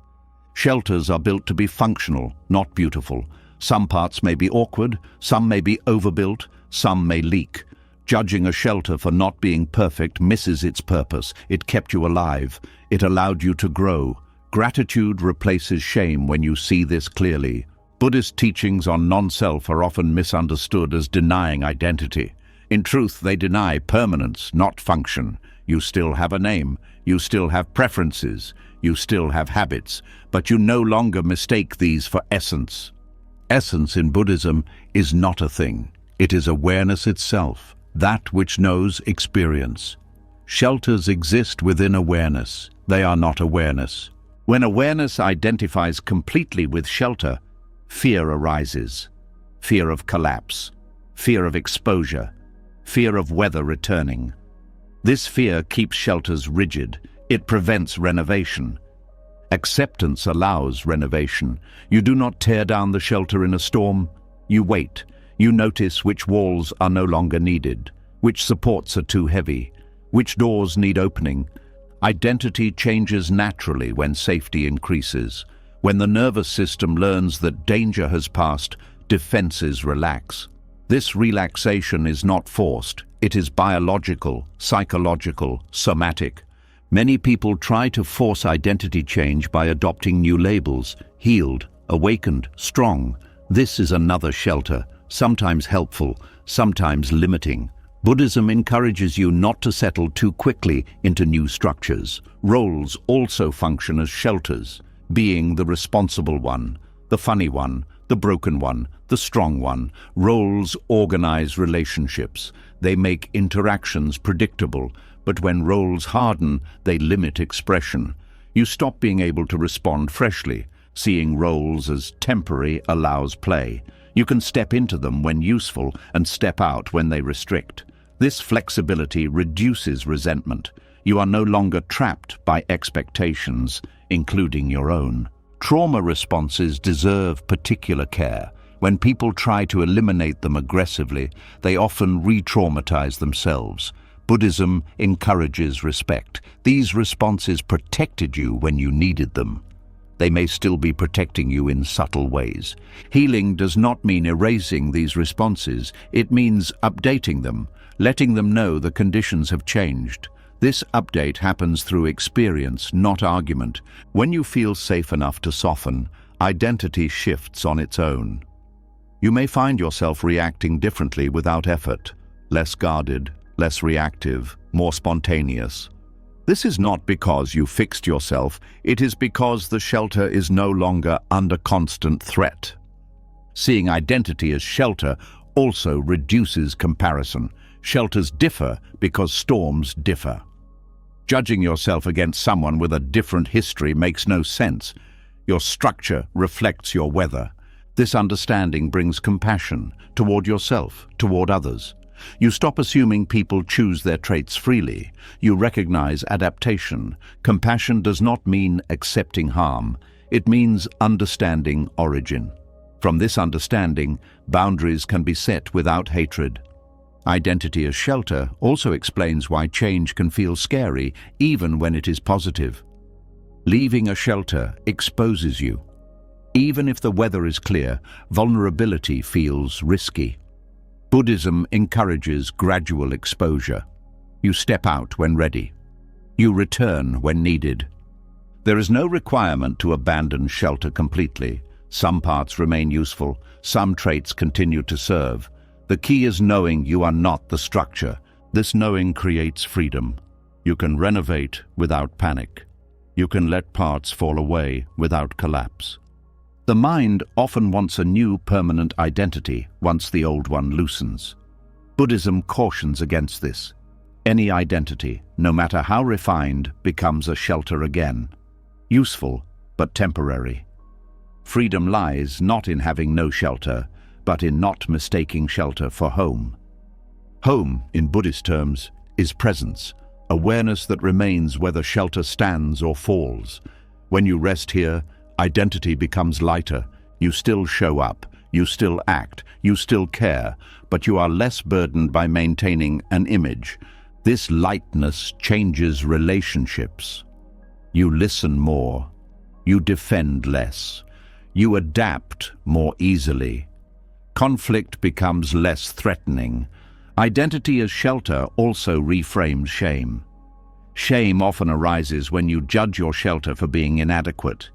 Speaker 1: Shelters are built to be functional, not beautiful. Some parts may be awkward, some may be overbuilt, some may leak. Judging a shelter for not being perfect misses its purpose. It kept you alive. It allowed you to grow. Gratitude replaces shame when you see this clearly. Buddhist teachings on non-self are often misunderstood as denying identity. In truth, they deny permanence, not function. You still have a name. You still have preferences. You still have habits. But you no longer mistake these for essence. Essence in Buddhism is not a thing. It is awareness itself, that which knows experience. Shelters exist within awareness. They are not awareness. When awareness identifies completely with shelter, fear arises. Fear of collapse. Fear of exposure. Fear of weather returning. This fear keeps shelters rigid. It prevents renovation. Acceptance allows renovation. You do not tear down the shelter in a storm. You wait. You notice which walls are no longer needed, which supports are too heavy, which doors need opening. Identity changes naturally when safety increases. When the nervous system learns that danger has passed, defenses relax. This relaxation is not forced. It is biological, psychological, somatic. Many people try to force identity change by adopting new labels: healed, awakened, strong. This is another shelter, sometimes helpful, sometimes limiting. Buddhism encourages you not to settle too quickly into new structures. Roles also function as shelters, being the responsible one, the funny one, the broken one, the strong one. Roles organize relationships. They make interactions predictable, but when roles harden, they limit expression. You stop being able to respond freshly. Seeing roles as temporary allows play. You can step into them when useful and step out when they restrict. This flexibility reduces resentment. You are no longer trapped by expectations, including your own. Trauma responses deserve particular care. When people try to eliminate them aggressively, they often re-traumatize themselves. Buddhism encourages respect. These responses protected you when you needed them. They may still be protecting you in subtle ways. Healing does not mean erasing these responses. It means updating them, letting them know the conditions have changed. This update happens through experience, not argument. When you feel safe enough to soften, identity shifts on its own. You may find yourself reacting differently without effort, less guarded, less reactive, more spontaneous. This is not because you fixed yourself, it is because the shelter is no longer under constant threat. Seeing identity as shelter also reduces comparison. Shelters differ because storms differ. Judging yourself against someone with a different history makes no sense. Your structure reflects your weather. This understanding brings compassion toward yourself, toward others. You stop assuming people choose their traits freely. You recognize adaptation. Compassion does not mean accepting harm. It means understanding origin. From this understanding, boundaries can be set without hatred. Identity as shelter also explains why change can feel scary, even when it is positive. Leaving a shelter exposes you. Even if the weather is clear, vulnerability feels risky. Buddhism encourages gradual exposure. You step out when ready. You return when needed. There is no requirement to abandon shelter completely. Some parts remain useful, some traits continue to serve. The key is knowing you are not the structure. This knowing creates freedom. You can renovate without panic. You can let parts fall away without collapse. The mind often wants a new permanent identity once the old one loosens. Buddhism cautions against this. Any identity, no matter how refined, becomes a shelter again. useful but temporary. Freedom lies not in having no shelter, but in not mistaking shelter for home. Home, in Buddhist terms, is presence, awareness that remains whether shelter stands or falls. When you rest here, identity becomes lighter. You still show up, you still act, you still care, but you are less burdened by maintaining an image. This lightness changes relationships. You listen more. You defend less. You adapt more easily. Conflict becomes less threatening. Identity as shelter also reframes shame. Shame often arises when you judge your shelter for being inadequate.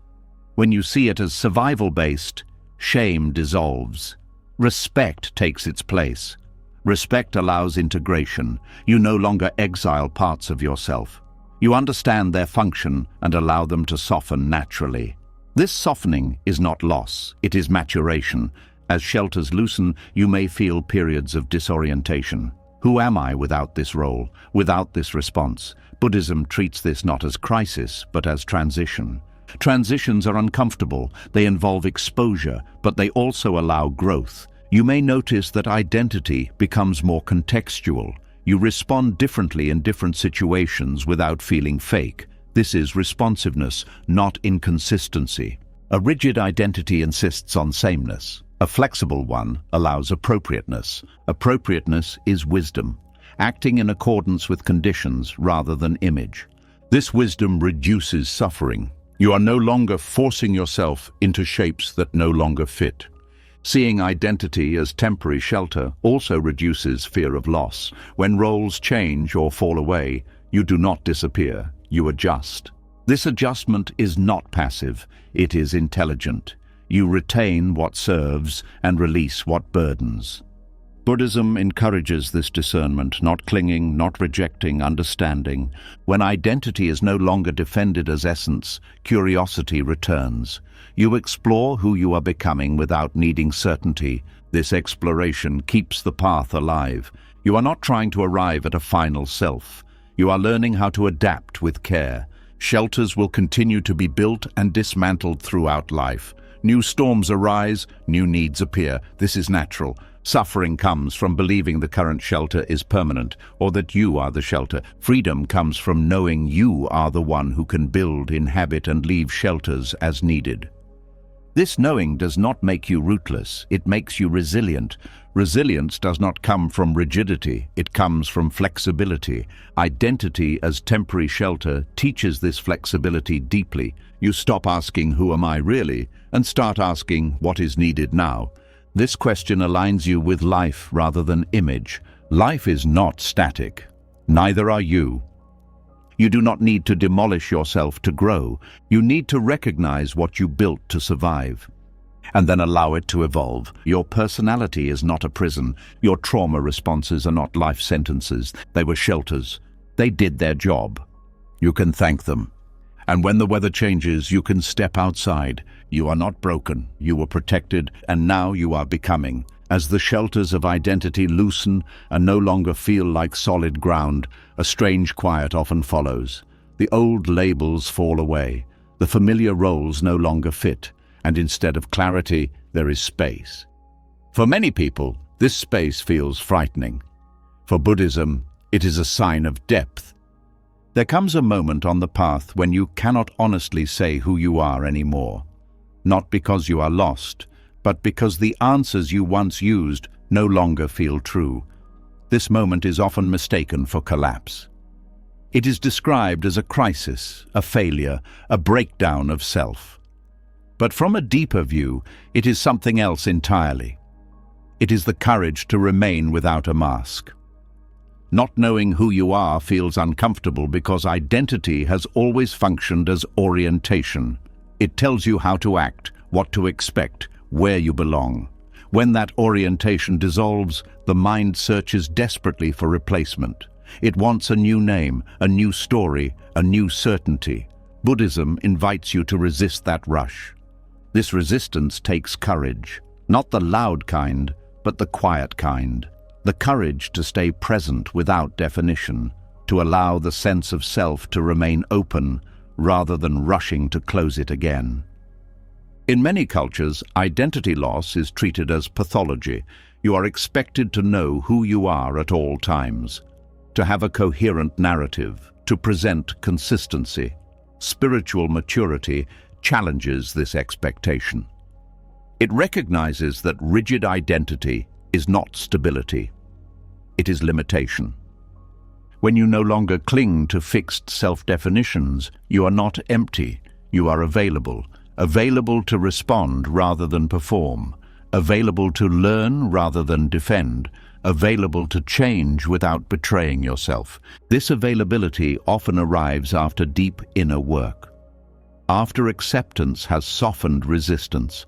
Speaker 1: When you see it as survival-based, shame dissolves. Respect takes its place. Respect allows integration. You no longer exile parts of yourself. You understand their function and allow them to soften naturally. This softening is not loss, it is maturation. As shelters loosen, you may feel periods of disorientation. Who am I without this role, without this response? Buddhism treats this not as crisis, but as transition. Transitions are uncomfortable, they involve exposure, but they also allow growth. You may notice that identity becomes more contextual. You respond differently in different situations without feeling fake. This is responsiveness, not inconsistency. A rigid identity insists on sameness. A flexible one allows appropriateness. Appropriateness is wisdom, acting in accordance with conditions rather than image. This wisdom reduces suffering. You are no longer forcing yourself into shapes that no longer fit. Seeing identity as temporary shelter also reduces fear of loss. When roles change or fall away, you do not disappear, you adjust. This adjustment is not passive, it is intelligent. You retain what serves and release what burdens. Buddhism encourages this discernment, not clinging, not rejecting, understanding. When identity is no longer defended as essence, curiosity returns. You explore who you are becoming without needing certainty. This exploration keeps the path alive. You are not trying to arrive at a final self. You are learning how to adapt with care. Shelters will continue to be built and dismantled throughout life. New storms arise, new needs appear. This is natural. Suffering comes from believing the current shelter is permanent, or that you are the shelter. Freedom comes from knowing you are the one who can build, inhabit, and leave shelters as needed. This knowing does not make you rootless, it makes you resilient. Resilience does not come from rigidity, it comes from flexibility. Identity as temporary shelter teaches this flexibility deeply. You stop asking, "Who am I really?" and start asking, "What is needed now?" This question aligns you with life rather than image. Life is not static. Neither are you. You do not need to demolish yourself to grow. You need to recognize what you built to survive, and then allow it to evolve. Your personality is not a prison. Your trauma responses are not life sentences. They were shelters. They did their job. You can thank them. And when the weather changes, you can step outside. You are not broken. You were protected, and now you are becoming. As the shelters of identity loosen and no longer feel like solid ground, a strange quiet often follows. The old labels fall away. The familiar roles no longer fit, and instead of clarity, there is space. For many people, this space feels frightening. For Buddhism, it is a sign of depth. There comes a moment on the path when you cannot honestly say who you are anymore. Not because you are lost, but because the answers you once used no longer feel true. This moment is often mistaken for collapse. It is described as a crisis, a failure, a breakdown of self. But from a deeper view, it is something else entirely. It is the courage to remain without a mask. Not knowing who you are feels uncomfortable because identity has always functioned as orientation. It tells you how to act, what to expect, where you belong. When that orientation dissolves, the mind searches desperately for replacement. It wants a new name, a new story, a new certainty. Buddhism invites you to resist that rush. This resistance takes courage, not the loud kind, but the quiet kind. The courage to stay present without definition, to allow the sense of self to remain open rather than rushing to close it again. In many cultures, identity loss is treated as pathology. You are expected to know who you are at all times, to have a coherent narrative, to present consistency. Spiritual maturity challenges this expectation. It recognizes that rigid identity is not stability. It is limitation. When you no longer cling to fixed self-definitions, you are not empty, you are available to respond rather than perform, available to learn rather than defend, available to change without betraying yourself. This availability often arrives after deep inner work, after acceptance has softened resistance,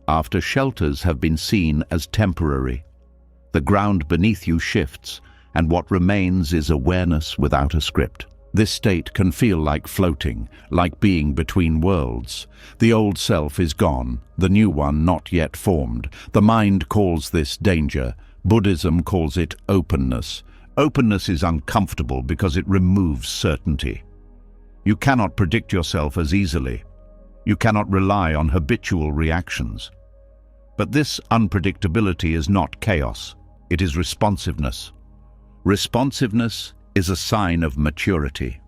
Speaker 1: after shelters have been seen as temporary. The ground beneath you shifts, and what remains is awareness without a script. This state can feel like floating, like being between worlds. The old self is gone, the new one not yet formed. The mind calls this danger. Buddhism calls it openness. Openness is uncomfortable because it removes certainty. You cannot predict yourself as easily. You cannot rely on habitual reactions. But this unpredictability is not chaos. It is responsiveness. Responsiveness is a sign of maturity.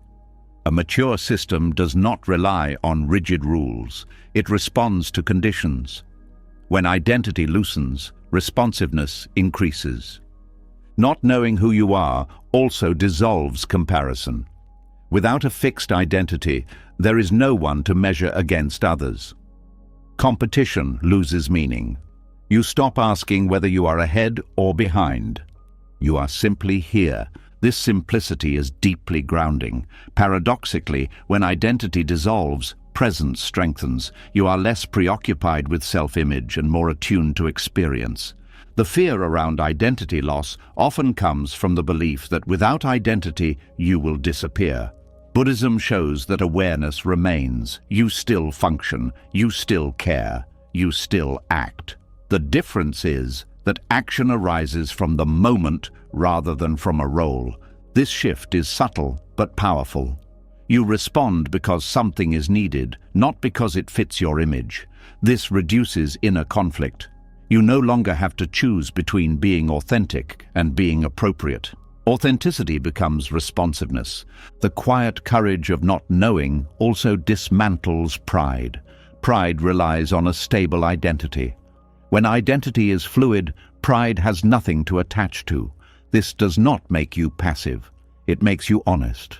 Speaker 1: A mature system does not rely on rigid rules. It responds to conditions. When identity loosens, responsiveness increases. Not knowing who you are also dissolves comparison. Without a fixed identity, there is no one to measure against others. Competition loses meaning. You stop asking whether you are ahead or behind. You are simply here. This simplicity is deeply grounding. Paradoxically, when identity dissolves, presence strengthens. You are less preoccupied with self-image and more attuned to experience. The fear around identity loss often comes from the belief that without identity, you will disappear. Buddhism shows that awareness remains. You still function, you still care, you still act. The difference is that action arises from the moment rather than from a role. This shift is subtle but powerful. You respond because something is needed, not because it fits your image. This reduces inner conflict. You no longer have to choose between being authentic and being appropriate. Authenticity becomes responsiveness. The quiet courage of not knowing also dismantles pride. Pride relies on a stable identity. When identity is fluid, pride has nothing to attach to. This does not make you passive. It makes you honest.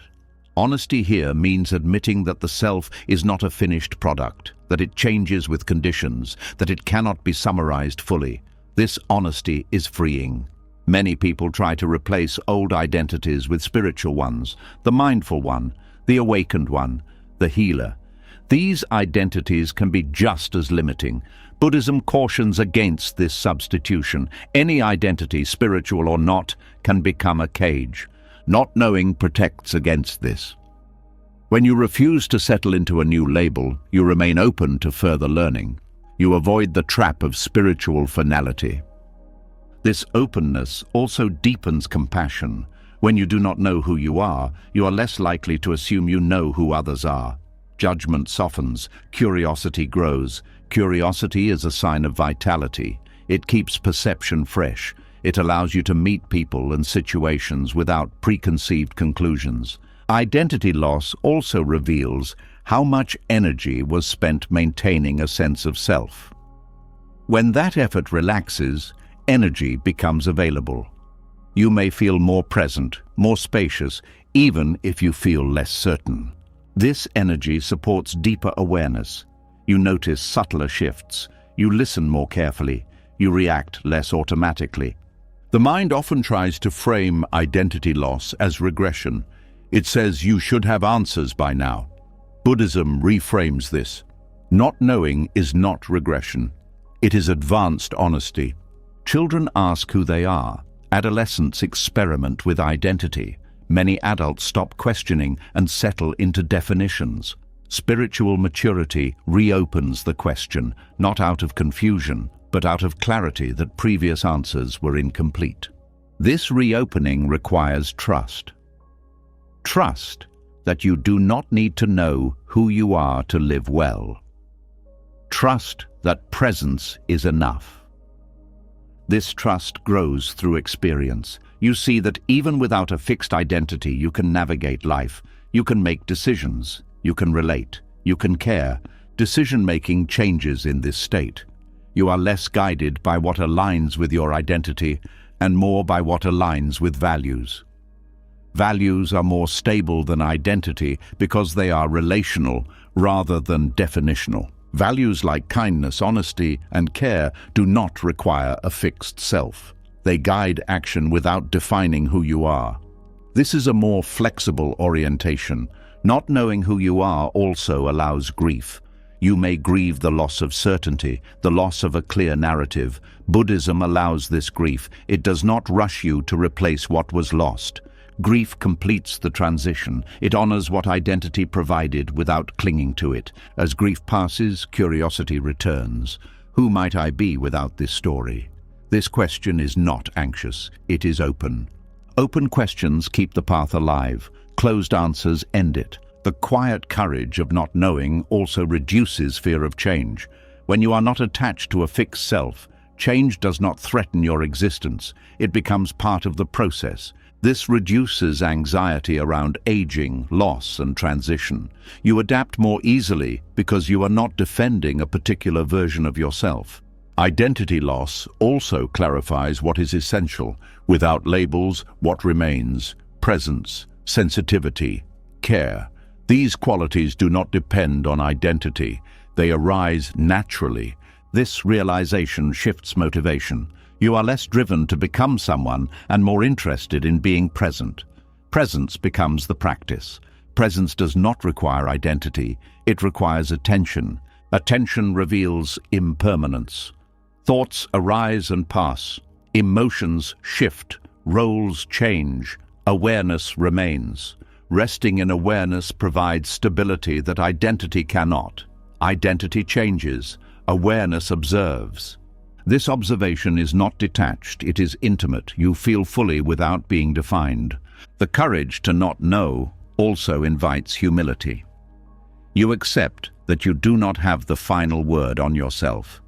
Speaker 1: Honesty here means admitting that the self is not a finished product, that it changes with conditions, that it cannot be summarized fully. This honesty is freeing. Many people try to replace old identities with spiritual ones, the mindful one, the awakened one, the healer. These identities can be just as limiting. Buddhism cautions against this substitution. Any identity, spiritual or not, can become a cage. Not knowing protects against this. When you refuse to settle into a new label, you remain open to further learning. You avoid the trap of spiritual finality. This openness also deepens compassion. When you do not know who you are less likely to assume you know who others are. Judgment softens, curiosity grows. Curiosity is a sign of vitality. It keeps perception fresh. It allows you to meet people and situations without preconceived conclusions. Identity loss also reveals how much energy was spent maintaining a sense of self. When that effort relaxes, energy becomes available. You may feel more present, more spacious, even if you feel less certain. This energy supports deeper awareness. You notice subtler shifts. You listen more carefully. You react less automatically. The mind often tries to frame identity loss as regression. It says you should have answers by now. Buddhism reframes this. Not knowing is not regression. It is advanced honesty. Children ask who they are. Adolescents experiment with identity. Many adults stop questioning and settle into definitions. Spiritual maturity reopens the question, not out of confusion, but out of clarity that previous answers were incomplete. This reopening requires trust. Trust that you do not need to know who you are to live well. Trust that presence is enough. This trust grows through experience. You see that even without a fixed identity, you can navigate life. You can make decisions. You can relate. You can care. Decision-making changes in this state. You are less guided by what aligns with your identity and more by what aligns with values. Values are more stable than identity because they are relational rather than definitional. Values like kindness, honesty, and care do not require a fixed self. They guide action without defining who you are. This is a more flexible orientation. Not knowing who you are also allows grief. You may grieve the loss of certainty, the loss of a clear narrative. Buddhism allows this grief. It does not rush you to replace what was lost. Grief completes the transition. It honors what identity provided without clinging to it. As grief passes, curiosity returns. Who might I be without this story? This question is not anxious. It is open. Open questions keep the path alive. Closed answers end it. The quiet courage of not knowing also reduces fear of change. When you are not attached to a fixed self, change does not threaten your existence. It becomes part of the process. This reduces anxiety around aging, loss, and transition. You adapt more easily because you are not defending a particular version of yourself. Identity loss also clarifies what is essential. Without labels, what remains? Presence, sensitivity, care. These qualities do not depend on identity. They arise naturally. This realization shifts motivation. You are less driven to become someone and more interested in being present. Presence becomes the practice. Presence does not require identity. It requires attention. Attention reveals impermanence. Thoughts arise and pass. Emotions shift. Roles change. Awareness remains. Resting in awareness provides stability that identity cannot. Identity changes. Awareness observes. This observation is not detached, it is intimate. You feel fully without being defined. The courage to not know also invites humility. You accept that you do not have the final word on yourself.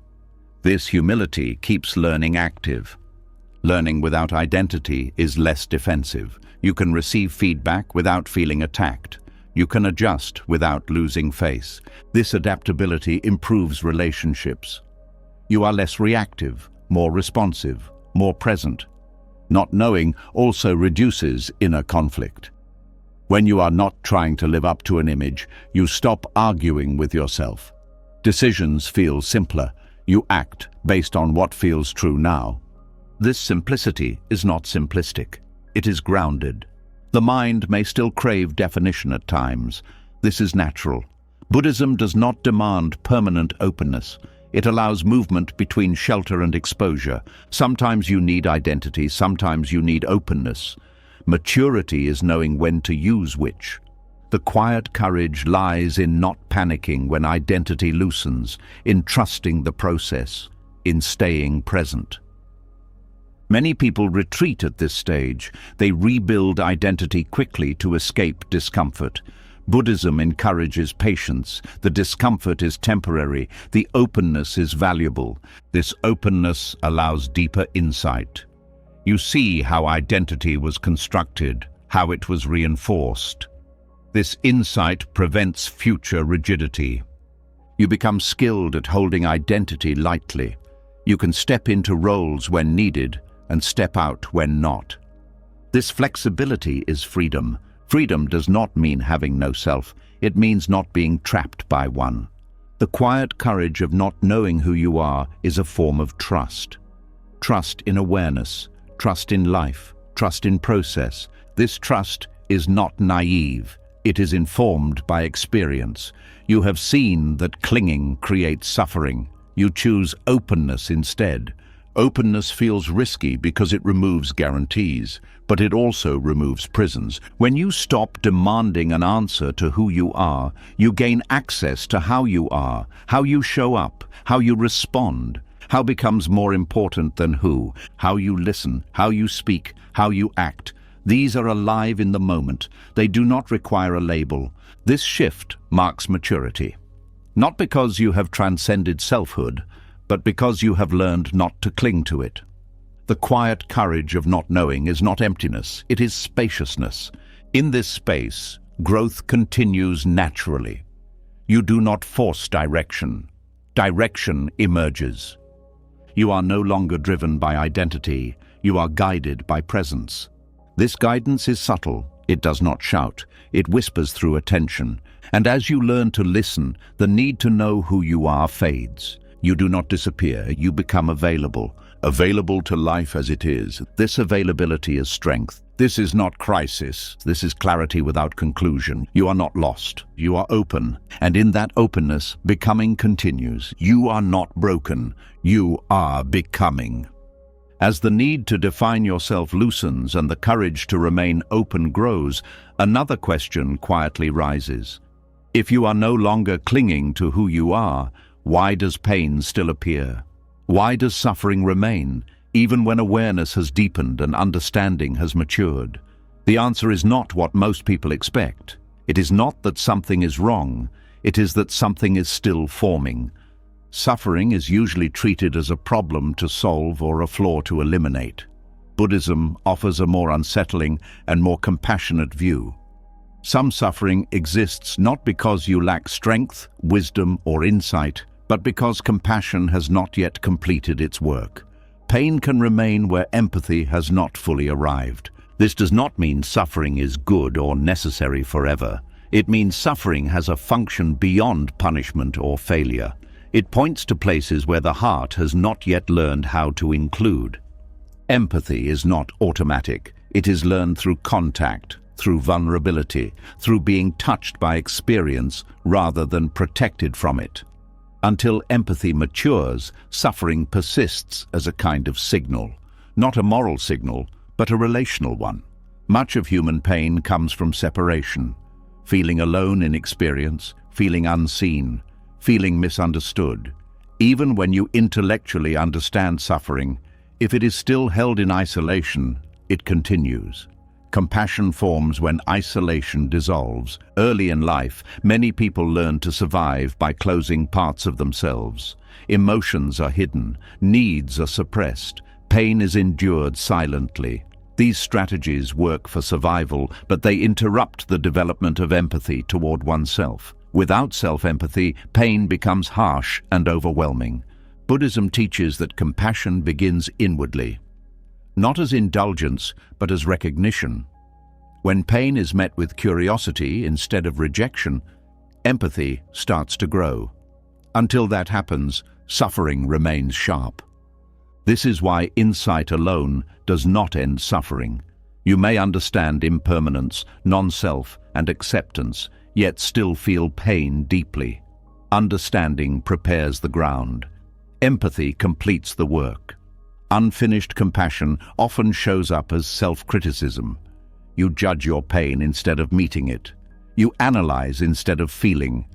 Speaker 1: This humility keeps learning active. Learning without identity is less defensive. You can receive feedback without feeling attacked. You can adjust without losing face. This adaptability improves relationships. You are less reactive, more responsive, more present. Not knowing also reduces inner conflict. When you are not trying to live up to an image, you stop arguing with yourself. Decisions feel simpler. You act based on what feels true now. This simplicity is not simplistic. It is grounded. The mind may still crave definition at times. This is natural. Buddhism does not demand permanent openness. It allows movement between shelter and exposure. Sometimes you need identity, sometimes you need openness. Maturity is knowing when to use which. The quiet courage lies in not panicking when identity loosens, in trusting the process, in staying present. Many people retreat at this stage. They rebuild identity quickly to escape discomfort. Buddhism encourages patience. The discomfort is temporary. The openness is valuable. This openness allows deeper insight. You see how identity was constructed, how it was reinforced. This insight prevents future rigidity. You become skilled at holding identity lightly. You can step into roles when needed and step out when not. This flexibility is freedom. Freedom does not mean having no self. It means not being trapped by one. The quiet courage of not knowing who you are is a form of trust. Trust in awareness, trust in life, trust in process. This trust is not naive. It is informed by experience. You have seen that clinging creates suffering. You choose openness instead. Openness feels risky because it removes guarantees, but it also removes prisons. When you stop demanding an answer to who you are, you gain access to how you are, how you show up, how you respond. How becomes more important than who, how you listen, how you speak, how you act. These are alive in the moment. They do not require a label. This shift marks maturity. Not because you have transcended selfhood, but because you have learned not to cling to it. The quiet courage of not knowing is not emptiness, it is spaciousness. In this space, growth continues naturally. You do not force direction. Direction emerges. You are no longer driven by identity, you are guided by presence. This guidance is subtle, it does not shout, it whispers through attention. And as you learn to listen, the need to know who you are fades. You do not disappear, you become available to life as it is. This availability is strength. This is not crisis, this is clarity without conclusion. You are not lost, you are open, and in that openness, becoming continues. You are not broken, you are becoming. As the need to define yourself loosens and the courage to remain open grows, another question quietly rises. If you are no longer clinging to who you are, why does pain still appear? Why does suffering remain, even when awareness has deepened and understanding has matured? The answer is not what most people expect. It is not that something is wrong, it is that something is still forming. Suffering is usually treated as a problem to solve or a flaw to eliminate. Buddhism offers a more unsettling and more compassionate view. Some suffering exists not because you lack strength, wisdom, or insight, but because compassion has not yet completed its work. Pain can remain where empathy has not fully arrived. This does not mean suffering is good or necessary forever. It means suffering has a function beyond punishment or failure. It points to places where the heart has not yet learned how to include. Empathy is not automatic. It is learned through contact, through vulnerability, through being touched by experience rather than protected from it. Until empathy matures, suffering persists as a kind of signal. Not a moral signal, but a relational one. Much of human pain comes from separation. Feeling alone in experience, feeling unseen, feeling misunderstood. Even when you intellectually understand suffering, if it is still held in isolation, it continues. Compassion forms when isolation dissolves. Early in life, many people learn to survive by closing parts of themselves. Emotions are hidden, needs are suppressed, pain is endured silently. These strategies work for survival, but they interrupt the development of empathy toward oneself. Without self-empathy, pain becomes harsh and overwhelming. Buddhism teaches that compassion begins inwardly. Not as indulgence, but as recognition. When pain is met with curiosity instead of rejection, empathy starts to grow. Until that happens, suffering remains sharp. This is why insight alone does not end suffering. You may understand impermanence, non-self, and acceptance, yet still feel pain deeply. Understanding prepares the ground. Empathy completes the work. Unfinished compassion often shows up as self-criticism. You judge your pain instead of meeting it. You analyze instead of feeling.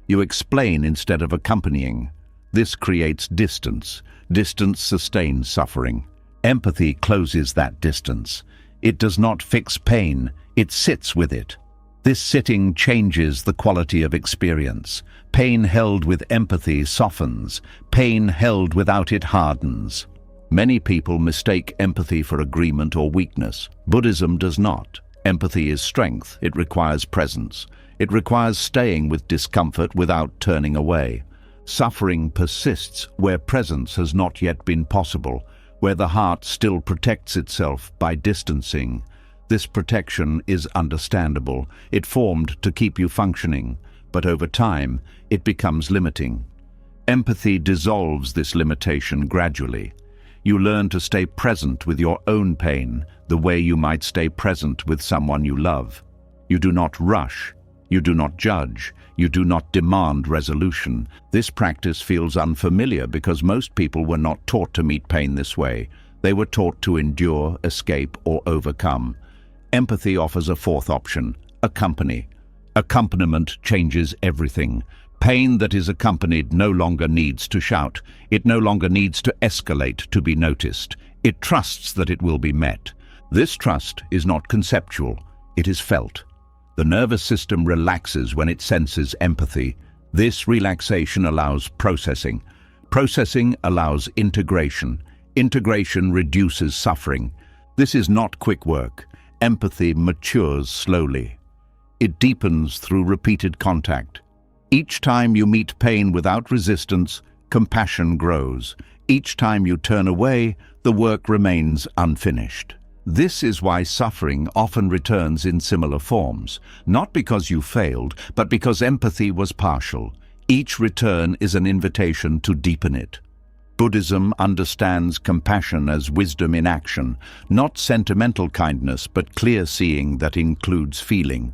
Speaker 1: You explain instead of accompanying. This creates distance. Distance sustains suffering. Empathy closes that distance. It does not fix pain, it sits with it. This sitting changes the quality of experience. Pain held with empathy softens. Pain held without it hardens. Many people mistake empathy for agreement or weakness. Buddhism does not. Empathy is strength. It requires presence. It requires staying with discomfort without turning away. Suffering persists where presence has not yet been possible, where the heart still protects itself by distancing. This protection is understandable. It formed to keep you functioning, but over time, it becomes limiting. Empathy dissolves this limitation gradually. You learn to stay present with your own pain, the way you might stay present with someone you love. You do not rush. You do not judge. You do not demand resolution. This practice feels unfamiliar because most people were not taught to meet pain this way. They were taught to endure, escape, or overcome. Empathy offers a fourth option: accompany. Accompaniment changes everything. Pain that is accompanied no longer needs to shout. It no longer needs to escalate to be noticed. It trusts that it will be met. This trust is not conceptual, it is felt. The nervous system relaxes when it senses empathy. This relaxation allows processing. Processing allows integration. Integration reduces suffering. This is not quick work. Empathy matures slowly. It deepens through repeated contact. Each time you meet pain without resistance, compassion grows. Each time you turn away, the work remains unfinished. This is why suffering often returns in similar forms, not because you failed, but because empathy was partial. Each return is an invitation to deepen it. Buddhism understands compassion as wisdom in action, not sentimental kindness, but clear seeing that includes feeling.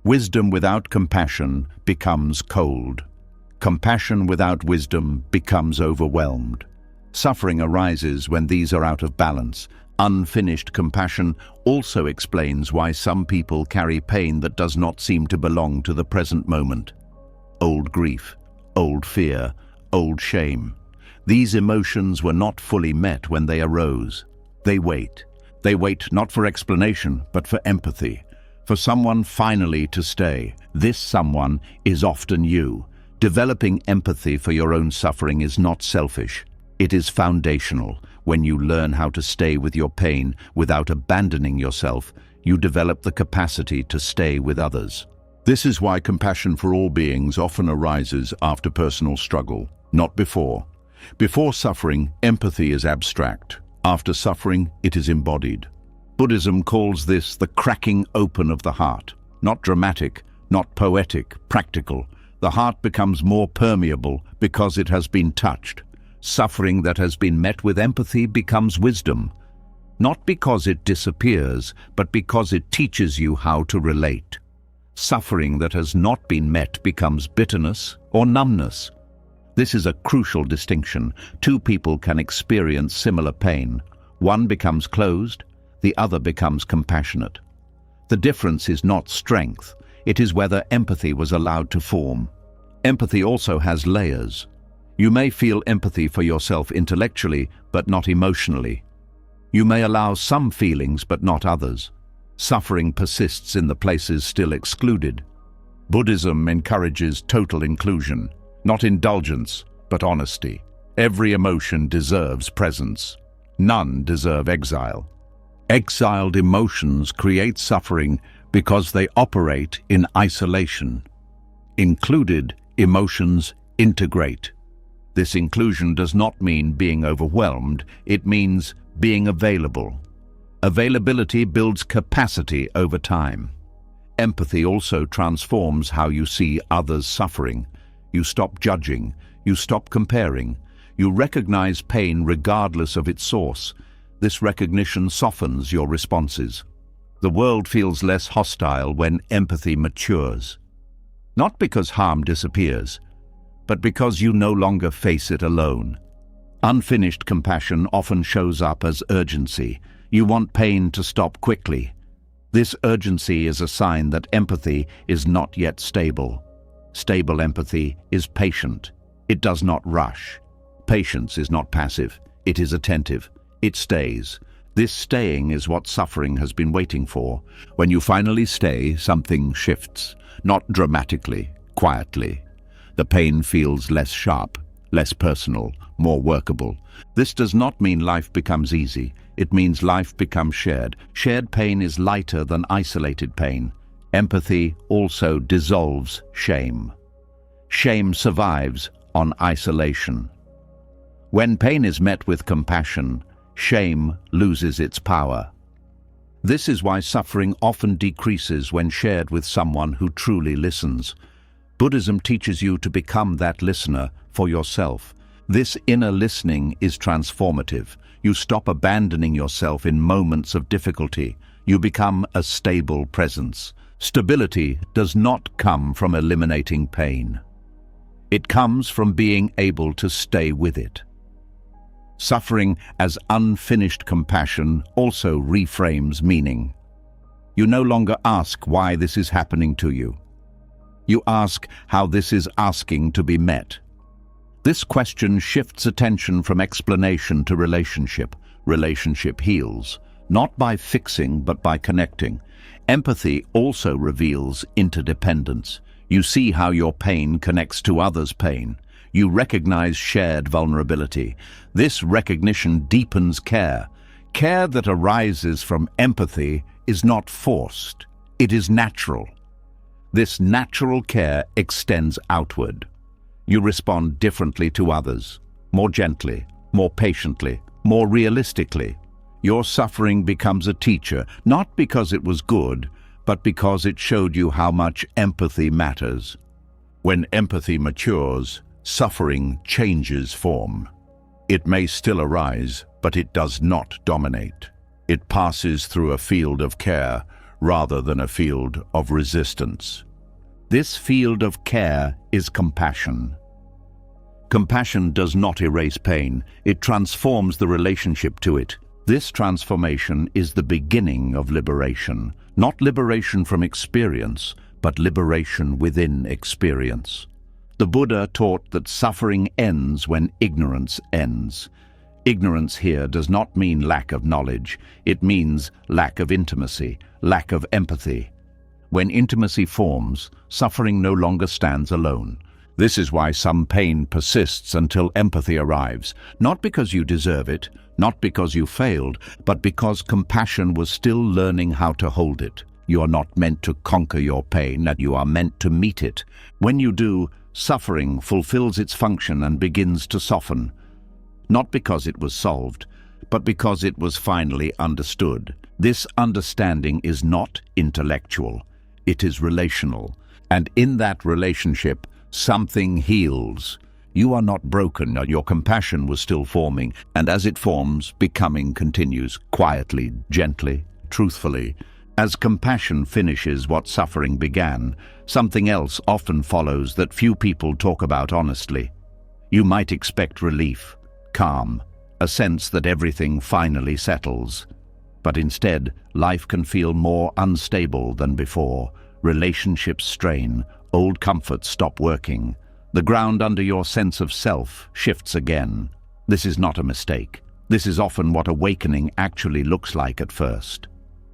Speaker 1: Wisdom without compassion becomes cold. Compassion without wisdom becomes overwhelmed. Suffering arises when these are out of balance. Unfinished compassion also explains why some people carry pain that does not seem to belong to the present moment. Old grief, old fear, old shame. These emotions were not fully met when they arose. They wait. They wait not for explanation, but for empathy. For someone finally to stay. This someone is often you. Developing empathy for your own suffering is not selfish. It is foundational. When you learn how to stay with your pain without abandoning yourself, you develop the capacity to stay with others. This is why compassion for all beings often arises after personal struggle, not before. Before suffering, empathy is abstract. After suffering, it is embodied. Buddhism calls this the cracking open of the heart. Not dramatic, not poetic, practical. The heart becomes more permeable because it has been touched. Suffering that has been met with empathy becomes wisdom, not because it disappears, but because it teaches you how to relate. Suffering that has not been met becomes bitterness or numbness. This is a crucial distinction. Two people can experience similar pain. One becomes closed, the other becomes compassionate. The difference is not strength, it is whether empathy was allowed to form. Empathy also has layers. You may feel empathy for yourself intellectually, but not emotionally. You may allow some feelings, but not others. Suffering persists in the places still excluded. Buddhism encourages total inclusion, not indulgence, but honesty. Every emotion deserves presence. None deserve exile. Exiled emotions create suffering because they operate in isolation. Included emotions integrate. This inclusion does not mean being overwhelmed, it means being available. Availability builds capacity over time. Empathy also transforms how you see others suffering. You stop judging, you stop comparing, you recognize pain regardless of its source. This recognition softens your responses. The world feels less hostile when empathy matures. Not because harm disappears, but because you no longer face it alone. Unfinished compassion often shows up as urgency. You want pain to stop quickly. This urgency is a sign that empathy is not yet stable. Stable empathy is patient. It does not rush. Patience is not passive. It is attentive. It stays. This staying is what suffering has been waiting for. When you finally stay, something shifts. Not dramatically, quietly. The pain feels less sharp, less personal, more workable. This does not mean life becomes easy. It means life becomes shared. Shared pain is lighter than isolated pain. Empathy also dissolves shame. Shame survives on isolation. When pain is met with compassion, shame loses its power. This is why suffering often decreases when shared with someone who truly listens. Buddhism teaches you to become that listener for yourself. This inner listening is transformative. You stop abandoning yourself in moments of difficulty. You become a stable presence. Stability does not come from eliminating pain. It comes from being able to stay with it. Suffering as unfinished compassion also reframes meaning. You no longer ask why this is happening to you. You ask how this is asking to be met. This question shifts attention from explanation to relationship. Relationship heals. not by fixing but by connecting. Empathy also reveals interdependence. You see how your pain connects to others' pain. You recognize shared vulnerability. This recognition deepens care. Care that arises from empathy is not forced. It is natural. This natural care extends outward. You respond differently to others, more gently, more patiently, more realistically. Your suffering becomes a teacher, not because it was good, but because it showed you how much empathy matters. When empathy matures, suffering changes form. It may still arise, but it does not dominate. It passes through a field of care rather than a field of resistance. This field of care is compassion. Compassion does not erase pain, it transforms the relationship to it. This transformation is the beginning of liberation, not liberation from experience, but liberation within experience. The Buddha taught that suffering ends when ignorance ends. Ignorance here does not mean lack of knowledge, it means lack of intimacy, lack of empathy. When intimacy forms, suffering no longer stands alone. This is why some pain persists until empathy arrives, not because you deserve it, not because you failed, but because compassion was still learning how to hold it. You are not meant to conquer your pain, and you are meant to meet it. When you do, suffering fulfills its function and begins to soften. Not because it was solved, but because it was finally understood. This understanding is not intellectual, it is relational. And in that relationship, something heals. You are not broken, your compassion was still forming, and as it forms, becoming continues, quietly, gently, truthfully. As compassion finishes what suffering began, something else often follows that few people talk about honestly. You might expect relief, calm, a sense that everything finally settles. But instead, life can feel more unstable than before. Relationships strain, old comforts stop working. The ground under your sense of self shifts again. This is not a mistake. This is often what awakening actually looks like at first.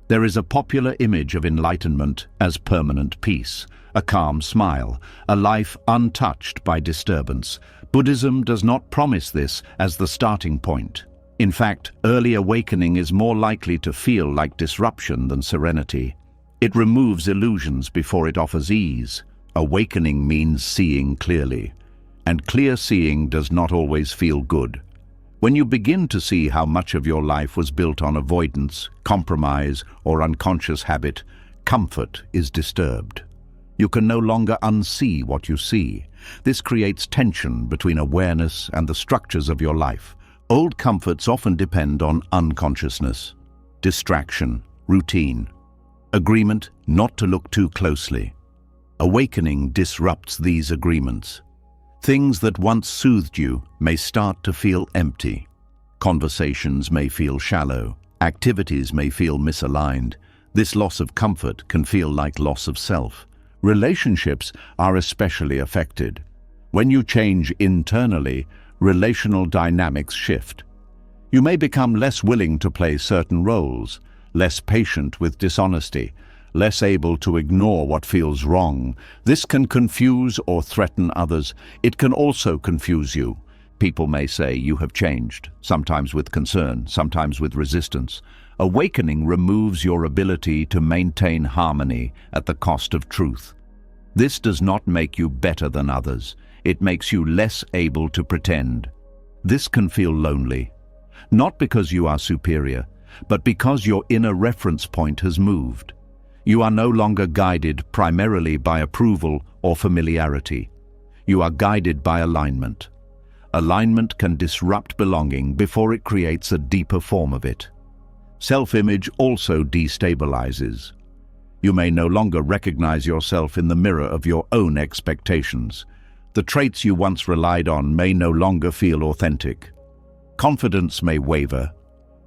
Speaker 1: There is a popular image of enlightenment as permanent peace, a calm smile, a life untouched by disturbance. Buddhism does not promise this as the starting point. In fact, early awakening is more likely to feel like disruption than serenity. It removes illusions before it offers ease. Awakening means seeing clearly, and clear seeing does not always feel good. When you begin to see how much of your life was built on avoidance, compromise, or unconscious habit, comfort is disturbed. You can no longer unsee what you see. This creates tension between awareness and the structures of your life. Old comforts often depend on unconsciousness, distraction, routine, agreement not to look too closely. Awakening disrupts these agreements. Things that once soothed you may start to feel empty. Conversations may feel shallow. Activities may feel misaligned. This loss of comfort can feel like loss of self. Relationships are especially affected. When you change internally, relational dynamics shift. You may become less willing to play certain roles, less patient with dishonesty, less able to ignore what feels wrong. This can confuse or threaten others. It can also confuse you. People may say you have changed, sometimes with concern, sometimes with resistance. Awakening removes your ability to maintain harmony at the cost of truth. This does not make you better than others. It makes you less able to pretend. This can feel lonely, not because you are superior, but because your inner reference point has moved. You are no longer guided primarily by approval or familiarity. You are guided by alignment. Alignment can disrupt belonging before it creates a deeper form of it. Self-image also destabilizes. You may no longer recognize yourself in the mirror of your own expectations. The traits you once relied on may no longer feel authentic. Confidence may waver.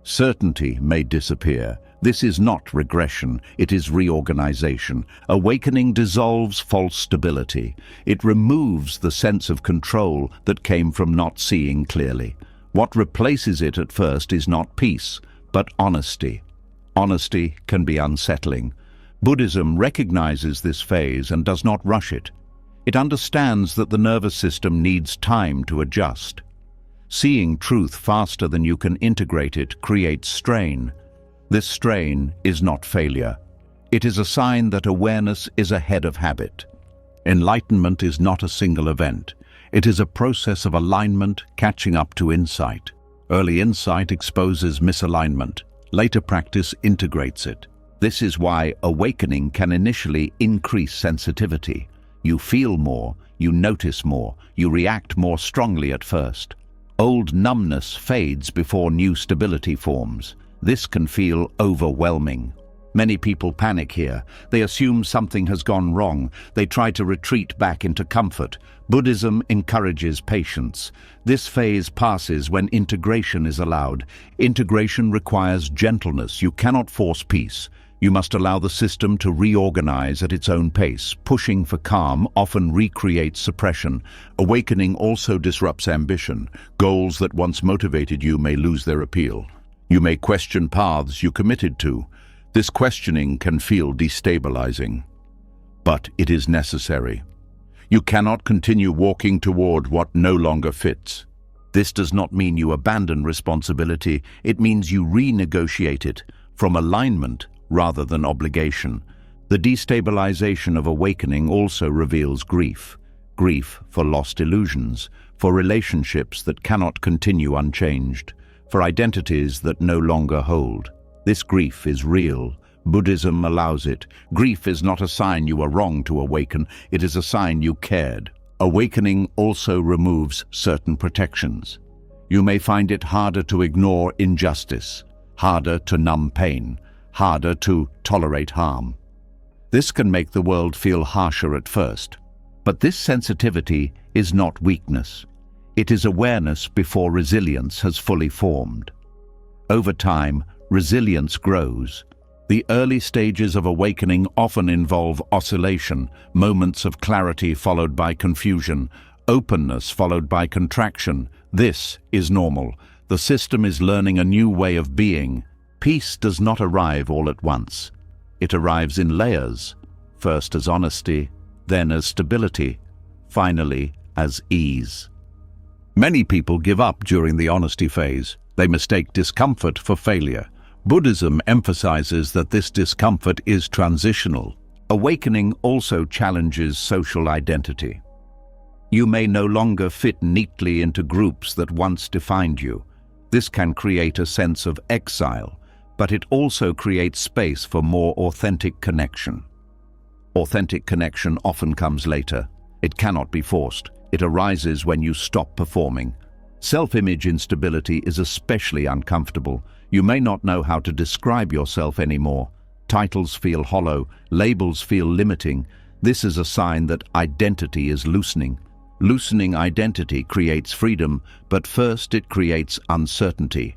Speaker 1: Certainty may disappear. This is not regression, it is reorganization. Awakening dissolves false stability. It removes the sense of control that came from not seeing clearly. What replaces it at first is not peace, but honesty. Honesty can be unsettling. Buddhism recognizes this phase and does not rush it. It understands that the nervous system needs time to adjust. Seeing truth faster than you can integrate it creates strain. This strain is not failure. It is a sign that awareness is ahead of habit. Enlightenment is not a single event. It is a process of alignment catching up to insight. Early insight exposes misalignment. Later practice integrates it. This is why awakening can initially increase sensitivity. You feel more, you notice more, you react more strongly at first. Old numbness fades before new stability forms. This can feel overwhelming. Many people panic here. They assume something has gone wrong. They try to retreat back into comfort. Buddhism encourages patience. This phase passes when integration is allowed. Integration requires gentleness. You cannot force peace. You must allow the system to reorganize at its own pace. Pushing for calm often recreates suppression. Awakening also disrupts ambition. Goals that once motivated you may lose their appeal. You may question paths you committed to. This questioning can feel destabilizing, but it is necessary. You cannot continue walking toward what no longer fits. This does not mean you abandon responsibility. It means you renegotiate it from alignment rather than obligation. The destabilization of awakening also reveals grief. Grief for lost illusions, for relationships that cannot continue unchanged, for identities that no longer hold. This grief is real. Buddhism allows it. Grief is not a sign you are wrong to awaken. It is a sign you cared. Awakening also removes certain protections. You may find it harder to ignore injustice, harder to numb pain, harder to tolerate harm. This can make the world feel harsher at first. But this sensitivity is not weakness. It is awareness before resilience has fully formed. Over time, resilience grows. The early stages of awakening often involve oscillation, moments of clarity followed by confusion, openness followed by contraction. This is normal. The system is learning a new way of being. Peace does not arrive all at once. It arrives in layers, first as honesty, then as stability, finally as ease. Many people give up during the honesty phase. They mistake discomfort for failure. Buddhism emphasizes that this discomfort is transitional. Awakening also challenges social identity. You may no longer fit neatly into groups that once defined you. This can create a sense of exile, but it also creates space for more authentic connection. Authentic connection often comes later. It cannot be forced. It arises when you stop performing. Self-image instability is especially uncomfortable. You may not know how to describe yourself anymore. Titles feel hollow, labels feel limiting. This is a sign that identity is loosening. Loosening identity creates freedom, but first it creates uncertainty.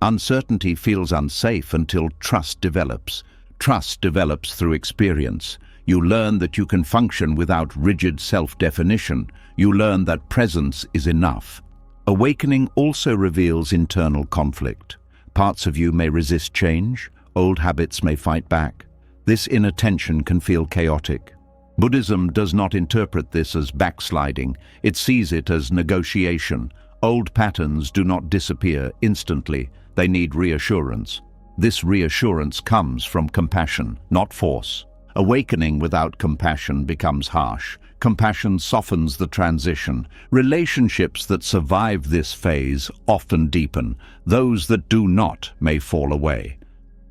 Speaker 1: Uncertainty feels unsafe until trust develops. Trust develops through experience. You learn that you can function without rigid self-definition. You learn that presence is enough. Awakening also reveals internal conflict. Parts of you may resist change. Old habits may fight back. This inner tension can feel chaotic. Buddhism does not interpret this as backsliding. It sees it as negotiation. Old patterns do not disappear instantly. They need reassurance. This reassurance comes from compassion, not force. Awakening without compassion becomes harsh. Compassion softens the transition. Relationships that survive this phase often deepen. Those that do not may fall away.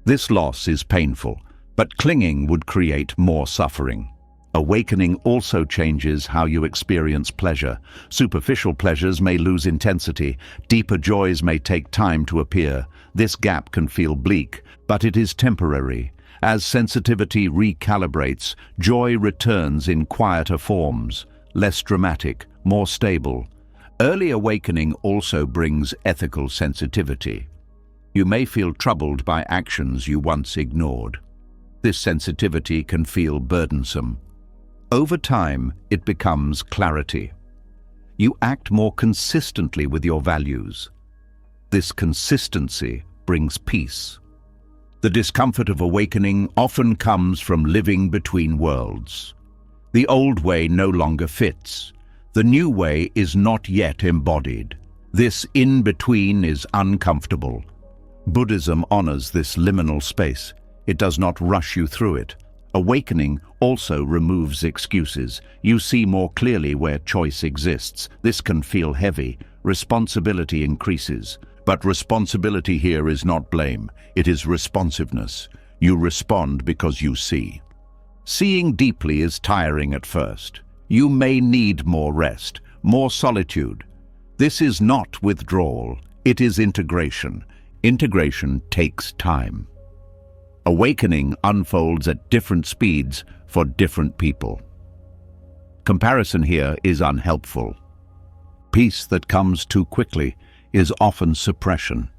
Speaker 1: This loss is painful, but clinging would create more suffering. Awakening also changes how you experience pleasure. Superficial pleasures may lose intensity. Deeper joys may take time to appear. This gap can feel bleak, but it is temporary. As sensitivity recalibrates, joy returns in quieter forms, less dramatic, more stable. Early awakening also brings ethical sensitivity. You may feel troubled by actions you once ignored. This sensitivity can feel burdensome. Over time, it becomes clarity. You act more consistently with your values. This consistency brings peace. The discomfort of awakening often comes from living between worlds. The old way no longer fits. The new way is not yet embodied. This in-between is uncomfortable. Buddhism honors this liminal space. It does not rush you through it. Awakening also removes excuses. You see more clearly where choice exists. This can feel heavy. Responsibility increases. But responsibility here is not blame. It is responsiveness. You respond because you see. Seeing deeply is tiring at first. You may need more rest, more solitude. This is not withdrawal. It is integration. Integration takes time. Awakening unfolds at different speeds for different people. Comparison here is unhelpful. Peace that comes too quickly is often suppression.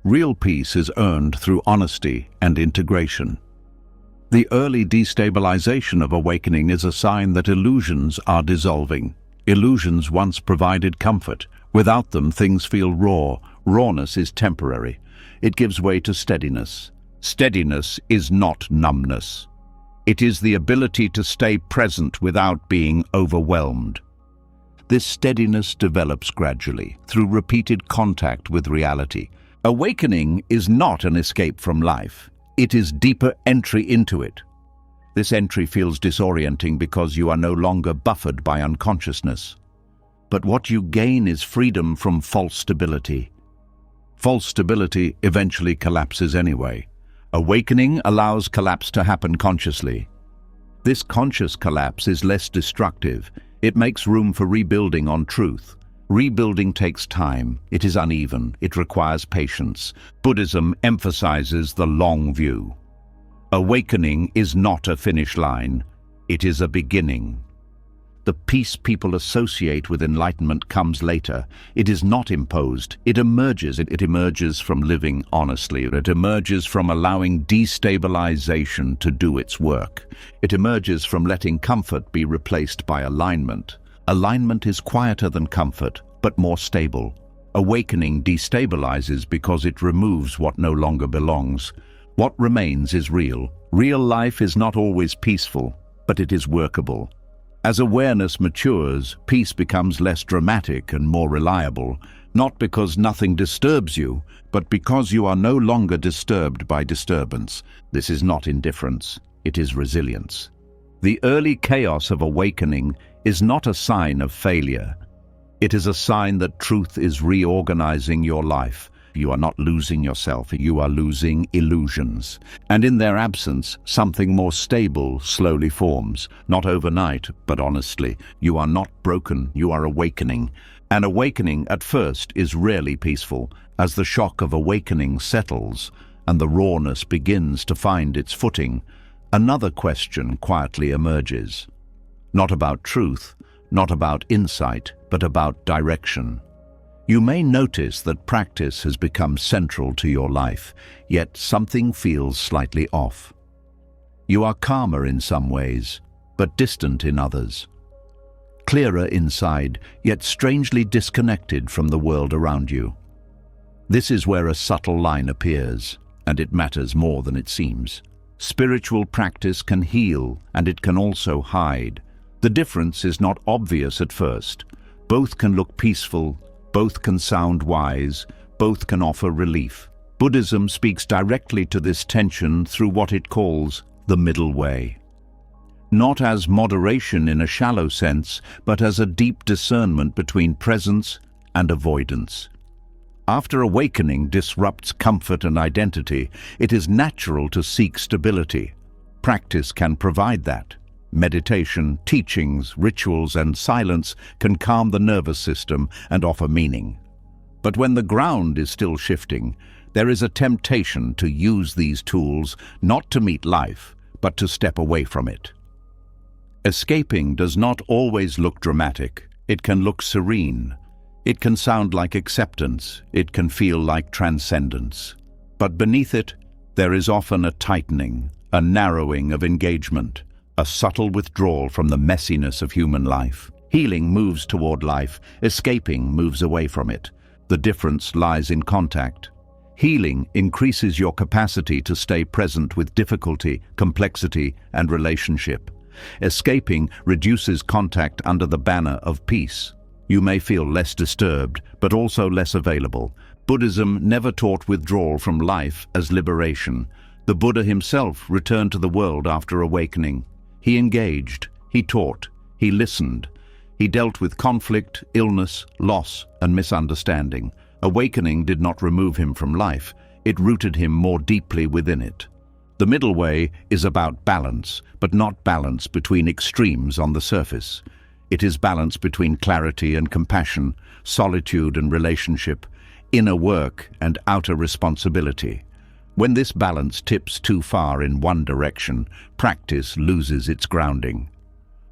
Speaker 1: Real peace is earned through honesty and integration. The early destabilization of awakening is a sign that illusions are dissolving. Illusions once provided comfort. Without them, things feel raw. Rawness is temporary. It gives way to steadiness. Steadiness is not numbness. It is the ability to stay present without being overwhelmed. This steadiness develops gradually through repeated contact with reality. Awakening is not an escape from life. It is deeper entry into it. This entry feels disorienting because you are no longer buffered by unconsciousness. But what you gain is freedom from false stability. False stability eventually collapses anyway. Awakening allows collapse to happen consciously. This conscious collapse is less destructive. It makes room for rebuilding on truth. Rebuilding takes time. It is uneven. It requires patience. Buddhism emphasizes the long view. Awakening is not a finish line. It is a beginning. The peace people associate with enlightenment comes later. It is not imposed. It emerges. It emerges from living honestly. It emerges from allowing destabilization to do its work. It emerges from letting comfort be replaced by alignment. Alignment is quieter than comfort, but more stable. Awakening destabilizes because it removes what no longer belongs. What remains is real. Real life is not always peaceful, but it is workable. As awareness matures, peace becomes less dramatic and more reliable, not because nothing disturbs you, but because you are no longer disturbed by disturbance. This is not indifference, it is resilience. The early chaos of awakening is not a sign of failure. It is a sign that truth is reorganizing your life. You are not losing yourself, you are losing illusions. And in their absence, something more stable slowly forms. Not overnight, but honestly. You are not broken, you are awakening. And awakening at first is rarely peaceful. As the shock of awakening settles and the rawness begins to find its footing, another question quietly emerges. Not about truth, not about insight, but about direction. You may notice that practice has become central to your life, yet something feels slightly off. You are calmer in some ways, but distant in others. Clearer inside, yet strangely disconnected from the world around you. This is where a subtle line appears, and it matters more than it seems. Spiritual practice can heal, and it can also hide. The difference is not obvious at first. Both can look peaceful, both can sound wise, both can offer relief. Buddhism speaks directly to this tension through what it calls the middle way. Not as moderation in a shallow sense, but as a deep discernment between presence and avoidance. After awakening disrupts comfort and identity, it is natural to seek stability. Practice can provide that. Meditation, teachings, rituals, and silence can calm the nervous system and offer meaning. But when the ground is still shifting, there is a temptation to use these tools not to meet life, but to step away from it. Escaping does not always look dramatic. It can look serene. It can sound like acceptance. It can feel like transcendence. But beneath it, there is often a tightening, a narrowing of engagement, a subtle withdrawal from the messiness of human life. Healing moves toward life, escaping moves away from it. The difference lies in contact. Healing increases your capacity to stay present with difficulty, complexity, and relationship. Escaping reduces contact under the banner of peace. You may feel less disturbed, but also less available. Buddhism never taught withdrawal from life as liberation. The Buddha himself returned to the world after awakening. He engaged, he taught, he listened. He dealt with conflict, illness, loss, and misunderstanding. Awakening did not remove him from life, it rooted him more deeply within it. The middle way is about balance, but not balance between extremes on the surface. It is balance between clarity and compassion, solitude and relationship, inner work and outer responsibility. When this balance tips too far in one direction, practice loses its grounding.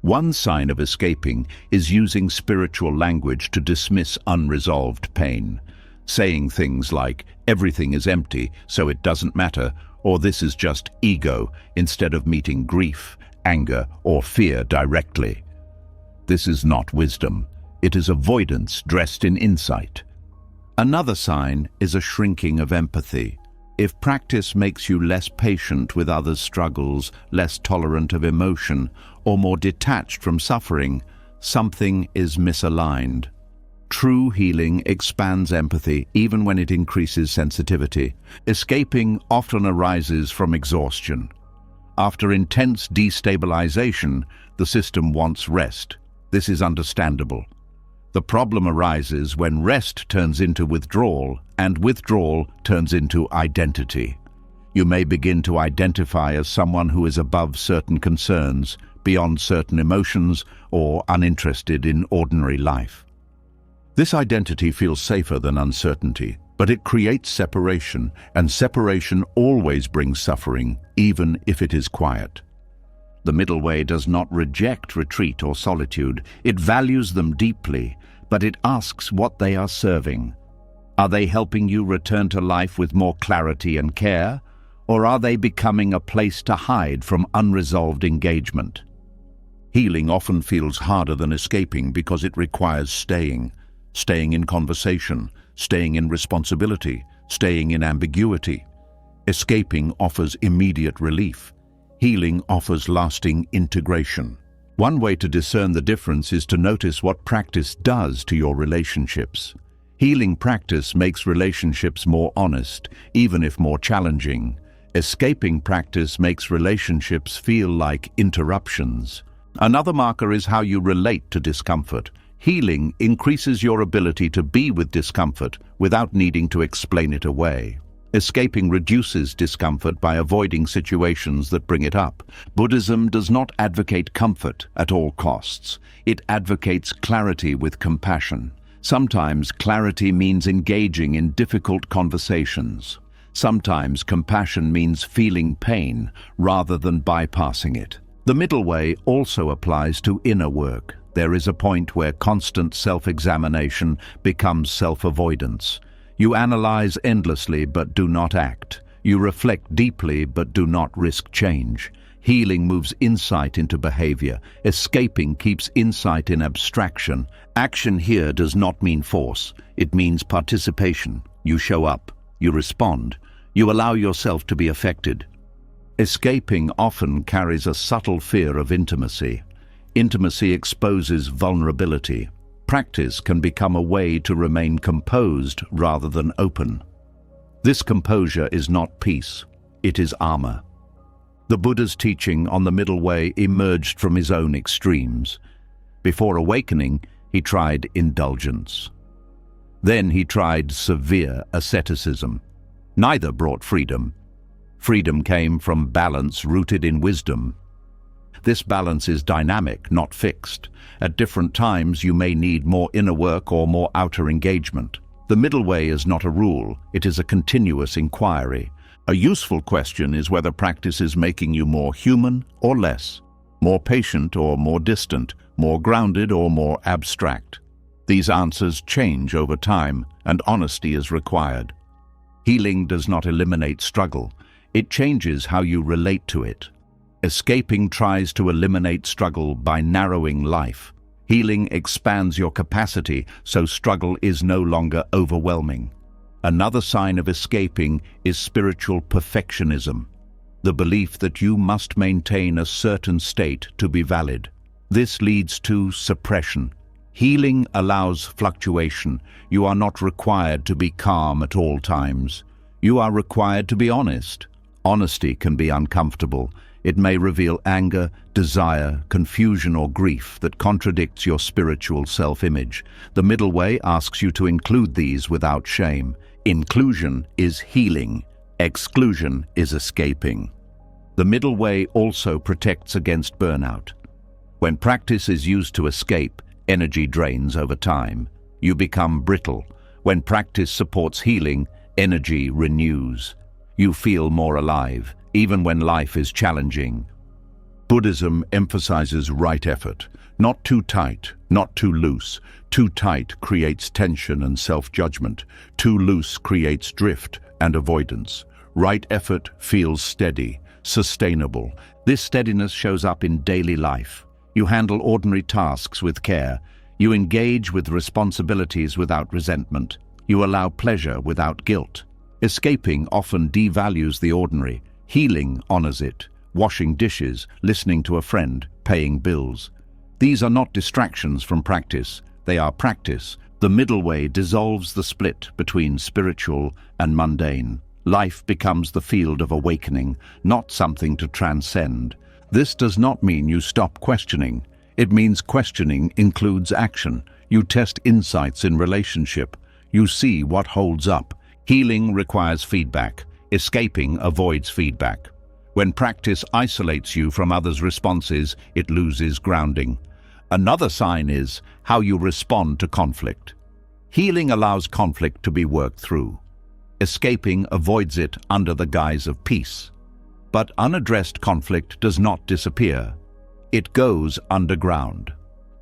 Speaker 1: One sign of escaping is using spiritual language to dismiss unresolved pain. Saying things like, "Everything is empty, so it doesn't matter," or "This is just ego," instead of meeting grief, anger, or fear directly. This is not wisdom. It is avoidance dressed in insight. Another sign is a shrinking of empathy. If practice makes you less patient with others' struggles, less tolerant of emotion, or more detached from suffering, something is misaligned. True healing expands empathy even when it increases sensitivity. Escaping often arises from exhaustion. After intense destabilization, the system wants rest. This is understandable. The problem arises when rest turns into withdrawal, and withdrawal turns into identity. You may begin to identify as someone who is above certain concerns, beyond certain emotions, or uninterested in ordinary life. This identity feels safer than uncertainty, but it creates separation, and separation always brings suffering, even if it is quiet. The middle way does not reject retreat or solitude. It values them deeply, but it asks what they are serving. Are they helping you return to life with more clarity and care, or are they becoming a place to hide from unresolved engagement? Healing often feels harder than escaping because it requires staying in conversation, staying in responsibility, staying in ambiguity. Escaping offers immediate relief. Healing offers lasting integration. One way to discern the difference is to notice what practice does to your relationships. Healing practice makes relationships more honest, even if more challenging. Escaping practice makes relationships feel like interruptions. Another marker is how you relate to discomfort. Healing increases your ability to be with discomfort without needing to explain it away. Escaping reduces discomfort by avoiding situations that bring it up. Buddhism does not advocate comfort at all costs. It advocates clarity with compassion. Sometimes clarity means engaging in difficult conversations. Sometimes compassion means feeling pain rather than bypassing it. The middle way also applies to inner work. There is a point where constant self-examination becomes self-avoidance. You analyze endlessly but do not act. You reflect deeply but do not risk change. Healing moves insight into behavior. Escaping keeps insight in abstraction. Action here does not mean force. It means participation. You show up. You respond. You allow yourself to be affected. Escaping often carries a subtle fear of intimacy. Intimacy exposes vulnerability. Practice can become a way to remain composed rather than open. This composure is not peace, it is armor. The Buddha's teaching on the middle way emerged from his own extremes. Before awakening, he tried indulgence. Then he tried severe asceticism. Neither brought freedom. Freedom came from balance rooted in wisdom. This balance is dynamic, not fixed. At different times, you may need more inner work or more outer engagement. The middle way is not a rule, it is a continuous inquiry. A useful question is whether practice is making you more human or less, more patient or more distant, more grounded or more abstract. These answers change over time, and honesty is required. Healing does not eliminate struggle, it changes how you relate to it. Escaping tries to eliminate struggle by narrowing life. Healing expands your capacity so struggle is no longer overwhelming. Another sign of escaping is spiritual perfectionism, the belief that you must maintain a certain state to be valid. This leads to suppression. Healing allows fluctuation. You are not required to be calm at all times. You are required to be honest. Honesty can be uncomfortable. It may reveal anger, desire, confusion, or grief that contradicts your spiritual self-image. The middle way asks you to include these without shame. Inclusion is healing. Exclusion is escaping. The middle way also protects against burnout. When practice is used to escape, energy drains over time. You become brittle. When practice supports healing, energy renews. You feel more alive, even when life is challenging. Buddhism emphasizes right effort, not too tight, not too loose. Too tight creates tension and self-judgment. Too loose creates drift and avoidance. Right effort feels steady, sustainable. This steadiness shows up in daily life. You handle ordinary tasks with care. You engage with responsibilities without resentment. You allow pleasure without guilt. Escaping often devalues the ordinary. Healing honors it. Washing dishes, listening to a friend, paying bills. These are not distractions from practice. They are practice. The middle way dissolves the split between spiritual and mundane. Life becomes the field of awakening, not something to transcend. This does not mean you stop questioning. It means questioning includes action. You test insights in relationship. You see what holds up. Healing requires feedback. Escaping avoids feedback. When practice isolates you from others' responses, it loses grounding. Another sign is how you respond to conflict. Healing allows conflict to be worked through. Escaping avoids it under the guise of peace. But unaddressed conflict does not disappear. It goes underground.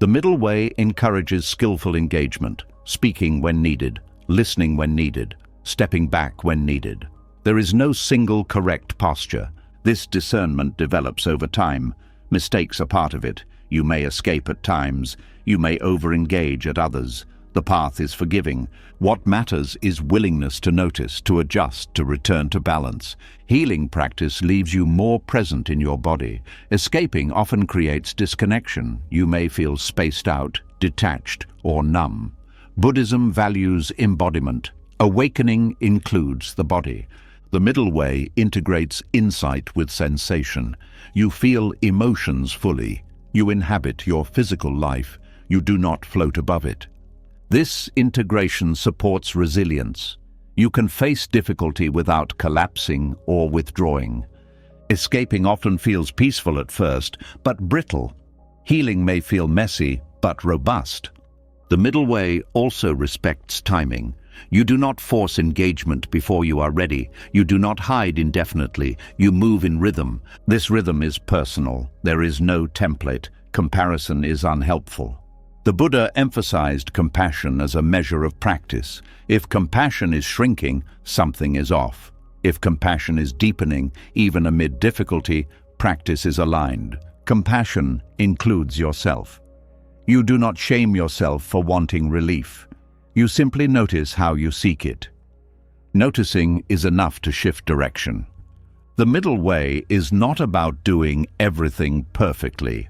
Speaker 1: The middle way encourages skillful engagement, speaking when needed, listening when needed, stepping back when needed. There is no single correct posture. This discernment develops over time. Mistakes are part of it. You may escape at times. You may over-engage at others. The path is forgiving. What matters is willingness to notice, to adjust, to return to balance. Healing practice leaves you more present in your body. Escaping often creates disconnection. You may feel spaced out, detached, or numb. Buddhism values embodiment. Awakening includes the body. The middle way integrates insight with sensation. You feel emotions fully. You inhabit your physical life. You do not float above it. This integration supports resilience. You can face difficulty without collapsing or withdrawing. Escaping often feels peaceful at first, but brittle. Healing may feel messy, but robust. The middle way also respects timing. You do not force engagement before you are ready. You do not hide indefinitely. You move in rhythm. This rhythm is personal. There is no template. Comparison is unhelpful. The Buddha emphasized compassion as a measure of practice. If compassion is shrinking, something is off. If compassion is deepening, even amid difficulty, practice is aligned. Compassion includes yourself. You do not shame yourself for wanting relief. You simply notice how you seek it. Noticing is enough to shift direction. The middle way is not about doing everything perfectly.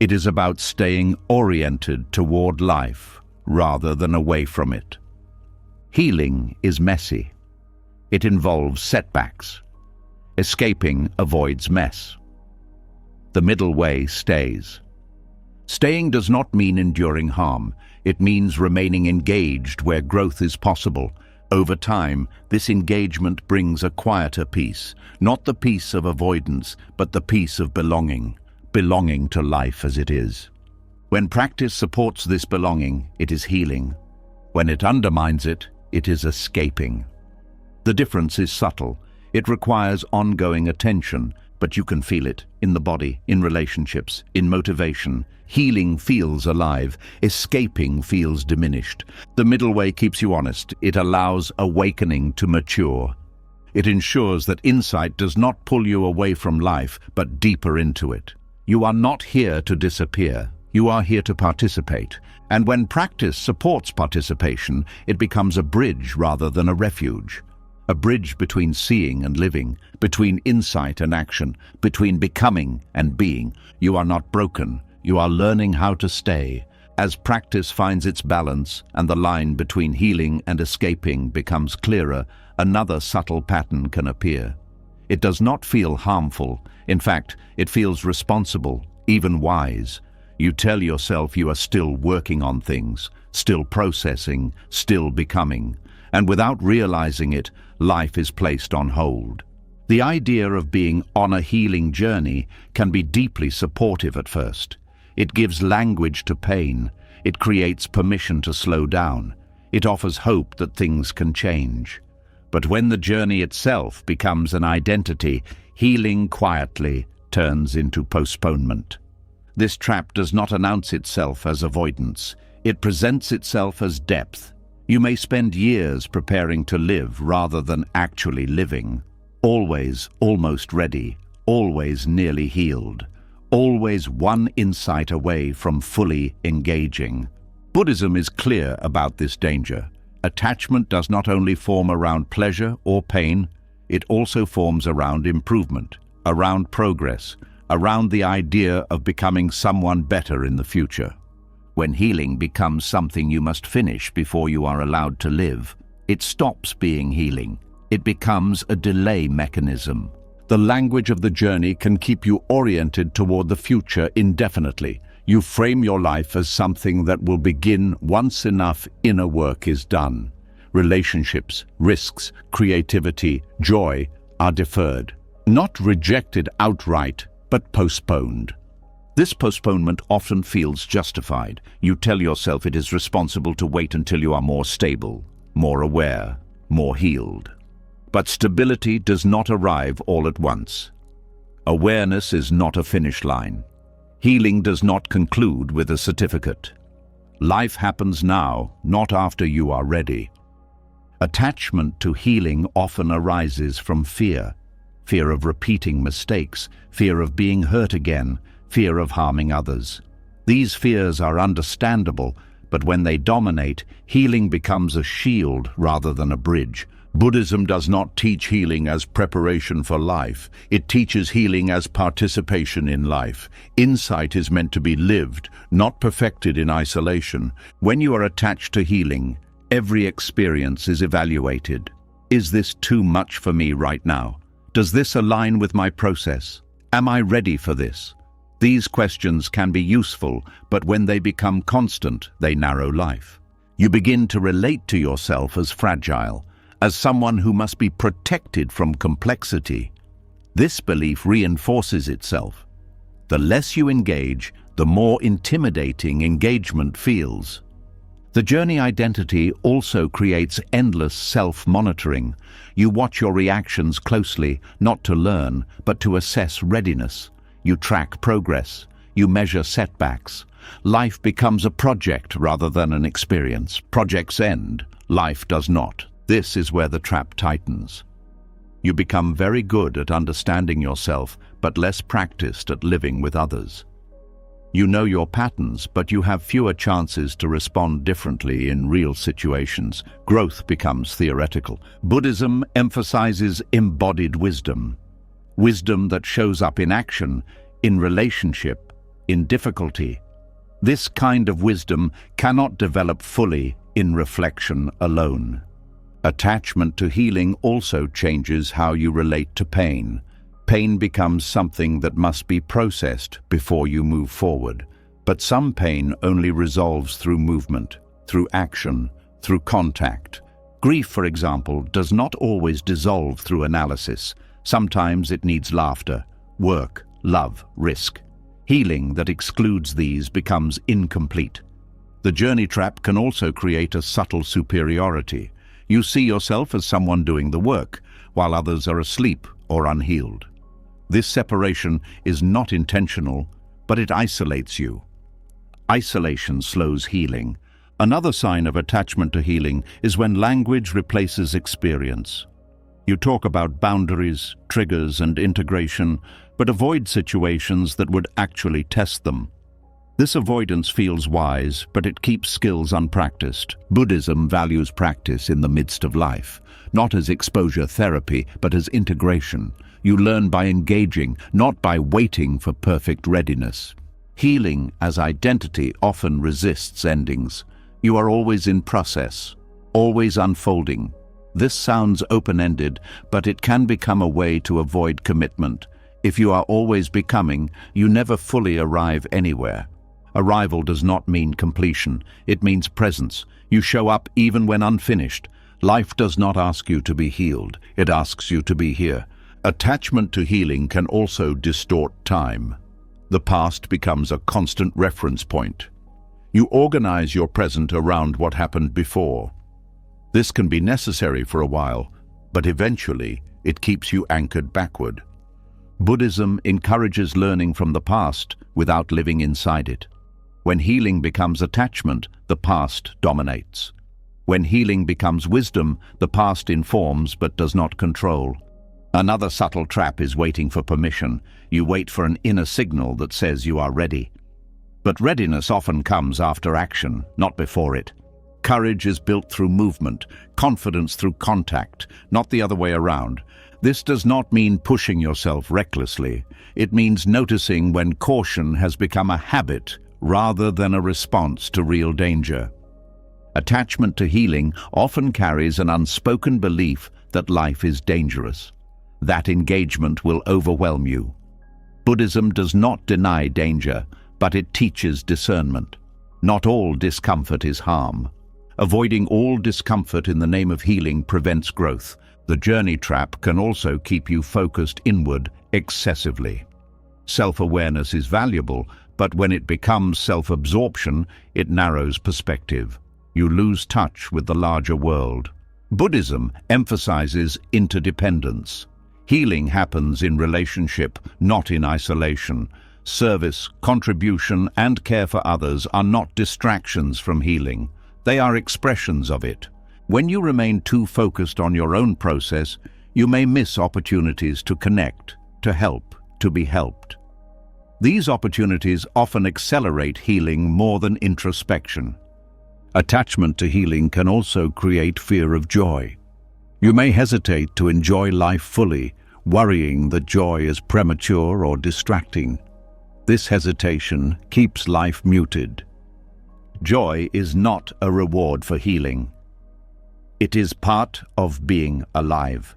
Speaker 1: It is about staying oriented toward life rather than away from it. Healing is messy. It involves setbacks. Escaping avoids mess. The middle way stays. Staying does not mean enduring harm. It means remaining engaged where growth is possible. Over time, this engagement brings a quieter peace, not the peace of avoidance, but the peace of belonging to life as it is. When practice supports this belonging, it is healing. When it undermines it, it is escaping. The difference is subtle. It requires ongoing attention, but you can feel it in the body, in relationships, in motivation. Healing feels alive. Escaping feels diminished. The middle way keeps you honest. It allows awakening to mature. It ensures that insight does not pull you away from life, but deeper into it. You are not here to disappear. You are here to participate, and when practice supports participation, it becomes a bridge rather than a refuge. A bridge between seeing and living, between insight and action, between becoming and being. You are not broken, you are learning how to stay. As practice finds its balance and the line between healing and escaping becomes clearer, another subtle pattern can appear. It does not feel harmful. In fact, it feels responsible, even wise. You tell yourself you are still working on things, still processing, still becoming. And without realizing it, life is placed on hold. The idea of being on a healing journey can be deeply supportive at first. It gives language to pain. It creates permission to slow down. It offers hope that things can change. But when the journey itself becomes an identity, healing quietly turns into postponement. This trap does not announce itself as avoidance. It presents itself as depth. You may spend years preparing to live rather than actually living. Always almost ready, always nearly healed. Always one insight away from fully engaging. Buddhism is clear about this danger. Attachment does not only form around pleasure or pain, it also forms around improvement, around progress, around the idea of becoming someone better in the future. When healing becomes something you must finish before you are allowed to live, it stops being healing. It becomes a delay mechanism. The language of the journey can keep you oriented toward the future indefinitely. You frame your life as something that will begin once enough inner work is done. Relationships, risks, creativity, joy are deferred. Not rejected outright, but postponed. This postponement often feels justified. You tell yourself it is responsible to wait until you are more stable, more aware, more healed. But stability does not arrive all at once. Awareness is not a finish line. Healing does not conclude with a certificate. Life happens now, not after you are ready. Attachment to healing often arises from fear. Fear of repeating mistakes, fear of being hurt again, fear of harming others. These fears are understandable, but when they dominate, healing becomes a shield rather than a bridge. Buddhism does not teach healing as preparation for life. It teaches healing as participation in life. Insight is meant to be lived, not perfected in isolation. When you are attached to healing, every experience is evaluated. Is this too much for me right now? Does this align with my process? Am I ready for this? These questions can be useful, but when they become constant, they narrow life. You begin to relate to yourself as fragile, as someone who must be protected from complexity. This belief reinforces itself. The less you engage, the more intimidating engagement feels. The journey identity also creates endless self-monitoring. You watch your reactions closely, not to learn, but to assess readiness. You track progress. You measure setbacks. Life becomes a project rather than an experience. Projects end. Life does not. This is where the trap tightens. You become very good at understanding yourself, but less practiced at living with others. You know your patterns, but you have fewer chances to respond differently in real situations. Growth becomes theoretical. Buddhism emphasizes embodied wisdom. Wisdom that shows up in action, in relationship, in difficulty. This kind of wisdom cannot develop fully in reflection alone. Attachment to healing also changes how you relate to pain. Pain becomes something that must be processed before you move forward. But some pain only resolves through movement, through action, through contact. Grief, for example, does not always dissolve through analysis. Sometimes it needs laughter, work, love, risk. Healing that excludes these becomes incomplete. The journey trap can also create a subtle superiority. You see yourself as someone doing the work, while others are asleep or unhealed. This separation is not intentional, but it isolates you. Isolation slows healing. Another sign of attachment to healing is when language replaces experience. You talk about boundaries, triggers, and integration, but avoid situations that would actually test them. This avoidance feels wise, but it keeps skills unpracticed. Buddhism values practice in the midst of life, not as exposure therapy, but as integration. You learn by engaging, not by waiting for perfect readiness. Healing as identity often resists endings. You are always in process, always unfolding. This sounds open-ended, but it can become a way to avoid commitment. If you are always becoming, you never fully arrive anywhere. Arrival does not mean completion. It means presence. You show up even when unfinished. Life does not ask you to be healed. It asks you to be here. Attachment to healing can also distort time. The past becomes a constant reference point. You organize your present around what happened before. This can be necessary for a while, but eventually it keeps you anchored backward. Buddhism encourages learning from the past without living inside it. When healing becomes attachment, the past dominates. When healing becomes wisdom, the past informs but does not control. Another subtle trap is waiting for permission. You wait for an inner signal that says you are ready. But readiness often comes after action, not before it. Courage is built through movement, confidence through contact, not the other way around. This does not mean pushing yourself recklessly. It means noticing when caution has become a habit rather than a response to real danger. Attachment to healing often carries an unspoken belief that life is dangerous. That engagement will overwhelm you. Buddhism does not deny danger, but it teaches discernment. Not all discomfort is harm. Avoiding all discomfort in the name of healing prevents growth. The journey trap can also keep you focused inward excessively. Self-awareness is valuable, but when it becomes self-absorption, it narrows perspective. You lose touch with the larger world. Buddhism emphasizes interdependence. Healing happens in relationship, not in isolation. Service, contribution, and care for others are not distractions from healing. They are expressions of it. When you remain too focused on your own process, you may miss opportunities to connect, to help, to be helped. These opportunities often accelerate healing more than introspection. Attachment to healing can also create fear of joy. You may hesitate to enjoy life fully, worrying that joy is premature or distracting. This hesitation keeps life muted. Joy is not a reward for healing. It is part of being alive.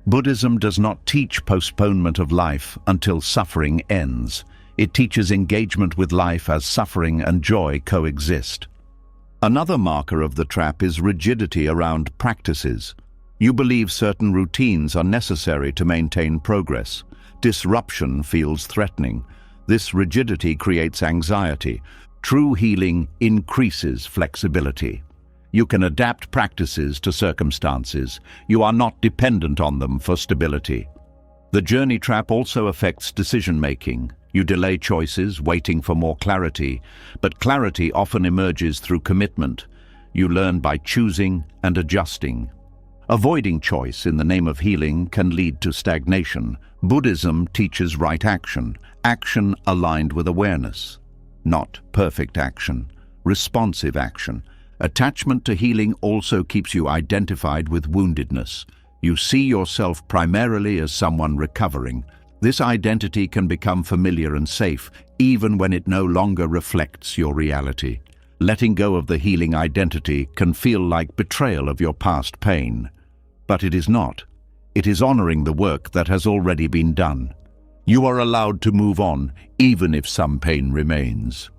Speaker 1: Buddhism does not teach postponement of life until suffering ends. It teaches engagement with life as suffering and joy coexist. Another marker of the trap is rigidity around practices. You believe certain routines are necessary to maintain progress. Disruption feels threatening. This rigidity creates anxiety. True healing increases flexibility. You can adapt practices to circumstances. You are not dependent on them for stability. The journey trap also affects decision-making. You delay choices, waiting for more clarity, but clarity often emerges through commitment. You learn by choosing and adjusting. Avoiding choice in the name of healing can lead to stagnation. Buddhism teaches right action, action aligned with awareness. Not perfect action, responsive action. Attachment to healing also keeps you identified with woundedness. You see yourself primarily as someone recovering. This identity can become familiar and safe, even when it no longer reflects your reality. Letting go of the healing identity can feel like betrayal of your past pain. But it is not. It is honoring the work that has already been done. You are allowed to move on, even if some pain remains.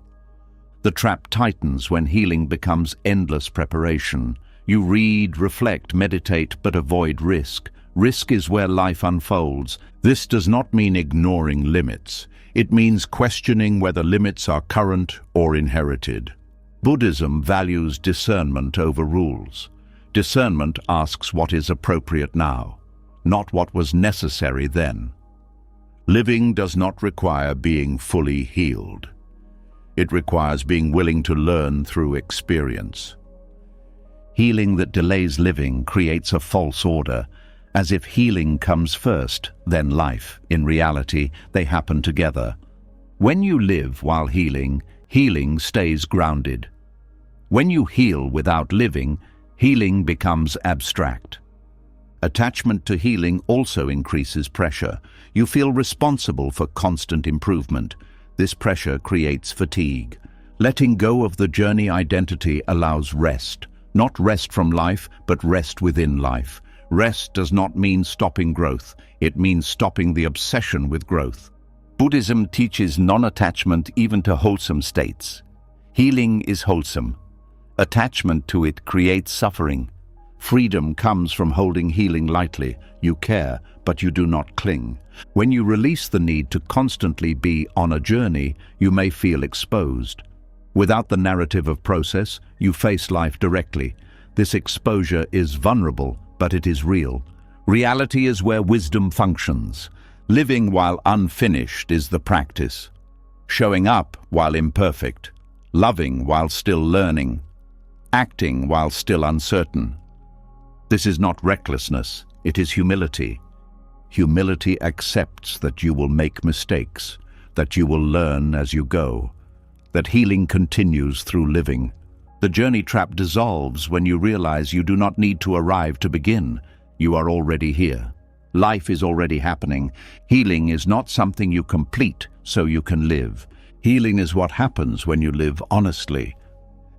Speaker 1: The trap tightens when healing becomes endless preparation. You read, reflect, meditate, but avoid risk. Risk is where life unfolds. This does not mean ignoring limits. It means questioning whether limits are current or inherited. Buddhism values discernment over rules. Discernment asks what is appropriate now, not what was necessary then. Living does not require being fully healed. It requires being willing to learn through experience. Healing that delays living creates a false order, as if healing comes first, then life. In reality, they happen together. When you live while healing, healing stays grounded. When you heal without living, healing becomes abstract. Attachment to healing also increases pressure. You feel responsible for constant improvement. This pressure creates fatigue. Letting go of the journey identity allows rest. Not rest from life, but rest within life. Rest does not mean stopping growth. It means stopping the obsession with growth. Buddhism teaches non-attachment even to wholesome states. Healing is wholesome. Attachment to it creates suffering. Freedom comes from holding healing lightly. You care, but you do not cling. When you release the need to constantly be on a journey, you may feel exposed. Without the narrative of process, you face life directly. This exposure is vulnerable, but it is real. Reality is where wisdom functions. Living while unfinished is the practice. Showing up while imperfect. Loving while still learning. Acting while still uncertain. This is not recklessness, it is humility. Humility accepts that you will make mistakes, that you will learn as you go, that healing continues through living. The journey trap dissolves when you realize you do not need to arrive to begin. You are already here. Life is already happening. Healing is not something you complete so you can live. Healing is what happens when you live honestly.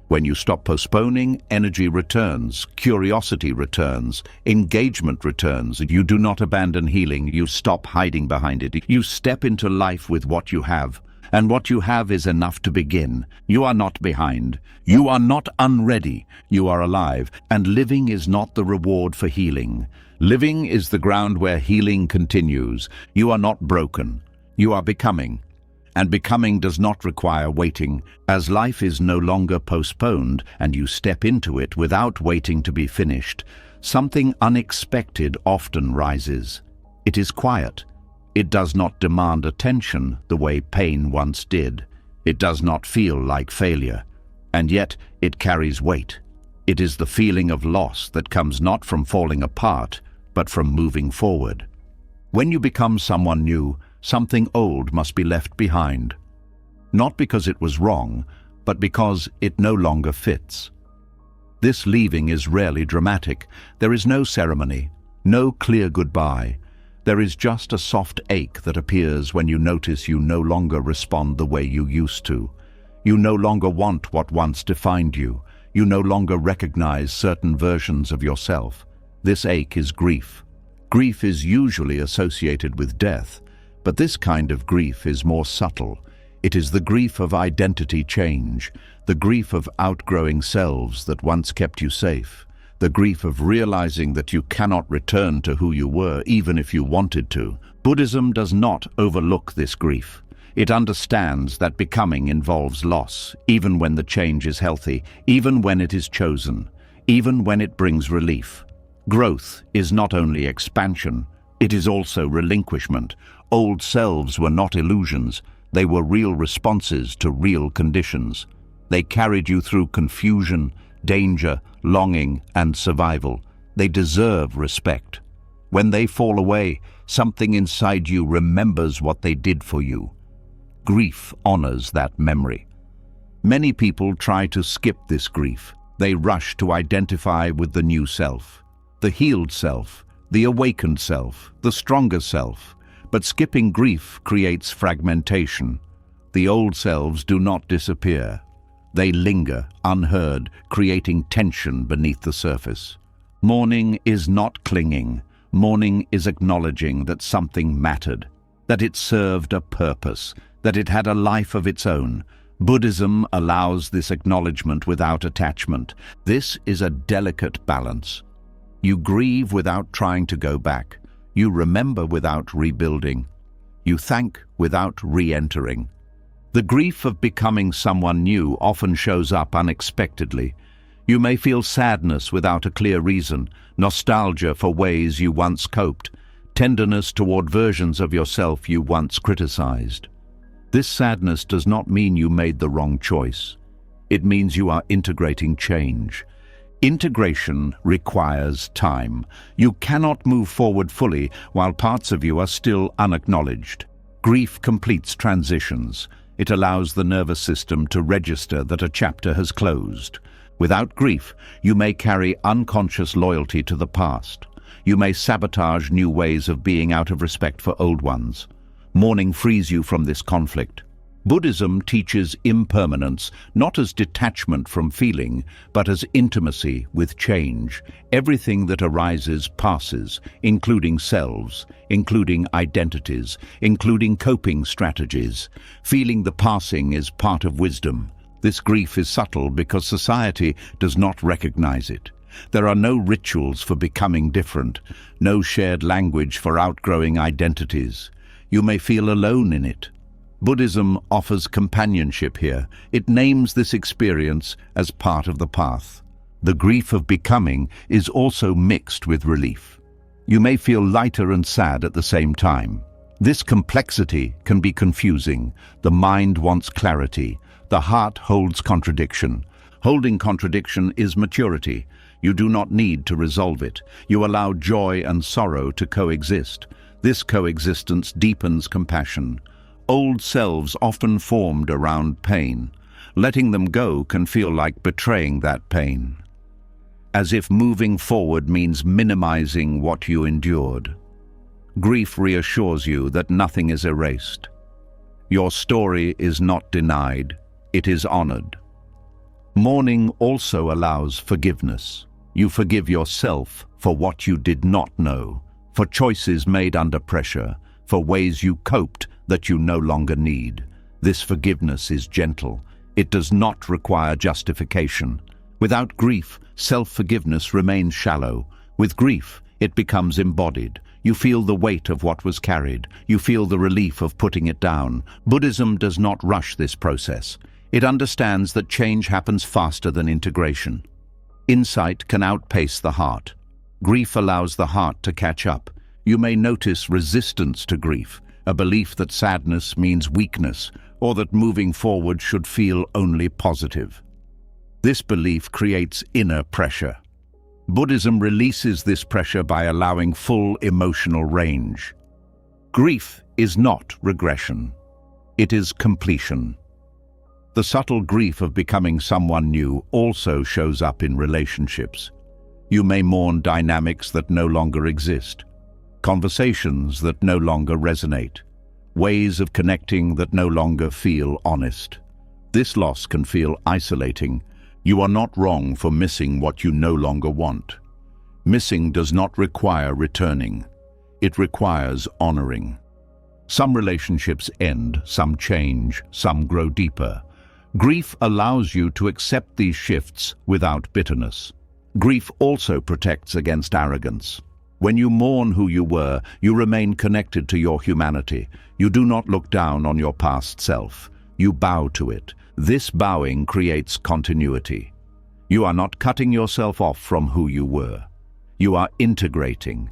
Speaker 1: When you stop postponing, energy returns, curiosity returns, engagement returns. You do not abandon healing, you stop hiding behind it. You step into life with what you have, and what you have is enough to begin. You are not behind. You are not unready. You are alive, and living is not the reward for healing. Living is the ground where healing continues. You are not broken. You are becoming. And becoming does not require waiting, as life is no longer postponed and you step into it without waiting to be finished. Something unexpected often rises. It is quiet. It does not demand attention the way pain once did. It does not feel like failure, and yet it carries weight. It is the feeling of loss that comes not from falling apart, but from moving forward. When you become someone new, something old must be left behind. Not because it was wrong, but because it no longer fits. This leaving is rarely dramatic. There is no ceremony, no clear goodbye. There is just a soft ache that appears when you notice you no longer respond the way you used to. You no longer want what once defined you. You no longer recognize certain versions of yourself. This ache is grief. Grief is usually associated with death, but this kind of grief is more subtle. It is the grief of identity change, the grief of outgrowing selves that once kept you safe, the grief of realizing that you cannot return to who you were even if you wanted to. Buddhism does not overlook this grief. It understands that becoming involves loss, even when the change is healthy, even when it is chosen, even when it brings relief. Growth is not only expansion, it is also relinquishment. Old selves were not illusions. They were real responses to real conditions. They carried you through confusion, danger, longing, and survival. They deserve respect. When they fall away, something inside you remembers what they did for you. Grief honors that memory. Many people try to skip this grief. They rush to identify with the new self, the healed self, the awakened self, the stronger self. But skipping grief creates fragmentation. The old selves do not disappear. They linger, unheard, creating tension beneath the surface. Mourning is not clinging. Mourning is acknowledging that something mattered, that it served a purpose, that it had a life of its own. Buddhism allows this acknowledgement without attachment. This is a delicate balance. You grieve without trying to go back. You remember without rebuilding. You thank without re-entering. The grief of becoming someone new often shows up unexpectedly. You may feel sadness without a clear reason, nostalgia for ways you once coped, tenderness toward versions of yourself you once criticized. This sadness does not mean you made the wrong choice. It means you are integrating change. Integration requires time. You cannot move forward fully while parts of you are still unacknowledged. Grief completes transitions. It allows the nervous system to register that a chapter has closed. Without grief, you may carry unconscious loyalty to the past. You may sabotage new ways of being out of respect for old ones. Mourning frees you from this conflict. Buddhism teaches impermanence, not as detachment from feeling, but as intimacy with change. Everything that arises passes, including selves, including identities, including coping strategies. Feeling the passing is part of wisdom. This grief is subtle because society does not recognize it. There are no rituals for becoming different, no shared language for outgrowing identities. You may feel alone in it. Buddhism offers companionship here. It names this experience as part of the path. The grief of becoming is also mixed with relief. You may feel lighter and sad at the same time. This complexity can be confusing. The mind wants clarity. The heart holds contradiction. Holding contradiction is maturity. You do not need to resolve it. You allow joy and sorrow to coexist. This coexistence deepens compassion. Old selves often formed around pain. Letting them go can feel like betraying that pain. As if moving forward means minimizing what you endured. Grief reassures you that nothing is erased. Your story is not denied, it is honored. Mourning also allows forgiveness. You forgive yourself for what you did not know, for choices made under pressure, for ways you coped that you no longer need. This forgiveness is gentle. It does not require justification. Without grief, self-forgiveness remains shallow. With grief, it becomes embodied. You feel the weight of what was carried. You feel the relief of putting it down. Buddhism does not rush this process. It understands that change happens faster than integration. Insight can outpace the heart. Grief allows the heart to catch up. You may notice resistance to grief, a belief that sadness means weakness, or that moving forward should feel only positive. This belief creates inner pressure. Buddhism releases this pressure by allowing full emotional range. Grief is not regression. It is completion. The subtle grief of becoming someone new also shows up in relationships. You may mourn dynamics that no longer exist. Conversations that no longer resonate, ways of connecting that no longer feel honest. This loss can feel isolating. You are not wrong for missing what you no longer want. Missing does not require returning. It requires honoring. Some relationships end, some change, some grow deeper. Grief allows you to accept these shifts without bitterness. Grief also protects against arrogance. When you mourn who you were, you remain connected to your humanity. You do not look down on your past self. You bow to it. This bowing creates continuity. You are not cutting yourself off from who you were. You are integrating.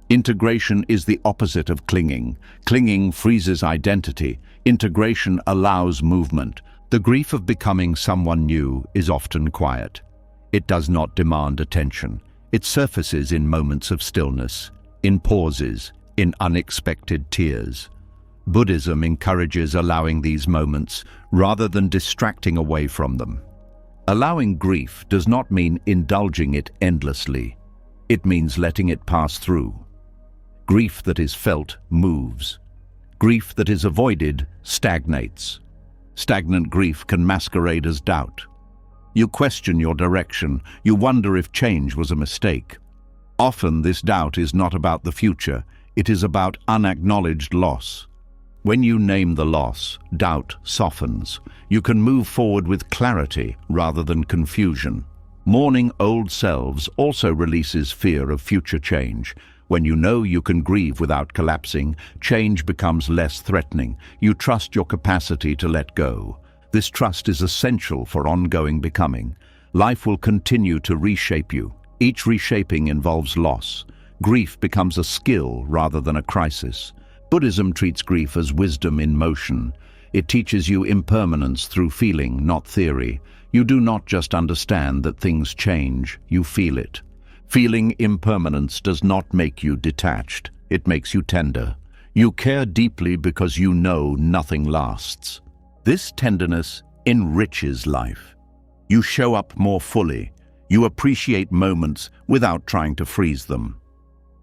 Speaker 1: Integration is the opposite of clinging. Clinging freezes identity. Integration allows movement. The grief of becoming someone new is often quiet. It does not demand attention. It surfaces in moments of stillness, in pauses, in unexpected tears. Buddhism encourages allowing these moments rather than distracting away from them. Allowing grief does not mean indulging it endlessly. It means letting it pass through. Grief that is felt moves. Grief that is avoided stagnates. Stagnant grief can masquerade as doubt. You question your direction. You wonder if change was a mistake. Often this doubt is not about the future. It is about unacknowledged loss. When you name the loss, doubt softens. You can move forward with clarity rather than confusion. Mourning old selves also releases fear of future change. When you know you can grieve without collapsing, change becomes less threatening. You trust your capacity to let go. This trust is essential for ongoing becoming. Life will continue to reshape you. Each reshaping involves loss. Grief becomes a skill rather than a crisis. Buddhism treats grief as wisdom in motion. It teaches you impermanence through feeling, not theory. You do not just understand that things change, you feel it. Feeling impermanence does not make you detached. It makes you tender. You care deeply because you know nothing lasts. This tenderness enriches life. You show up more fully. You appreciate moments without trying to freeze them.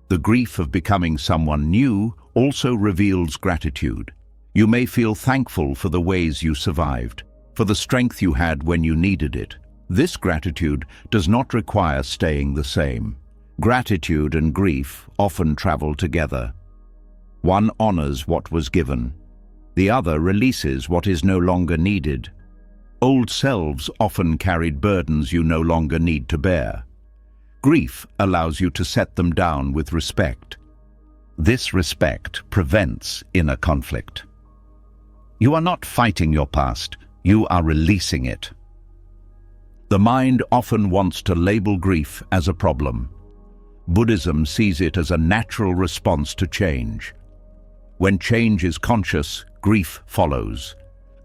Speaker 1: The grief of becoming someone new also reveals gratitude. You may feel thankful for the ways you survived, for the strength you had when you needed it. This gratitude does not require staying the same. Gratitude and grief often travel together. One honors what was given. The other releases what is no longer needed. Old selves often carried burdens you no longer need to bear. Grief allows you to set them down with respect. This respect prevents inner conflict. You are not fighting your past, you are releasing it. The mind often wants to label grief as a problem. Buddhism sees it as a natural response to change. When change is conscious, grief follows.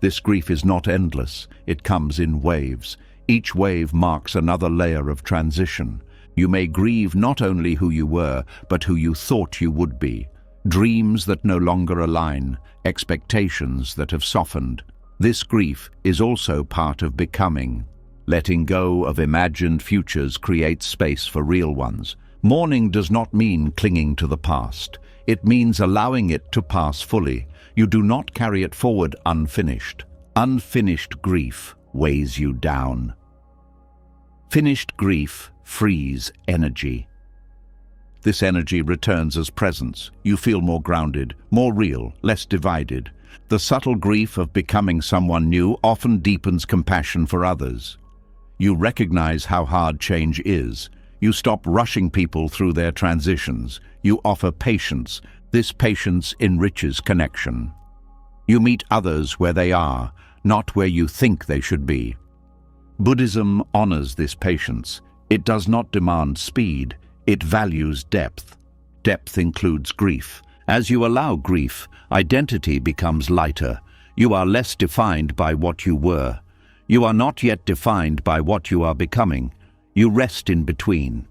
Speaker 1: This grief is not endless, it comes in waves. Each wave marks another layer of transition. You may grieve not only who you were, but who you thought you would be. Dreams that no longer align, expectations that have softened. This grief is also part of becoming. Letting go of imagined futures creates space for real ones. Mourning does not mean clinging to the past. It means allowing it to pass fully. You do not carry it forward unfinished. Unfinished grief weighs you down. Finished grief frees energy. This energy returns as presence. You feel more grounded, more real, less divided. The subtle grief of becoming someone new often deepens compassion for others. You recognize how hard change is. You stop rushing people through their transitions. You offer patience. This patience enriches connection. You meet others where they are, not where you think they should be. Buddhism honors this patience. It does not demand speed, it values depth. Depth includes grief. As you allow grief, identity becomes lighter. You are less defined by what you were. You are not yet defined by what you are becoming. You rest in between.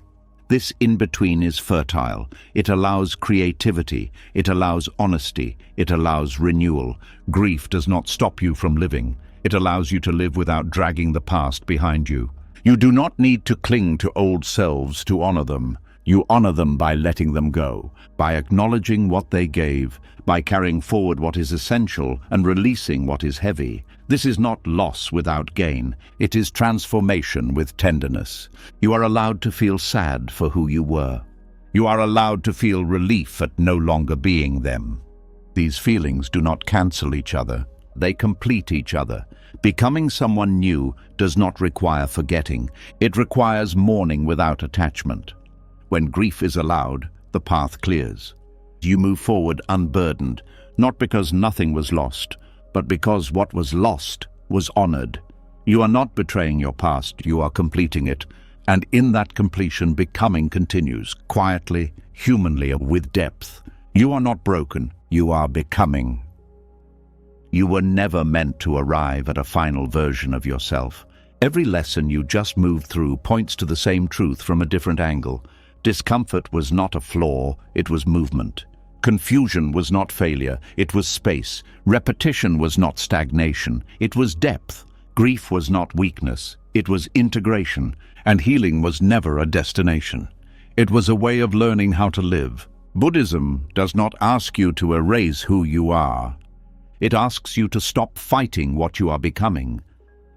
Speaker 1: This in-between is fertile. It allows creativity. It allows honesty. It allows renewal. Grief does not stop you from living. It allows you to live without dragging the past behind you. You do not need to cling to old selves to honor them. You honor them by letting them go, by acknowledging what they gave, by carrying forward what is essential and releasing what is heavy. This is not loss without gain. It is transformation with tenderness. You are allowed to feel sad for who you were. You are allowed to feel relief at no longer being them. These feelings do not cancel each other. They complete each other. Becoming someone new does not require forgetting. It requires mourning without attachment. When grief is allowed, the path clears. You move forward unburdened, not because nothing was lost, but because what was lost was honored. You are not betraying your past, you are completing it. And in that completion, becoming continues, quietly, humanly, with depth. You are not broken, you are becoming. You were never meant to arrive at a final version of yourself. Every lesson you just moved through points to the same truth from a different angle. Discomfort was not a flaw, it was movement. Confusion was not failure, it was space. Repetition was not stagnation, it was depth. Grief was not weakness, it was integration. And healing was never a destination. It was a way of learning how to live. Buddhism does not ask you to erase who you are. It asks you to stop fighting what you are becoming,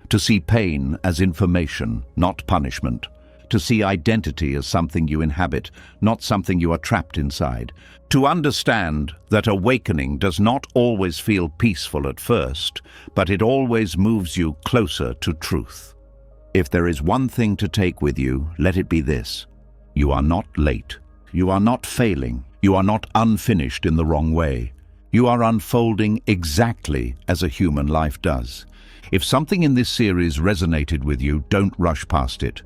Speaker 1: to see pain as information, not punishment, to see identity as something you inhabit, not something you are trapped inside, to understand that awakening does not always feel peaceful at first, but it always moves you closer to truth. If there is one thing to take with you, let it be this: you are not late, you are not failing, you are not unfinished in the wrong way. You are unfolding exactly as a human life does. If something in this series resonated with you, don't rush past it.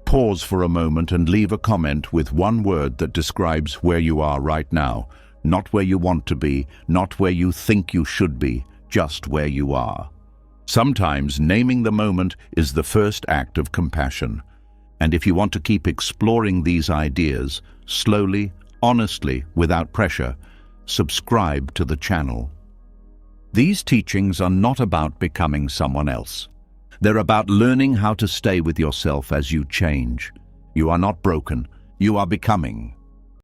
Speaker 1: Pause for a moment and leave a comment with one word that describes where you are right now. Not where you want to be, not where you think you should be, just where you are. Sometimes naming the moment is the first act of compassion. And if you want to keep exploring these ideas, slowly, honestly, without pressure, subscribe to the channel. These teachings are not about becoming someone else. They're about learning how to stay with yourself as you change. You are not broken, you are becoming.